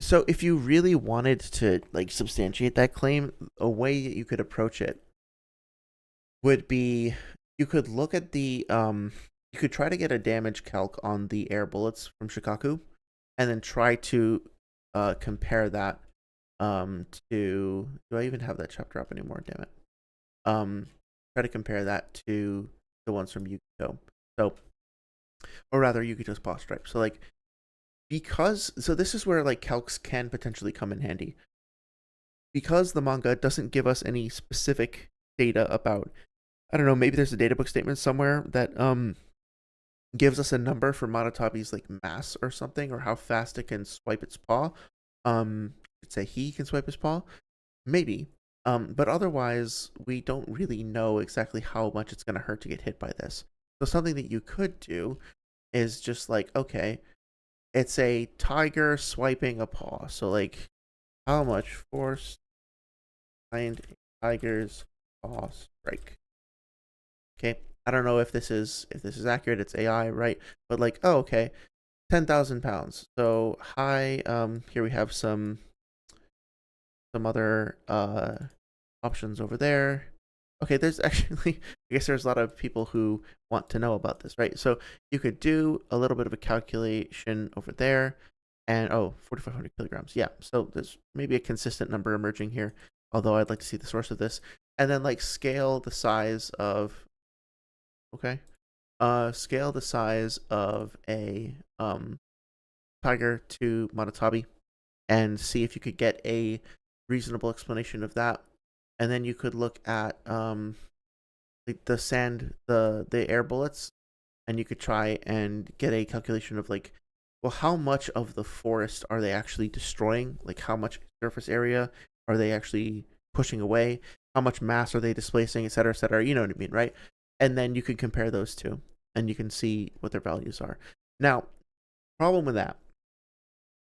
So if you really wanted to like substantiate that claim, a way that you could approach it would be you could look at the you could try to get a damage calc on the air bullets from Shikaku, and then try to compare that to, do I even have that chapter up anymore? Damn it. Try to compare that to the ones from Yukito. So or rather, you could just pause stripe. So like so this is where like calcs can potentially come in handy, because the manga doesn't give us any specific data about, I don't know, maybe there's a databook statement somewhere that gives us a number for Monotabi's like mass or something, or how fast it can swipe its paw. Let's say he can swipe his paw, maybe. But otherwise, we don't really know exactly how much it's going to hurt to get hit by this. So something that you could do is just like, okay, it's a tiger swiping a paw. So like, how much force behind a tiger's paw strike? Okay, I don't know if this is accurate. It's AI, right? But like, oh, okay, 10,000 pounds. So high. Here we have some other options over there. Okay, there's actually, I guess there's a lot of people who want to know about this, right? So you could do a little bit of a calculation over there, and 4,500 kilograms. Yeah, so there's maybe a consistent number emerging here, although I'd like to see the source of this. And then like scale the size of, scale the size of a tiger to Monotabi, and see if you could get a reasonable explanation of that. And then you could look at like the air bullets, and you could try and get a calculation of like, well, how much of the forest are they actually destroying? Like, how much surface area are they actually pushing away? How much mass are they displacing, et cetera, et cetera? You know what I mean, right? And then you can compare those two, and you can see what their values are. Now, problem with that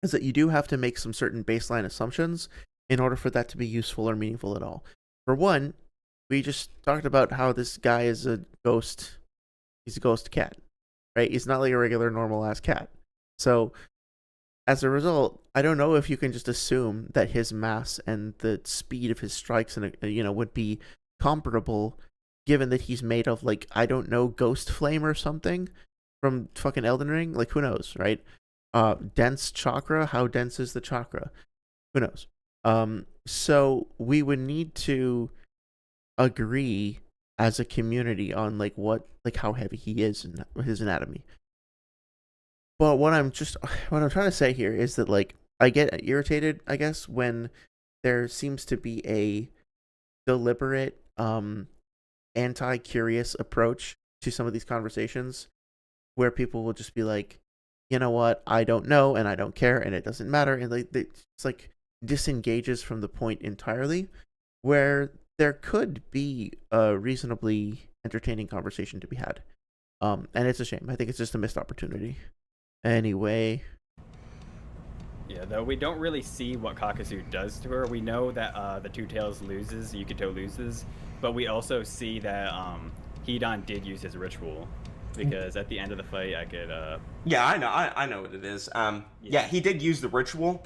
is that you do have to make some certain baseline assumptions in order for that to be useful or meaningful at all. For one, we just talked about how this guy is a ghost. He's a ghost cat, right? He's not like a regular normal ass cat. So as a result, I don't know if you can just assume that his mass and the speed of his strikes and would be comparable, given that he's made of like, I don't know, ghost flame or something from fucking Elden Ring. Like, who knows, right? Dense chakra. How dense is the chakra? Who knows? So we would need to agree as a community on like how heavy he is in his anatomy. But what I'm trying to say here is that like, I get irritated, I guess, when there seems to be a deliberate anti-curious approach to some of these conversations, where people will just be like, you know what, I don't know and I don't care and it doesn't matter, and like it's like disengages from the point entirely, where there could be a reasonably entertaining conversation to be had. And it's a shame. I think it's just a missed opportunity. Anyway. Yeah, though we don't really see what Kakuzu does to her. We know that the Two Tails loses, Yukito loses, but we also see that Hidan did use his ritual, because at the end of the fight, I could. Yeah, I know what it is. Yeah, he did use the ritual.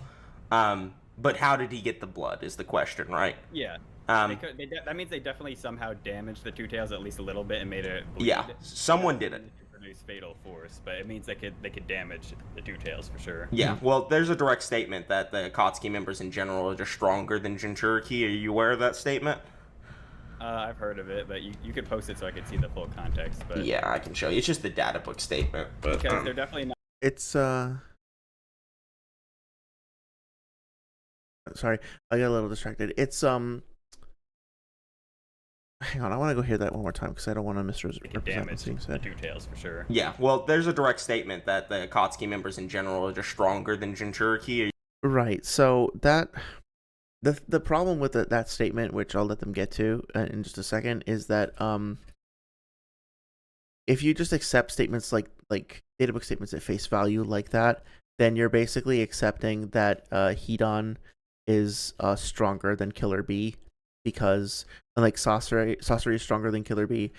But how did he get the blood is the question, right? Yeah. That means they definitely somehow damaged the Two Tails at least a little bit and made it bleed. Yeah, someone did it. To produce fatal force, but it means they could damage the Two Tails for sure. Yeah, well, there's a direct statement that the Akatsuki members in general are just stronger than Jinchuriki. Are you aware of that statement? I've heard of it, but you could post it so I could see the full context. But yeah, I can show you. It's just the data book statement. But because they're definitely not. It's sorry, I got a little distracted. It's hang on, I want to go hear that one more time because I don't want to misrepresent what's being said. The Two Tails for sure. Yeah, well, there's a direct statement that the Akatsuki members in general are just stronger than Jinchuriki. Right. So that the problem with that statement, which I'll let them get to in just a second, is that if you just accept statements like databook statements at face value like that, then you're basically accepting that Hidan is stronger than Killer Bee, because like Sasori is stronger than Killer Bee.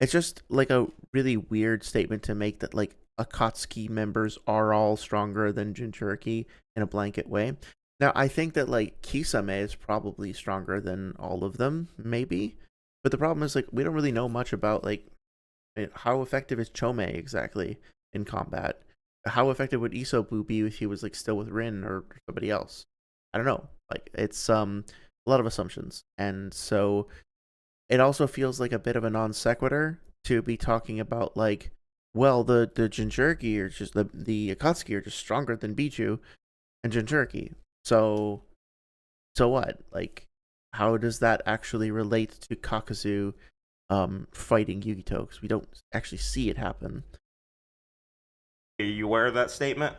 It's just like a really weird statement to make, that like Akatsuki members are all stronger than Jinchuriki in a blanket way. Now, I think that like Kisame is probably stronger than all of them, maybe. But the problem is like, we don't really know much about like how effective is Chome exactly in combat. How effective would Isobu be if he was like still with Rin or somebody else? I don't know. Like, it's a lot of assumptions, and so it also feels like a bit of a non sequitur to be talking about like, Well, the Jinchuriki are just the Akatsuki are just stronger than Bichu and Jinchuriki. So what? Like, how does that actually relate to Kakuzu fighting Yugito? Because we don't actually see it happen. Are you aware of that statement?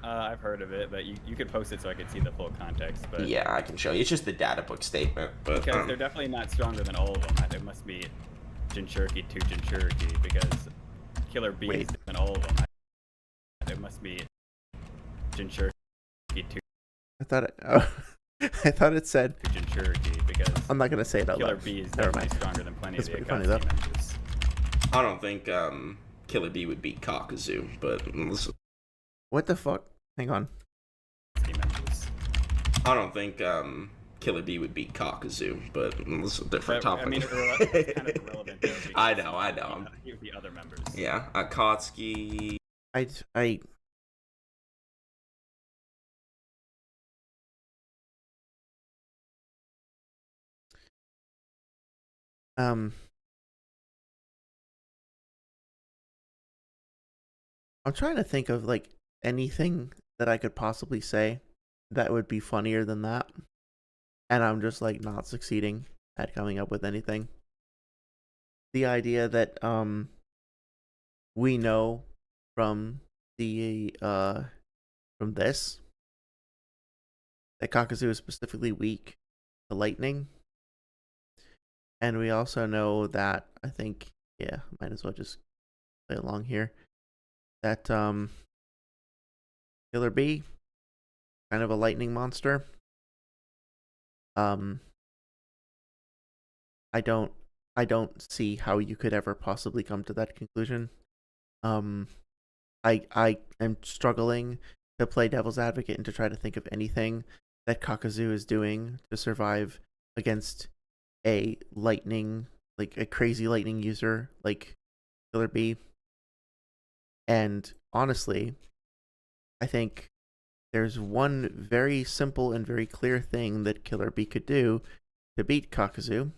I've heard of it, but you could post it so I could see the full context. But Yeah, I can show you. It's just the data book statement. But because they're definitely not stronger than all of them. It must be Jinchuriki to Jinchuriki, because Killer B is than all of them. It must be Jinchuriki to I thought I thought it said Jinchuriki, because I'm not gonna say it out Killer loud. B is Never definitely mind. stronger than plenty That's of the pretty funny, though. Akatsuki members. I don't think Killer B would beat Kakuzu, but What the fuck? Hang on. Members. I don't think Killer B would beat Kakuzu, but it's a different topic. I mean, it's kind of irrelevant. Though, I know. The other members. Yeah, Akatsuki. I I'm trying to think of like anything that I could possibly say that would be funnier than that. And I'm just like not succeeding at coming up with anything. The idea that we know from the from this that Kakuzu is specifically weak to lightning. And we also know that I think might as well just play along here. That Killer B, kind of a lightning monster. I don't see how you could ever possibly come to that conclusion. I am struggling to play devil's advocate and to try to think of anything that Kakuzu is doing to survive against a lightning, like a crazy lightning user like Killer B. And honestly, I think there's one very simple and very clear thing that Killer B could do to beat Kakuzu.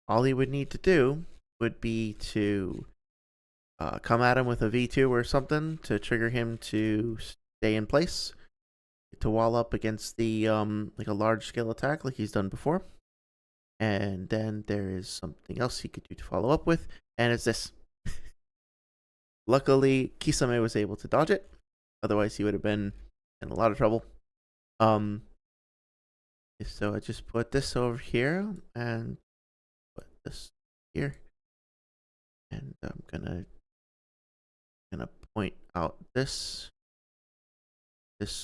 All he would need to do would be to come at him with a V2 or something to trigger him to stay in place, to wall up against the like a large scale attack like he's done before. And then there is something else he could do to follow up with, and it's this. Luckily, Kisame was able to dodge it. Otherwise, he would have been in a lot of trouble. So I just put this over here and put this here, and I'm gonna point out this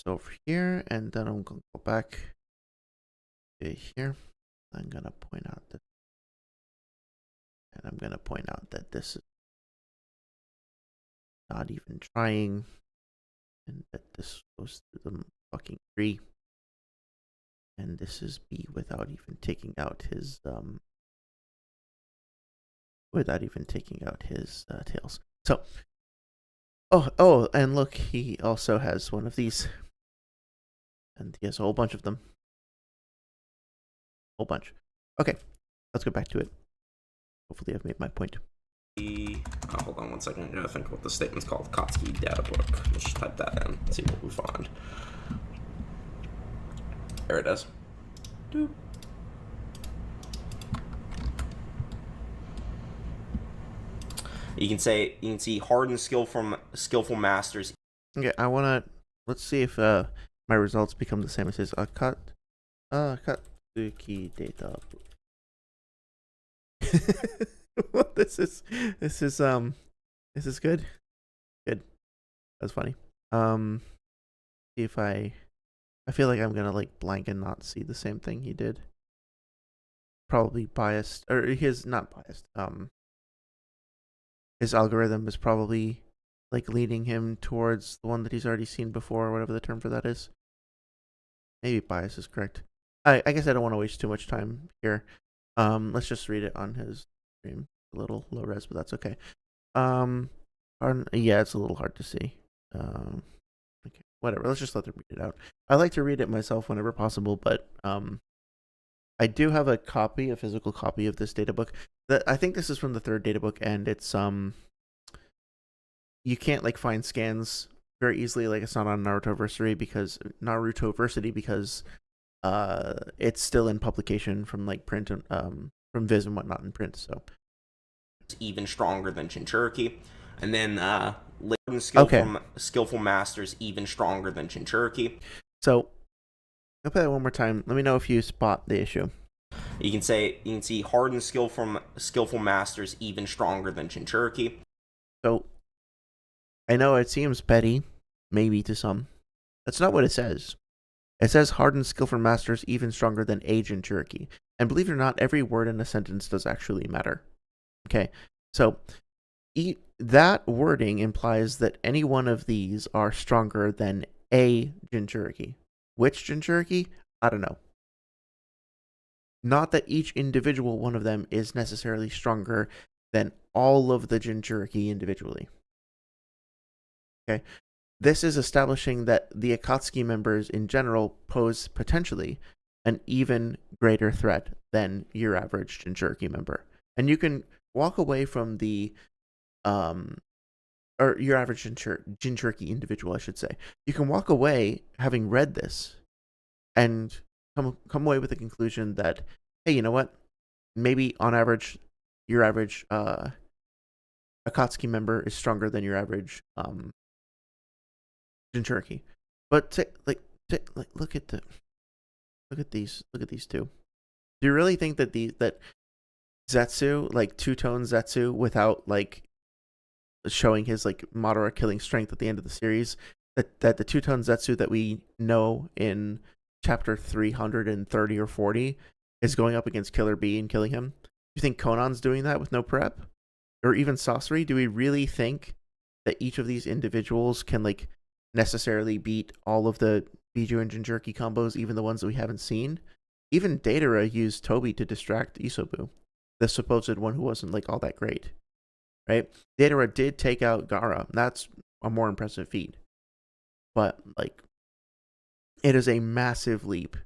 over here, and then I'm gonna go back to here. I'm gonna point out this, and I'm gonna point out that this is not even trying, and that this goes through the fucking tree, and this is B without even taking out his tails. So oh, and look, he also has one of these, and he has a whole bunch of them. Whole bunch. Okay, let's go back to it. Hopefully I've made my point. Hold on one second. I gotta think what the statement's called. Kotsky data book. Let's just type that in. See what we find. There it is. Doop. You can see hardened skillful masters. Okay, let's see if my results become the same as his. Katsuki data. Well, this is good. Good. That's funny. See if I feel like I'm gonna like blank and not see the same thing he did. Probably biased, or his not biased. His algorithm is probably like leading him towards the one that he's already seen before, or whatever the term for that is. Maybe bias is correct. I guess I don't want to waste too much time here. Let's just read it on his stream. A little low res, but that's okay. Yeah, it's a little hard to see. Okay, whatever. Let's just let them read it out. I like to read it myself whenever possible, but I do have a physical copy of this data book. I think this is from the third data book, and it's you can't like find scans very easily. Like it's not on Narutoversity because it's still in publication from like print and from Viz and whatnot in print. So even stronger than Jinchuriki. And then skillful masters even stronger than Jinchuriki. So I'll play that one more time. Let me know if you spot the issue. You can see hardened skillful masters even stronger than Jinchuriki. So I know it seems petty, maybe to some. That's not what it says. It says hardened skillful masters even stronger than a Jinchuriki. And believe it or not, every word in a sentence does actually matter. Okay, so that wording implies that any one of these are stronger than a Jinchuriki. Which Jinchuriki? I don't know. Not that each individual one of them is necessarily stronger than all of the Jinchuriki individually. Okay, this is establishing that the Akatsuki members in general pose potentially an even greater threat than your average Jinchuriki member. And you can walk away from the or your average Jinchuriki individual, I should say. You can walk away having read this and come away with the conclusion that, hey, you know what? Maybe on average, your average Akatsuki member is stronger than your average Jinchuriki. But look at these two. Do you really think that that Zetsu, like two-tone Zetsu, without like showing his like Madara killing strength at the end of the series, that the two-tone Zetsu that we know in chapter 330 or 40 is going up against Killer Bee and killing him? Do you think Conan's doing that with no prep? Or even Sasori? Do we really think that each of these individuals can like necessarily beat all of the Biju and Jinchuriki combos, even the ones that we haven't seen? Even Datara used Tobi to distract Isobu, the supposed one who wasn't like all that great, right? Datara did take out Gaara. That's a more impressive feat. But like, it is a massive leap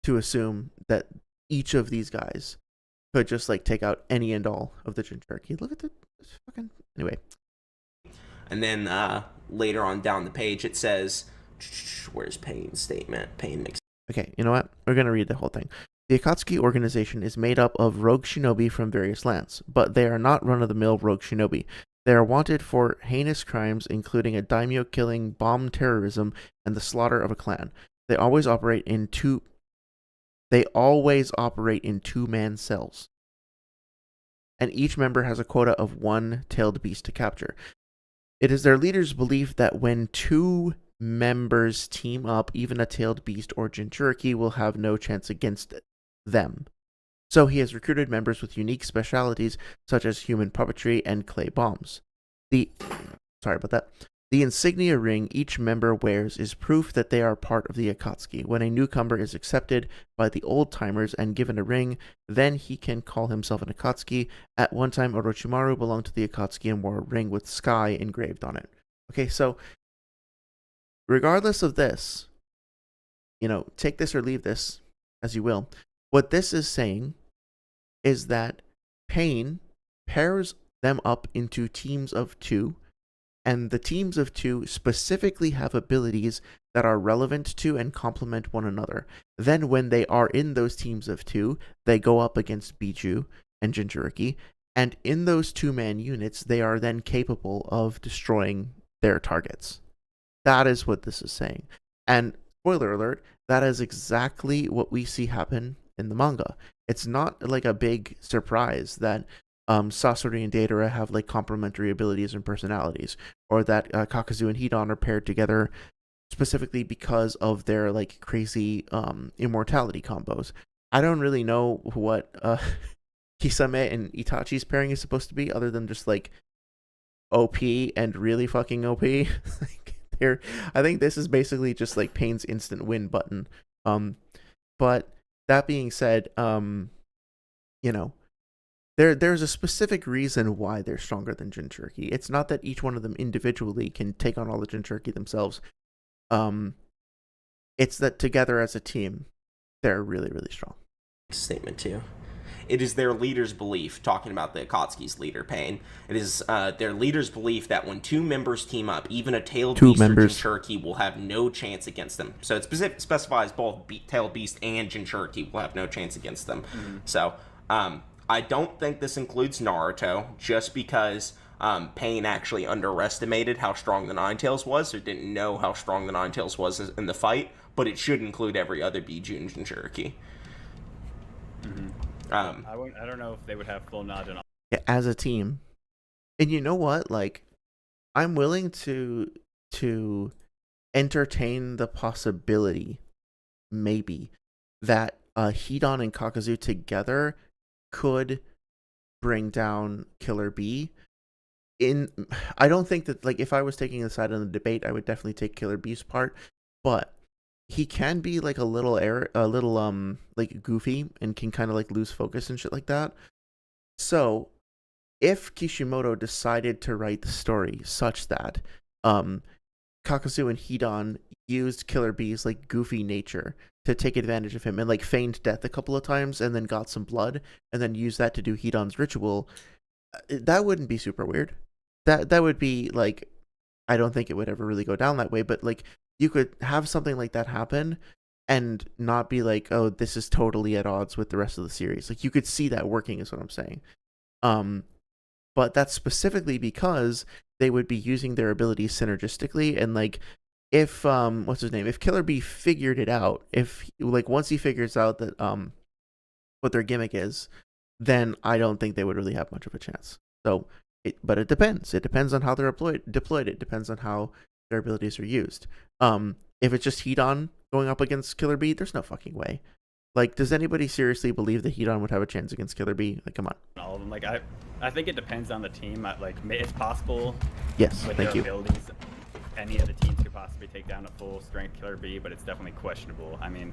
to assume that each of these guys could just like take out any and all of the Jinchuriki. Look at the fucking anyway. And then later on down the page it says, where's Pain's statement? Pain makes. Okay, you know what? We're gonna read the whole thing. The Akatsuki organization is made up of rogue shinobi from various lands, but they are not run-of-the-mill rogue shinobi. They are wanted for heinous crimes, including a daimyo killing, bomb terrorism, and the slaughter of a clan. They always operate in two-man cells. And each member has a quota of one tailed beast to capture. It is their leader's belief that when two members team up, even a tailed beast or Jinchuriki will have no chance against them. So he has recruited members with unique specialities such as human puppetry and clay bombs. The insignia ring each member wears is proof that they are part of the Akatsuki. When a newcomer is accepted by the old-timers and given a ring, then he can call himself an Akatsuki. At one time, Orochimaru belonged to the Akatsuki and wore a ring with sky engraved on it. Okay, so regardless of this, take this or leave this as you will. What this is saying is that Pain pairs them up into teams of two, and the teams of two specifically have abilities that are relevant to and complement one another. Then when they are in those teams of two, they go up against Biju and Jinchuriki, and in those two-man units, they are then capable of destroying their targets. That is what this is saying. And spoiler alert, that is exactly what we see happen in the manga. It's not like a big surprise that Sasori and Datara have like complementary abilities and personalities, or that Kakuzu and Hidan are paired together specifically because of their like crazy immortality combos. I don't really know what Kisame and Itachi's pairing is supposed to be, other than just like OP and really fucking OP. I think this is basically just like Pain's instant win button. But that being said, there's a specific reason why they're stronger than Jinchuriki. It's not that each one of them individually can take on all the Jinchuriki themselves. It's that together as a team, they're really, really strong. Statement too. it is their leader's belief, talking about the Akatsuki's leader, Pain, it is their leader's belief that when two members team up, even a tailed beast or Jinchuriki will have no chance against them. So it specifies both tailed beast and Jinchuriki will have no chance against them. So I don't think this includes Naruto, just because Pain actually underestimated how strong the Ninetales was, so didn't know how strong the Ninetales was in the fight, but it should include every other Biju and Jinchuriki. I don't know if they would have full knowledge on all. Yeah, as a team. And you know what? Like, I'm willing to entertain the possibility, maybe, that Hidan and Kakuzu together could bring down Killer B. I don't think that, like, if I was taking a side in the debate, I would definitely take Killer B's part, but he can be like a little like goofy and can kind of like lose focus and shit like that. So if Kishimoto decided to write the story such that Kakuzu and Hidan used Killer B's like goofy nature to take advantage of him and like feigned death a couple of times and then got some blood and then used that to do Hidan's ritual, that wouldn't be super weird. That would be like, I don't think it would ever really go down that way, but like, you could have something like that happen and not be like, oh, this is totally at odds with the rest of the series. Like, you could see that working, is what I'm saying. But that's specifically because they would be using their abilities synergistically. And like, if what's his name? If Killer B figured it out, if like once he figures out that what their gimmick is, then I don't think they would really have much of a chance. So, but it depends. It depends on how they're deployed. It depends on how their abilities are used. If it's just Hidan going up against Killer B, there's no fucking way. Like, does anybody seriously believe that Hidan would have a chance against Killer B? Like, come on. All of them. Like, I think it depends on the team. Like, it's possible. Yes, with thank their you. abilities, any of the teams could possibly take down a full strength Killer B, but it's definitely questionable. I mean,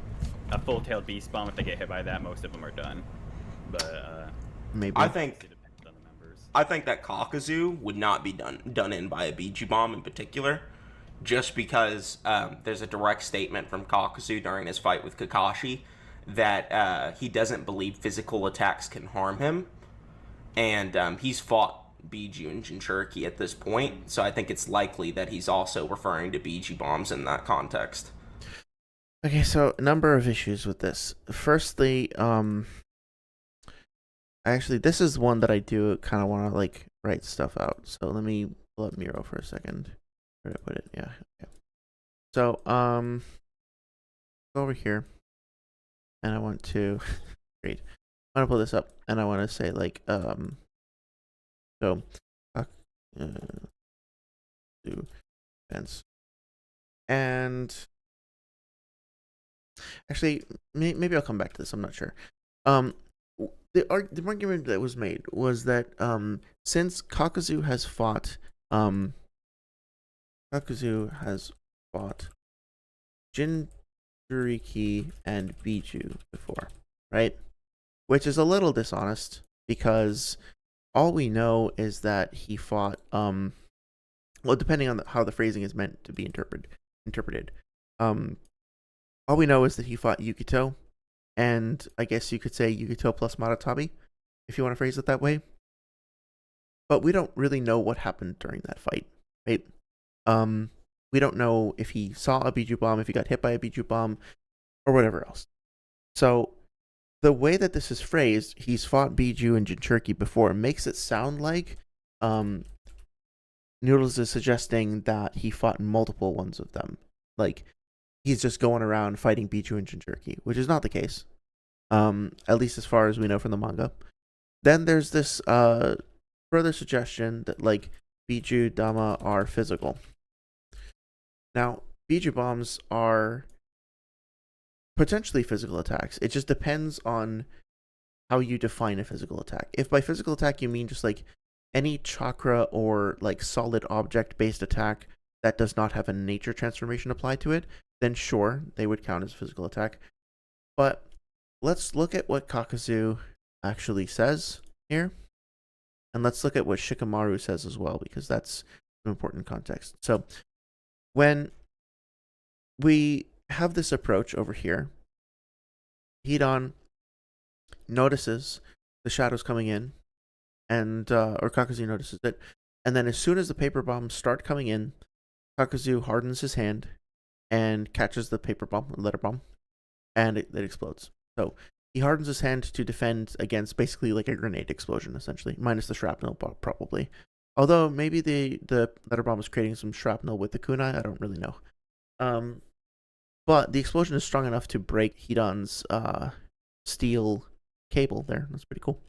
a full tailed beast bomb, if they get hit by that, most of them are done. But maybe I think it depends on the members. I think that Kakuzu would not be done in by a Biju bomb in particular, just because there's a direct statement from Kakuzu during his fight with Kakashi that he doesn't believe physical attacks can harm him, and he's fought Biju and Jinchuriki at this point, so I think it's likely that he's also referring to Biju bombs in that context. Okay, so a number of issues with this. Firstly, actually, this is one that I do kind of want to like write stuff out. So let me pull up Miro for a second. Where did I put it? Yeah. Okay. So go over here, and I want to great. I want to pull this up, and I want to say like so do fence, and actually maybe I'll come back to this. I'm not sure. The argument that was made was that since Kakuzu has fought Jinchuriki and Biju before, right? Which is a little dishonest because all we know is that he fought well, depending on how the phrasing is meant to be interpreted. All we know is that he fought Yukito, and I guess you could say Yukito plus Maratabi, if you want to phrase it that way. But we don't really know what happened during that fight, right? We don't know if he saw a Biju bomb, if he got hit by a Biju bomb, or whatever else. So the way that this is phrased, he's fought Biju and Jinchuriki before, makes it sound like Noodles is suggesting that he fought multiple ones of them. Like, he's just going around fighting Biju and Jinchuriki, which is not the case. At least as far as we know from the manga. Then there's this further suggestion that like Biju Dama are physical. Now, Biju bombs are potentially physical attacks. It just depends on how you define a physical attack. If by physical attack you mean just like any chakra or like solid object based attack that does not have a nature transformation applied to it, then sure, they would count as a physical attack. But let's look at what Kakuzu actually says here. And let's look at what Shikamaru says as well, because that's an important context. So when we have this approach over here, Hidan notices the shadows coming in, and or Kakuzu notices it, and then as soon as the paper bombs start coming in, Kakuzu hardens his hand and catches the paper bomb, letter bomb, and it explodes. So he hardens his hand to defend against basically like a grenade explosion, essentially, minus the shrapnel probably. Although maybe the letter bomb is creating some shrapnel with the kunai, I don't really know. But the explosion is strong enough to break Hidan's steel cable there. That's pretty cool.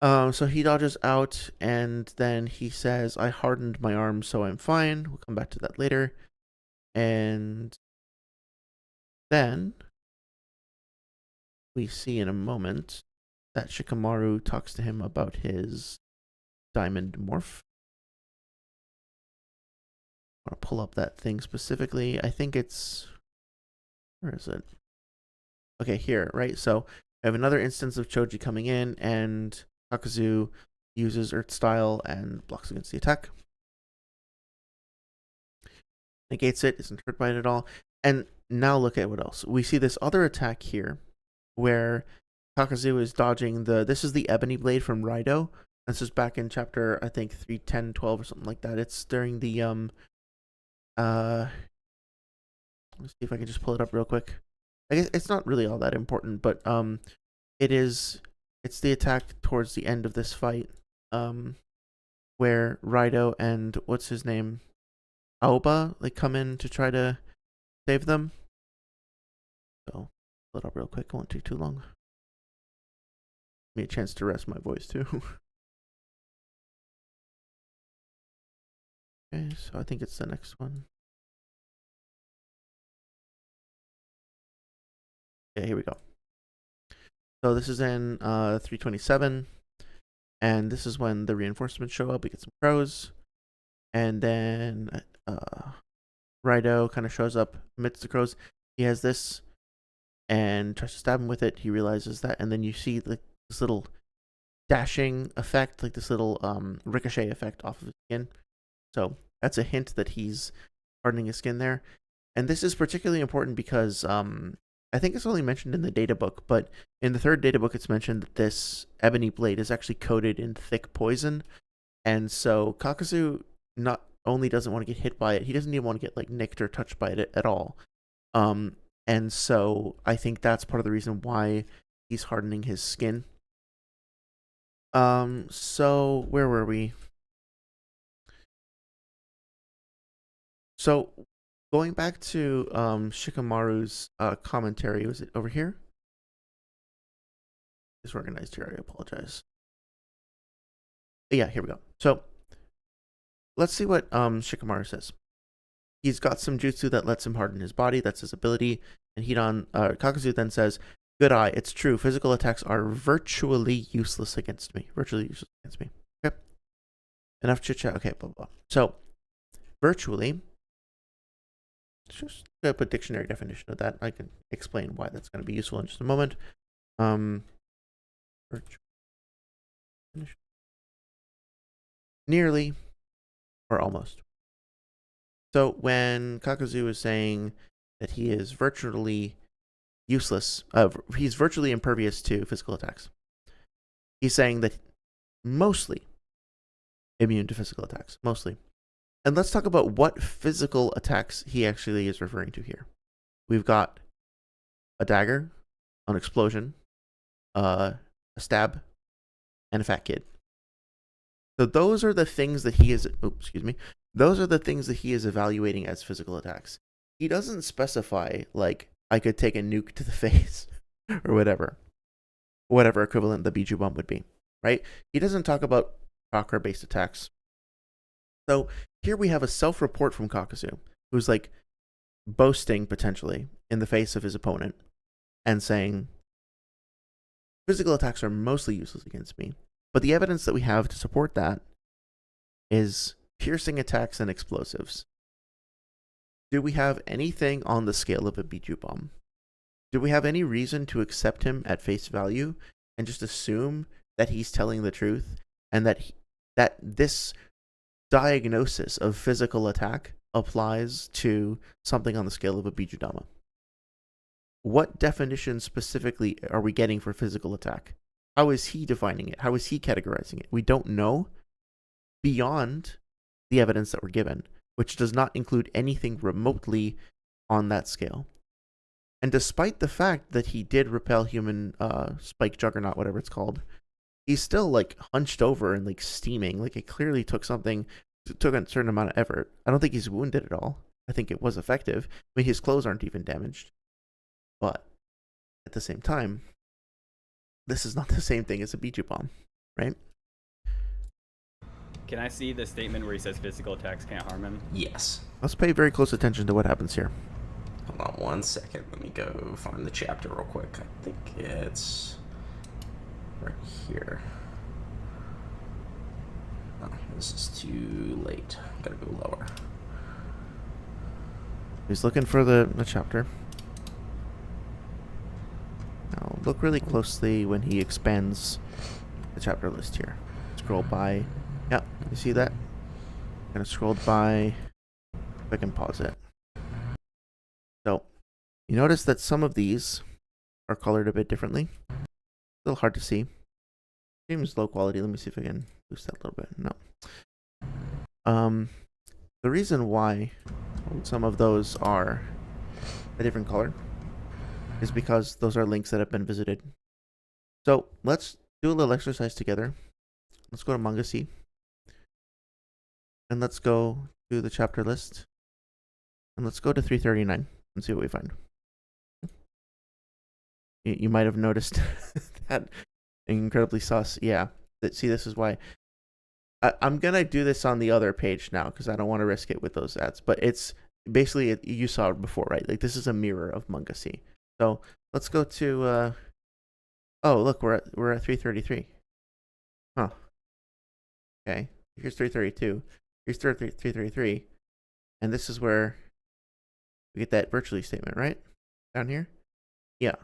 So he dodges out, and then he says, "I hardened my arm, so I'm fine." We'll come back to that later. And then we see in a moment that Shikamaru talks to him about his diamond morph. I want to pull up that thing specifically. I think it's... Where is it? Okay, here, right? So I have another instance of Choji coming in, and Kakuzu uses Earth Style and blocks against the attack. Negates it, isn't hurt by it at all. And now look at what else. We see this other attack here, where Kakuzu is dodging this is the Ebony Blade from Raido. This is back in chapter, I think, 310, 12 or something like that. It's during the, let's see if I can just pull it up real quick. I guess it's not really all that important, but, it's the attack towards the end of this fight, where Raido and, what's his name? Aoba, like, come in to try to save them. So, pull it up real quick. It won't take too long. Give me a chance to rest my voice, too. Okay, so I think it's the next one. Okay, here we go. So this is in 327, and this is when the reinforcements show up. We get some crows, and then Raido kind of shows up amidst the crows. He has this, and tries to stab him with it. He realizes that, and then you see this little dashing effect, like this little ricochet effect off of his skin. So that's a hint that he's hardening his skin there. And this is particularly important because I think it's only mentioned in the data book, but in the third data book, it's mentioned that this ebony blade is actually coated in thick poison. And so Kakuzu not only doesn't want to get hit by it, he doesn't even want to get like nicked or touched by it at all. And so I think that's part of the reason why he's hardening his skin. So where were we? So going back to Shikamaru's commentary, was it over here? Disorganized here, I apologize. Yeah, here we go. So let's see what Shikamaru says. He's got some jutsu that lets him harden his body. That's his ability. And Kakuzu then says, "Good eye. It's true. Physical attacks are virtually useless against me. Virtually useless against me." Okay. Enough chit chat. Okay. Blah, blah, blah. So virtually. Just gonna put dictionary definition of that. I can explain why that's going to be useful in just a moment. Nearly or almost. So when Kakuzu is saying that he is virtually useless, he's virtually impervious to physical attacks. He's saying that mostly immune to physical attacks, mostly. And let's talk about what physical attacks he actually is referring to here. We've got a dagger, an explosion, a stab, and a fat kid. So those are the things that he is. Those are the things that he is evaluating as physical attacks. He doesn't specify like I could take a nuke to the face or whatever equivalent the Biju bomb would be, right? He doesn't talk about chakra-based attacks. So here we have a self-report from Kakuzu, who's like boasting potentially in the face of his opponent and saying, physical attacks are mostly useless against me. But the evidence that we have to support that is piercing attacks and explosives. Do we have anything on the scale of a Biju bomb? Do we have any reason to accept him at face value and just assume that he's telling the truth and that this diagnosis of physical attack applies to something on the scale of a Bijudama? What definition specifically are we getting for physical attack? How is he defining it? How is he categorizing it? We don't know beyond the evidence that we're given, which does not include anything remotely on that scale. And despite the fact that he did repel human spike juggernaut, whatever it's called, he's still like hunched over and like steaming. Like it clearly took a certain amount of effort. I don't think he's wounded at all. I think it was effective. I mean, his clothes aren't even damaged. But at the same time, this is not the same thing as a Bijuu bomb, right? Can I see the statement where he says physical attacks can't harm him? Yes. Let's pay very close attention to what happens here. Hold on 1 second. Let me go find the chapter real quick. I think it's right here. Oh, this is too late. Gotta go lower. He's looking for the chapter. Now, look really closely when he expands the chapter list here. Scroll by. Yeah, you see that? Gonna scroll by. If I can pause it. So, you notice that some of these are colored a bit differently. A little hard to see. Seems low quality. Let me see if I can boost that a little bit. No. The reason why some of those are a different color is because those are links that have been visited. So let's do a little exercise together. Let's go to Manga C. And let's go to the chapter list. And let's go to 339 and see what we find. You might have noticed that incredibly sus. Yeah. See, this is why. I'm going to do this on the other page now because I don't want to risk it with those ads. But it's basically, you saw it before, right? Like, this is a mirror of Manga C. So let's go to, oh, look, we're at 333. Huh. Okay. Here's 332. Here's 333. And this is where we get that virtually statement, right? Down here? Yeah.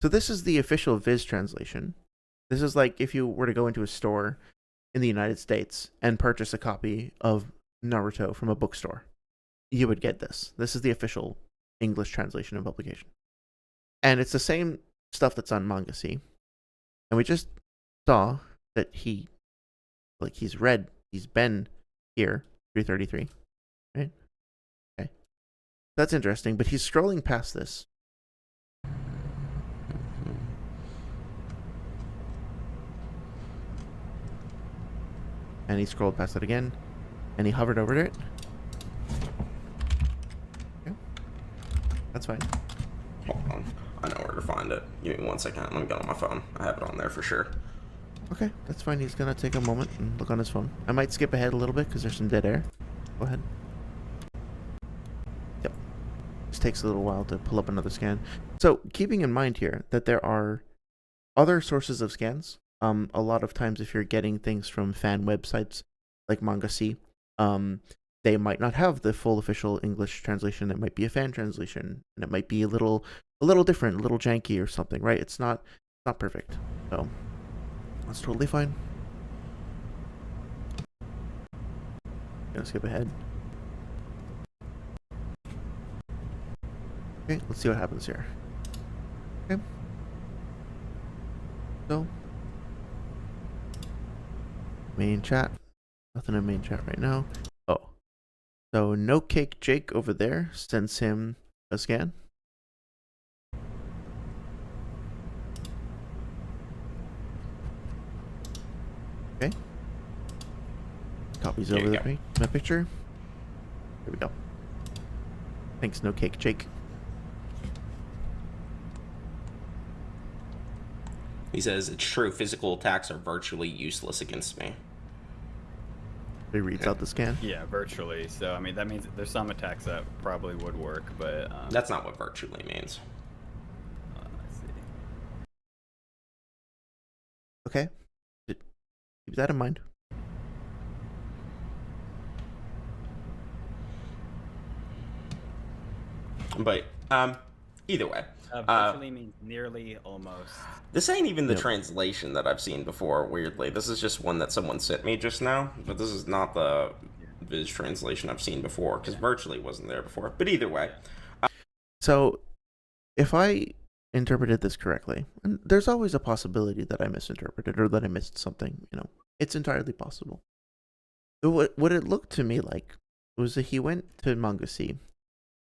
So this is the official Viz translation. This is like if you were to go into a store in the United States and purchase a copy of Naruto from a bookstore. You would get this. This is the official English translation and publication. And it's the same stuff that's on Manga C. And we just saw that he's been here, 333, right? Okay. That's interesting, but he's scrolling past this. And he scrolled past it again, and he hovered over it. Okay. That's fine. Hold on. I know where to find it. Give me 1 second. Let me get on my phone. I have it on there for sure. Okay, that's fine. He's going to take a moment and look on his phone. I might skip ahead a little bit because there's some dead air. Go ahead. Yep. This takes a little while to pull up another scan. So, keeping in mind here that there are other sources of scans. A lot of times if you're getting things from fan websites like Manga C, they might not have the full official English translation. It might be a fan translation, and it might be a little different, a little janky or something, right? It's not perfect. So that's totally fine. Gonna skip ahead. Okay, let's see what happens here. Okay. So main chat. Nothing in main chat right now. Oh. So No Cake Jake over there sends him a scan. Okay. Copies over my picture. Here we go. Thanks, No Cake Jake. He says, it's true, physical attacks are virtually useless against me. He reads out the scan. Yeah, virtually. So, I mean, that means there's some attacks that probably would work, but... That's not what virtually means. Let's see. Okay. Keep that in mind. But, either way. Virtually means nearly, almost. This ain't even the translation that I've seen before, weirdly. This is just one that someone sent me just now, but this is not the Viz translation I've seen before, because virtually wasn't there before. But either way. So, if I interpreted this correctly. And there's always a possibility that I misinterpreted or that I missed something, It's entirely possible. What it looked to me like was that he went to Manga C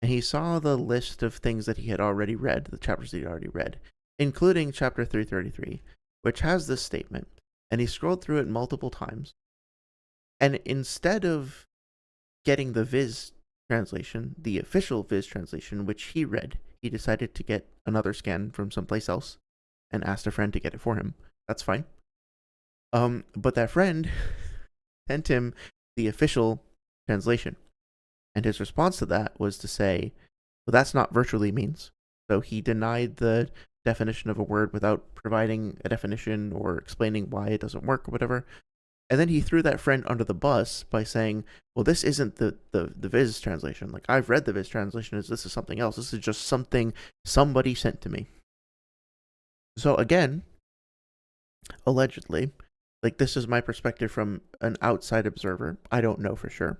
and he saw the list of things that he had already read, the chapters that he had already read, including chapter 333, which has this statement, and he scrolled through it multiple times. And instead of getting the Viz translation, the official Viz translation, which he read, he decided to get another scan from someplace else and asked a friend to get it for him. That's fine. But that friend sent him the official translation. And his response to that was to say, well, that's not virtually means. So he denied the definition of a word without providing a definition or explaining why it doesn't work or whatever. And then he threw that friend under the bus by saying, well, this isn't the Viz translation. Like, I've read the Viz translation. This is something else. This is just something somebody sent to me. So again, allegedly, like, this is my perspective from an outside observer. I don't know for sure.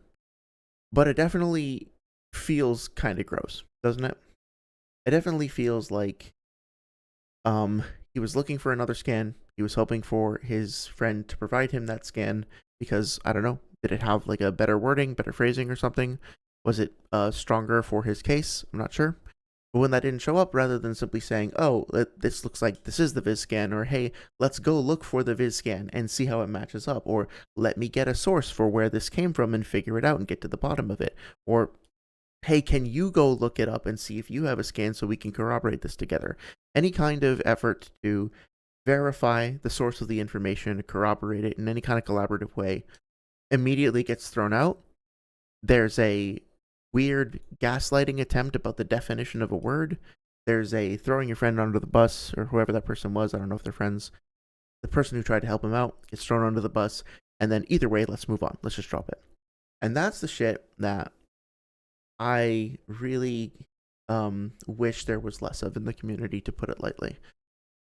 But it definitely feels kind of gross, doesn't it? It definitely feels like he was looking for another scan. He was hoping for his friend to provide him that scan because, I don't know, did it have like a better wording, better phrasing or something? Was it stronger for his case? I'm not sure. But when that didn't show up, rather than simply saying, oh, this looks like this is the Viz scan, or hey, let's go look for the Viz scan and see how it matches up, or let me get a source for where this came from and figure it out and get to the bottom of it, or hey, can you go look it up and see if you have a scan so we can corroborate this together? Any kind of effort to verify the source of the information, corroborate it in any kind of collaborative way, immediately gets thrown out. There's a weird gaslighting attempt about the definition of a word. There's a throwing your friend under the bus, or whoever that person was. I don't know if they're friends. The person who tried to help him out gets thrown under the bus, and then either way, let's move on. Let's just drop it. And that's the shit that I really wish there was less of in the community, to put it lightly.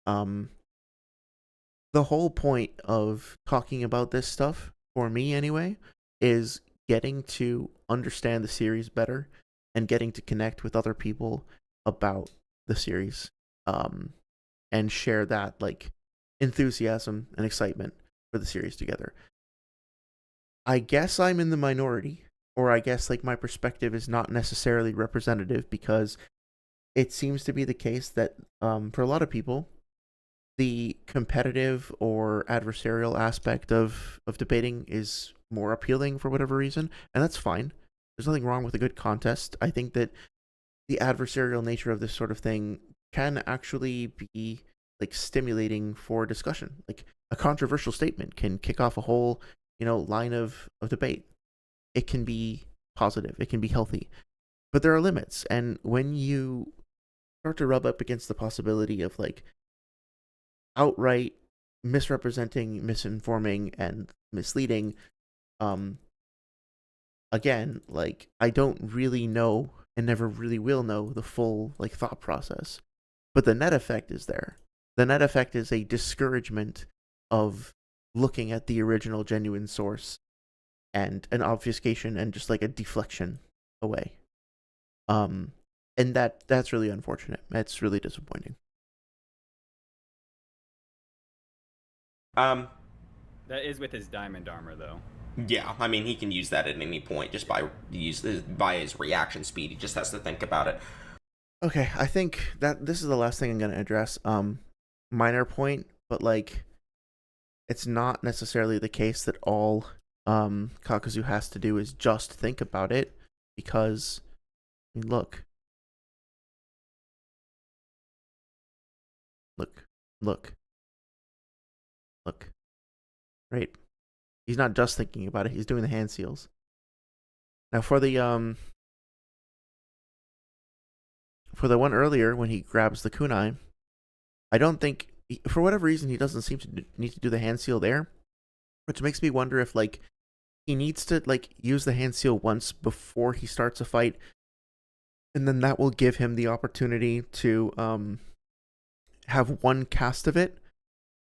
The whole point of talking about this stuff, for me anyway, is getting to understand the series better and getting to connect with other people about the series, and share that like enthusiasm and excitement for the series together. I guess I'm in the minority, or I guess like my perspective is not necessarily representative, because it seems to be the case that for a lot of people, the competitive or adversarial aspect of debating is more appealing for whatever reason, and that's fine. There's nothing wrong with a good contest. I think that the adversarial nature of this sort of thing can actually be like stimulating for discussion. Like, a controversial statement can kick off a whole, line of debate. It can be positive, it can be healthy, but there are limits. And when you start to rub up against the possibility of like outright misrepresenting, misinforming, and misleading, again, like, I don't really know and never really will know the full like thought process, but the net effect is there. The net effect is a discouragement of looking at the original genuine source, and an obfuscation and just like a deflection away. And that's really unfortunate. That's really disappointing. That is with his diamond armor, though. Yeah, I mean, he can use that at any point just by his reaction speed. He just has to think about it. Okay, I think that this is the last thing I'm going to address. Minor point, but like, it's not necessarily the case that all Kakuzu has to do is just think about it, because, I mean, look, right? He's not just thinking about it, he's doing the hand seals. Now for the one earlier when he grabs the kunai, I don't think, for whatever reason, he doesn't seem to need to do the hand seal there, which makes me wonder if like he needs to like use the hand seal once before he starts a fight, and then that will give him the opportunity to have one cast of it.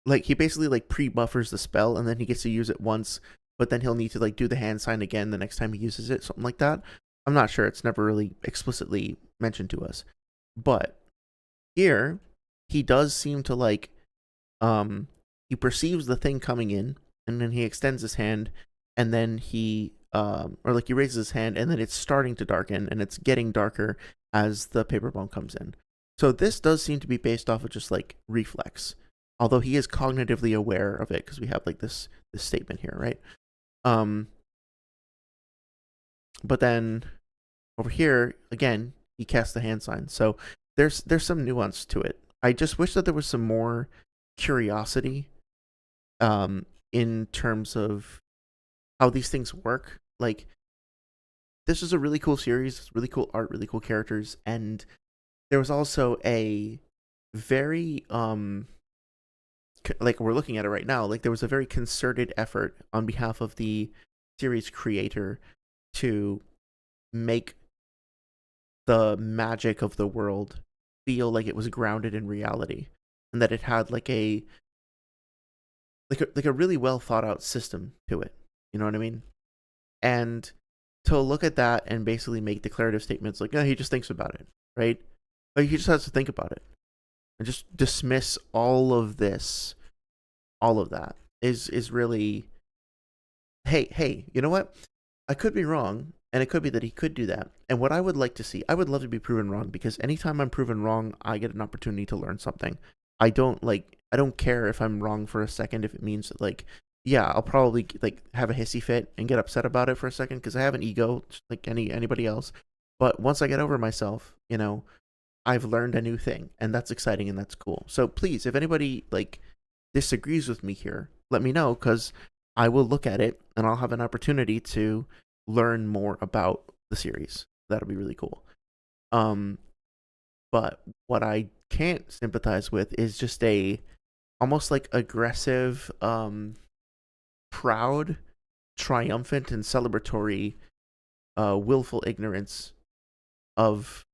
Like, he basically like pre-buffers the spell, and then he gets to use it once, but then he'll need to like do the hand sign again the next time he uses it, something like that. I'm not sure. It's never really explicitly mentioned to us. But Here, he does seem to like he perceives the thing coming in, and then he extends his hand, and then he or like he raises his hand, and then it's starting to darken, and it's getting darker as the paper bone comes in. So this does seem to be based off of just like reflex, although he is cognitively aware of it because we have like this statement here, right? But then over here again, he casts the hand sign. So there's some nuance to it. I just wish that there was some more curiosity in terms of how these things work. Like, this is a really cool series, really cool art, really cool characters, and there was also a very like we're looking at it right now, like there was a very concerted effort on behalf of the series creator to make the magic of the world feel like it was grounded in reality, and that it had like a really well thought out system to it. You know what I mean? And to look at that and basically make declarative statements like, "Oh, he just thinks about it," right? Like he just has to think about it, and just dismiss all of this, all of that is really, hey, you know what? I could be wrong, and it could be that he could do that. And what I would like to see, I would love to be proven wrong, because anytime I'm proven wrong, I get an opportunity to learn something. I don't care if I'm wrong for a second, if it means that, like, yeah, I'll probably like have a hissy fit and get upset about it for a second because I have an ego just like anybody else. But once I get over myself, you know, I've learned a new thing, and that's exciting and that's cool. So please, if anybody like disagrees with me here, let me know, because I will look at it and I'll have an opportunity to learn more about the series. That'll be really cool. But what I can't sympathize with is just a almost like aggressive, proud, triumphant, and celebratory, willful ignorance of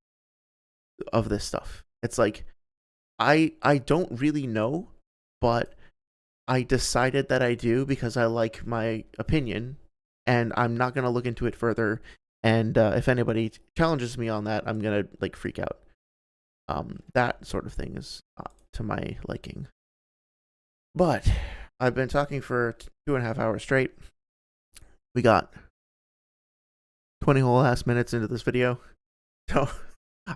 this stuff. It's like I don't really know, but I decided that I do because I like my opinion, and I'm not gonna look into it further. And if anybody challenges me on that, I'm gonna like freak out. That sort of thing is to my liking. But I've been talking for 2.5 hours straight. We got 20 whole ass minutes into this video, so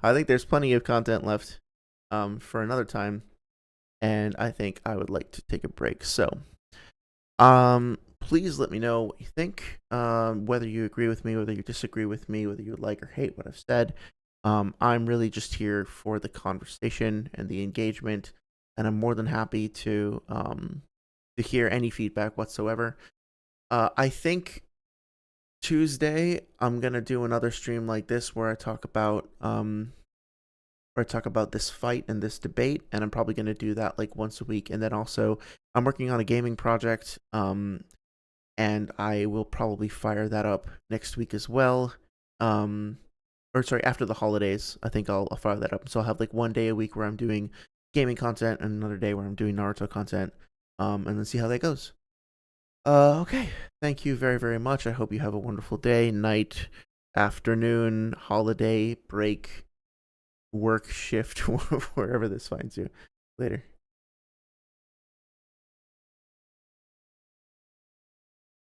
I think there's plenty of content left for another time, and I think I would like to take a break. So please let me know what you think, whether you agree with me, whether you disagree with me, whether you like or hate what I've said. I'm really just here for the conversation and the engagement, and I'm more than happy to hear any feedback whatsoever. I think Tuesday I'm gonna do another stream like this where I talk about this fight and this debate, and I'm probably gonna do that like once a week. And then also I'm working on a gaming project, and I will probably fire that up next week as well. Or sorry, after the holidays, I think I'll fire that up. So I'll have like one day a week where I'm doing gaming content, and another day where I'm doing Naruto content, and then see how that goes. Okay. Thank you very, very much. I hope you have a wonderful day, night, afternoon, holiday, break, work, shift, wherever this finds you. Later.